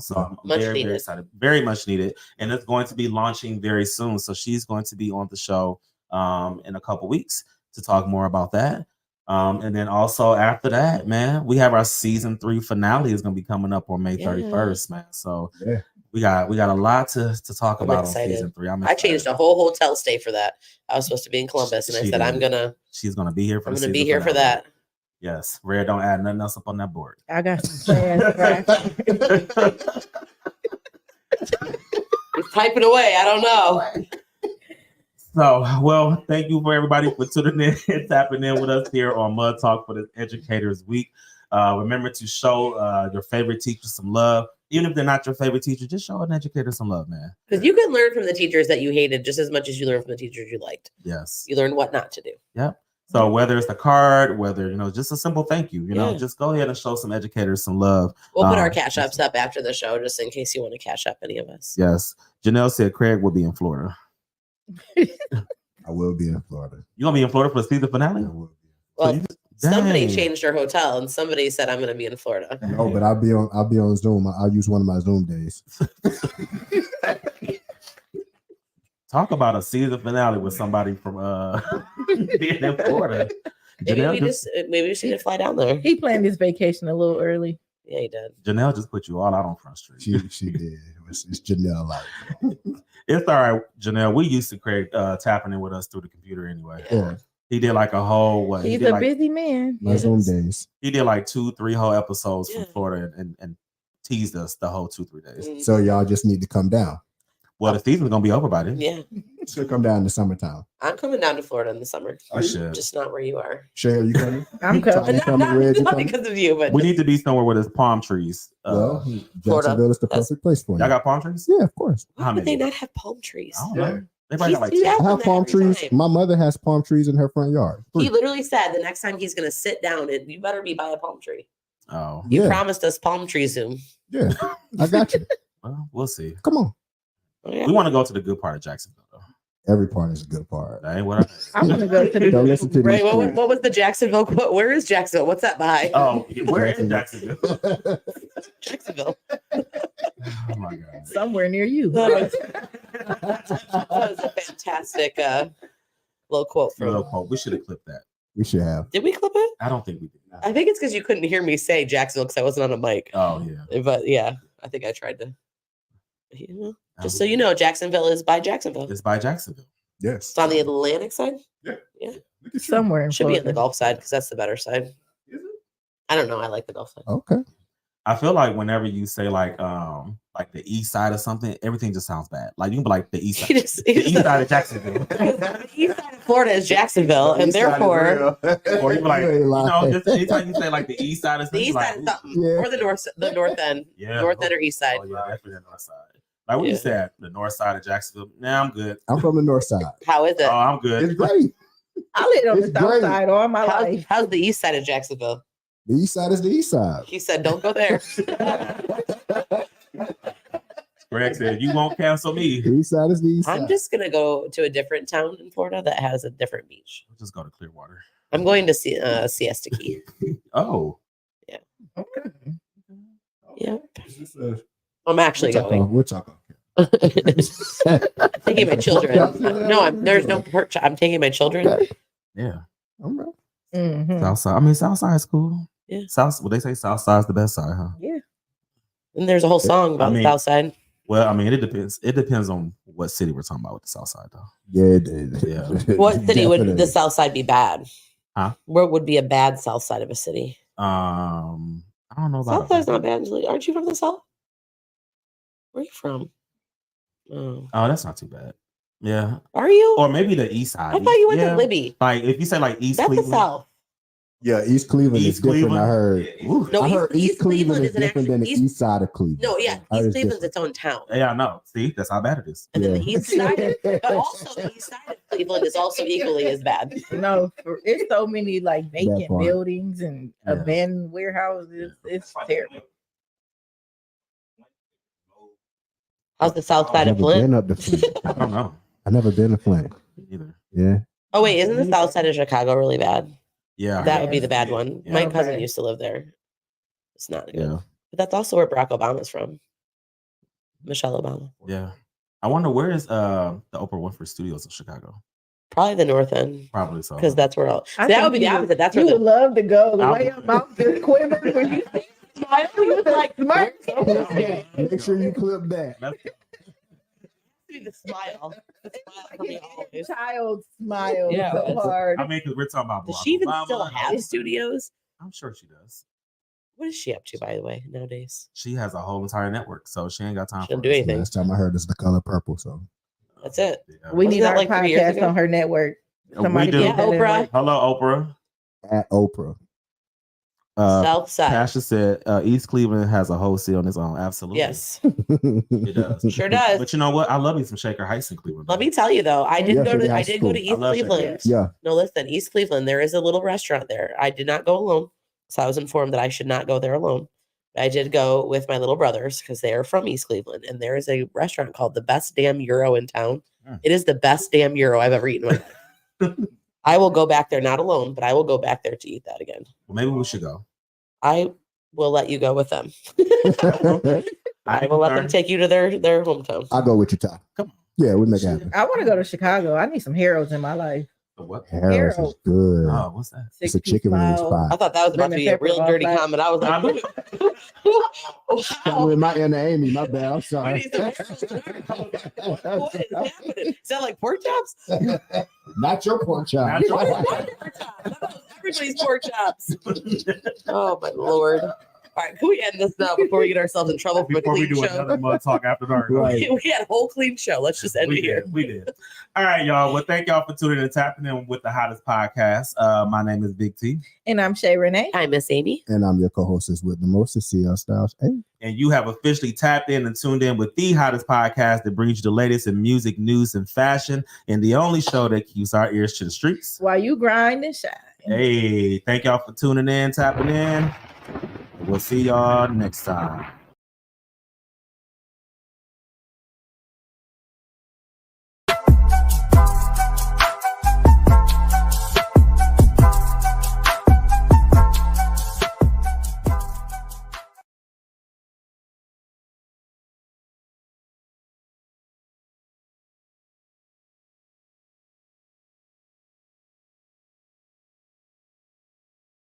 Speaker 3: So I'm
Speaker 8: Much
Speaker 3: very,
Speaker 8: needed.
Speaker 3: very excited. Very much needed. And it's going to be launching very soon. So she's going to be on the show in a couple weeks to talk more about that. And then also after that, man, we have our season 3 finale is going to be coming up on May 31st, man. So we got a lot to talk
Speaker 8: I'm
Speaker 3: about
Speaker 8: excited.
Speaker 3: on season 3.
Speaker 8: I changed a whole hotel stay for that. I was supposed to be in Columbus, and I
Speaker 3: She
Speaker 8: said,
Speaker 3: did. She's going to be here for
Speaker 8: I'm
Speaker 3: the
Speaker 8: gonna be
Speaker 3: season
Speaker 8: here for
Speaker 3: finale.
Speaker 8: that.
Speaker 3: Yes. Red, don't add nothing else up on that board.
Speaker 4: I got some plans.
Speaker 8: It's typing away. I don't know.
Speaker 3: So, well, thank you for everybody for tuning in and tapping in with us here on Mud Talk for the Educators Week. Remember to show your favorite teacher some love. Even if they're not your favorite teacher, just show an educator some love, man.
Speaker 8: Because you can learn from the teachers that you hated just as much as you learn from the teachers you liked.
Speaker 3: Yes.
Speaker 8: You learn what not to do.
Speaker 3: Yep. So whether it's the card, whether, just a simple thank you,
Speaker 8: Yeah.
Speaker 3: just go ahead and show some educators some love.
Speaker 8: We'll put our cash apps up after the show just in case you want to cash up any of us.
Speaker 3: Yes. Janelle said Craig will be in Florida.
Speaker 6: I will be in Florida.
Speaker 3: You gonna be in Florida for the season finale?
Speaker 6: I will be.
Speaker 8: Well, somebody
Speaker 3: Dang.
Speaker 8: changed their hotel and somebody said I'm going to be in Florida.
Speaker 6: No, but I'll be on Zoom. I'll use one of my Zoom days.
Speaker 3: Talk about a season finale with somebody from being in Florida.
Speaker 8: Maybe
Speaker 3: Janelle
Speaker 8: we just need to fly down there.
Speaker 4: He planned his vacation a little early.
Speaker 8: Yeah, he did.
Speaker 3: Janelle just put you all out on Front Street.
Speaker 6: She did. It's Janelle life.
Speaker 3: It's all right, Janelle. We used to Craig tapping in with us through the computer anyway.
Speaker 6: Yeah.
Speaker 3: He did like a whole he
Speaker 4: He's
Speaker 3: did
Speaker 4: a
Speaker 3: like,
Speaker 4: busy man.
Speaker 6: My Zoom days.
Speaker 3: He did like 2-3 whole episodes
Speaker 8: Yeah.
Speaker 3: from Florida and teased us the whole 2-3 days.
Speaker 6: So y'all just need to come down.
Speaker 3: Well, the season's gonna be over by then.
Speaker 8: Yeah.
Speaker 6: So come down in the summertime.
Speaker 8: I'm coming down to Florida in the summer.
Speaker 3: I should.
Speaker 8: Just not where you are.
Speaker 6: Shay, are you coming?
Speaker 4: I'm coming.
Speaker 6: You coming, Red? You
Speaker 8: Not
Speaker 6: coming?
Speaker 8: because of you, but
Speaker 3: We need to be somewhere where there's palm trees.
Speaker 6: Well,
Speaker 8: Florida.
Speaker 6: Jacksonville is the
Speaker 8: That's-
Speaker 6: perfect place for you.
Speaker 3: Y'all got palm trees?
Speaker 6: Yeah, of course.
Speaker 8: why
Speaker 3: How
Speaker 8: would they
Speaker 3: many?
Speaker 8: not have palm trees?
Speaker 3: I don't know. They probably got like
Speaker 8: He's-
Speaker 6: I
Speaker 8: Yeah,
Speaker 6: have palm
Speaker 8: every
Speaker 6: trees.
Speaker 8: time.
Speaker 6: My mother has palm trees in her front yard.
Speaker 8: He literally said the next time he's going to sit down, you better be by a palm tree.
Speaker 3: Oh,
Speaker 8: You
Speaker 6: Yeah.
Speaker 8: promised us palm tree Zoom.
Speaker 6: Yeah, I got you.
Speaker 3: well, we'll see.
Speaker 6: Come on.
Speaker 8: Oh, yeah.
Speaker 3: We want to go to the good part of Jacksonville, though.
Speaker 6: Every part is a good part.
Speaker 3: That ain't what
Speaker 4: I want to go to the.
Speaker 6: Don't listen to
Speaker 8: Right.
Speaker 6: these.
Speaker 8: What was the Jacksonville quote? Where is Jacksonville? What's that by?
Speaker 3: Oh, where is Jacksonville?
Speaker 8: Jacksonville.
Speaker 3: Oh my God.
Speaker 4: Somewhere near you.
Speaker 8: That was a fantastic little quote from.
Speaker 3: Little quote. We should have clipped that.
Speaker 6: We should have.
Speaker 8: Did we clip it?
Speaker 3: I don't think we did.
Speaker 8: I think it's because you couldn't hear me say Jacksonville because I wasn't on a mic.
Speaker 3: Oh yeah.
Speaker 8: But yeah, I think I tried to. Just so you know, Jacksonville is by Jacksonville.
Speaker 3: It's by Jacksonville.
Speaker 11: Yes.
Speaker 8: It's on the Atlantic side.
Speaker 11: Yeah.
Speaker 8: Yeah.
Speaker 4: Somewhere in
Speaker 8: Should be on the
Speaker 4: Florida.
Speaker 8: Gulf side because that's the better side. I don't know. I like the Gulf side.
Speaker 6: Okay.
Speaker 3: I feel like whenever you say like the east side or something, everything just sounds bad. Like you can be like the east side, the east side of Jacksonville,
Speaker 8: The east side of Florida is Jacksonville, and therefore
Speaker 3: or you be like,
Speaker 6: You ain't
Speaker 3: you know,
Speaker 6: lying.
Speaker 3: just anytime you say like the east side of
Speaker 8: the
Speaker 3: something,
Speaker 8: east
Speaker 3: like,
Speaker 8: side is something,
Speaker 6: Yeah.
Speaker 8: or the north end,
Speaker 3: yeah,
Speaker 8: north end or east side.
Speaker 3: Oh yeah, definitely the north side. Like what you said, the north side of Jacksonville. Nah, I'm good.
Speaker 6: I'm from the north side.
Speaker 8: How is it?
Speaker 3: Oh, I'm good.
Speaker 6: It's great.
Speaker 4: I lived on the
Speaker 6: It's
Speaker 4: south
Speaker 6: great.
Speaker 4: side all my life.
Speaker 8: How's the east side of Jacksonville?
Speaker 6: The east side is the east side.
Speaker 8: He said, "Don't go there."
Speaker 3: Greg said, "You won't cancel me."
Speaker 6: The east side is the east side.
Speaker 8: I'm just gonna go to a different town in Florida that has a different beach.
Speaker 3: We'll just go to Clearwater.
Speaker 8: I'm going to see Siesta Key.
Speaker 3: Oh,
Speaker 8: Yeah, I'm actually going.
Speaker 6: We'll talk.
Speaker 8: Taking my children. No, there's no perch. I'm taking my children.
Speaker 6: Okay.
Speaker 3: yeah.
Speaker 6: All right.
Speaker 4: Mhm.
Speaker 3: South side. I mean, South side is cool.
Speaker 8: Yeah.
Speaker 3: South. Well, they say South side's the best side, huh?
Speaker 4: Yeah.
Speaker 8: And there's a whole song about
Speaker 3: I mean-
Speaker 8: the South Side.
Speaker 3: Well, I mean, it depends. It depends on what city we're talking about with the South side, though.
Speaker 6: Yeah.
Speaker 3: Yeah.
Speaker 8: What city would
Speaker 6: Definitely.
Speaker 8: the South Side be bad?
Speaker 3: Huh?
Speaker 8: Where would be a bad South Side of a city?
Speaker 3: I don't know about
Speaker 8: South Side's not bad. Aren't you from the South? Where are you from? Oh,
Speaker 3: Oh, that's not too bad. Yeah.
Speaker 8: are you?
Speaker 3: Or maybe the east side.
Speaker 8: I thought you went
Speaker 3: Yeah.
Speaker 8: to Libby.
Speaker 3: Like if you say like East
Speaker 8: That's the
Speaker 3: Cleveland.
Speaker 8: South.
Speaker 6: Yeah, East Cleveland
Speaker 3: East
Speaker 6: is different.
Speaker 3: Cleveland?
Speaker 6: I heard.
Speaker 3: Ooh.
Speaker 8: No,
Speaker 6: I heard East Cleveland is
Speaker 8: an
Speaker 6: different than the
Speaker 8: actual-
Speaker 6: east side of Cleveland.
Speaker 8: No, yeah,
Speaker 6: I heard
Speaker 8: East
Speaker 6: it's
Speaker 8: Cleveland's
Speaker 6: different.
Speaker 8: its own town.
Speaker 3: Yeah, I know. See, that's how bad it is.
Speaker 8: And then the
Speaker 6: Yeah.
Speaker 8: east side, but also the east side of Cleveland is also equally as bad.
Speaker 4: No, it's so many like vacant
Speaker 6: part.
Speaker 4: buildings and
Speaker 3: Yeah.
Speaker 4: abandoned warehouses. It's terrible.
Speaker 8: How's the south
Speaker 6: I've
Speaker 8: side of
Speaker 6: never been
Speaker 8: Flint?
Speaker 6: up to Flint.
Speaker 3: I don't know
Speaker 6: I never been to Flint.
Speaker 3: either.
Speaker 6: Yeah.
Speaker 8: Oh wait, isn't the south side of Chicago really bad?
Speaker 3: Yeah.
Speaker 8: That would be the bad one.
Speaker 3: Yeah.
Speaker 8: My cousin
Speaker 4: Okay.
Speaker 8: used to live there. It's not good.
Speaker 3: Yeah.
Speaker 8: But that's also where Barack Obama's from. Michelle Obama.
Speaker 3: Yeah. I wonder where is the Oprah Winfrey Studios in Chicago?
Speaker 8: Probably the north end.
Speaker 3: Probably so.
Speaker 8: Because that's where all
Speaker 4: I
Speaker 8: that
Speaker 4: think
Speaker 8: would be the
Speaker 4: you
Speaker 8: opposite. That's
Speaker 4: you
Speaker 8: where
Speaker 4: would
Speaker 8: the
Speaker 4: love to go. The
Speaker 3: I
Speaker 4: way
Speaker 3: would-
Speaker 4: your mouth just quivered when you smile, you was like smart.
Speaker 6: Make sure you clip that.
Speaker 8: the smile. The smile for me always.
Speaker 4: Child smile
Speaker 8: Yeah,
Speaker 4: so
Speaker 8: it's-
Speaker 4: hard.
Speaker 3: I mean, because we're talking about
Speaker 8: Does
Speaker 3: Barack
Speaker 8: she even
Speaker 3: Obama.
Speaker 8: still have studios?
Speaker 3: I'm sure she does.
Speaker 8: What is she up to, by the way, nowadays?
Speaker 3: She has a whole entire network, so she ain't got time
Speaker 8: She don't
Speaker 3: for
Speaker 8: do
Speaker 3: us.
Speaker 8: anything.
Speaker 6: Last time I heard is the color purple. So
Speaker 8: That's it.
Speaker 3: Yeah.
Speaker 4: We
Speaker 8: Wasn't
Speaker 4: need
Speaker 8: that
Speaker 4: our
Speaker 8: like 3 years
Speaker 4: podcast
Speaker 8: ago?
Speaker 4: on her network.
Speaker 3: We
Speaker 4: Somebody
Speaker 3: do.
Speaker 4: put that in
Speaker 8: Yeah,
Speaker 4: there.
Speaker 8: Oprah.
Speaker 3: Hello, Oprah.
Speaker 6: at Oprah.
Speaker 8: South side.
Speaker 3: Tasha said East Cleveland has a whole city on its own. Absolutely.
Speaker 8: Yes,
Speaker 3: It does.
Speaker 8: sure does.
Speaker 3: But you know what? I love me some Shaker Heights in Cleveland.
Speaker 8: Let me tell you though, I did
Speaker 6: Yeah,
Speaker 8: go
Speaker 6: Sugar
Speaker 8: to
Speaker 6: House is
Speaker 8: East
Speaker 3: I love Sugar
Speaker 8: Cleveland.
Speaker 3: Heights.
Speaker 6: Yeah.
Speaker 8: No, listen, East Cleveland, there is a little restaurant there. I did not go alone. So I was informed that I should not go there alone. I did go with my little brothers because they are from East Cleveland. And there is a restaurant called the Best Damn Euro in town.
Speaker 3: Mm.
Speaker 8: It is the best damn Euro I've ever eaten in my life. I will go back there, not alone, but I will go back there to eat that again.
Speaker 3: Well, maybe we should go.
Speaker 8: I will let you go with them. I will let them take you to their hometown.
Speaker 6: I'll go with you, Ty.
Speaker 3: Come on.
Speaker 6: Yeah, we'll make it happen.
Speaker 4: I want to go to Chicago. I need some heroes in my life.
Speaker 3: What?
Speaker 6: Harris is good.
Speaker 3: Oh, what's that?
Speaker 6: It's a chicken wing
Speaker 8: I
Speaker 6: spot.
Speaker 8: thought that was about to
Speaker 4: Lemon
Speaker 8: be a
Speaker 4: pepper
Speaker 8: real
Speaker 4: all
Speaker 8: dirty
Speaker 4: black.
Speaker 8: comment. I was like,
Speaker 6: That was my Anna Amy. My bad. I'm sorry.
Speaker 8: what is happening? Is that like pork chops?
Speaker 6: Not your pork chop.
Speaker 3: Not your pork
Speaker 8: Everybody's pork chops. Oh my lord! All right, can we end this now before we get ourselves in trouble for a
Speaker 3: Before we
Speaker 8: clean
Speaker 3: do
Speaker 8: show?
Speaker 3: another mud talk after dark.
Speaker 6: Right.
Speaker 8: We had a whole clean show. Let's just end it here.
Speaker 3: We did. All right, y'all. Well, thank y'all for tuning in and tapping in with the hottest podcast. My name is Big T.
Speaker 4: And I'm Shay Renee.
Speaker 8: Hi, Miss Amy.
Speaker 6: And I'm your co-hostess with the most, CL Styles. Hey.
Speaker 3: And you have officially tapped in and tuned in with the hottest podcast that brings you the latest in music, news, and fashion, and the only show that keeps our ears to the streets.
Speaker 4: While you grind and shine.
Speaker 3: Hey, thank y'all for tuning in, tapping in. We'll see y'all next time.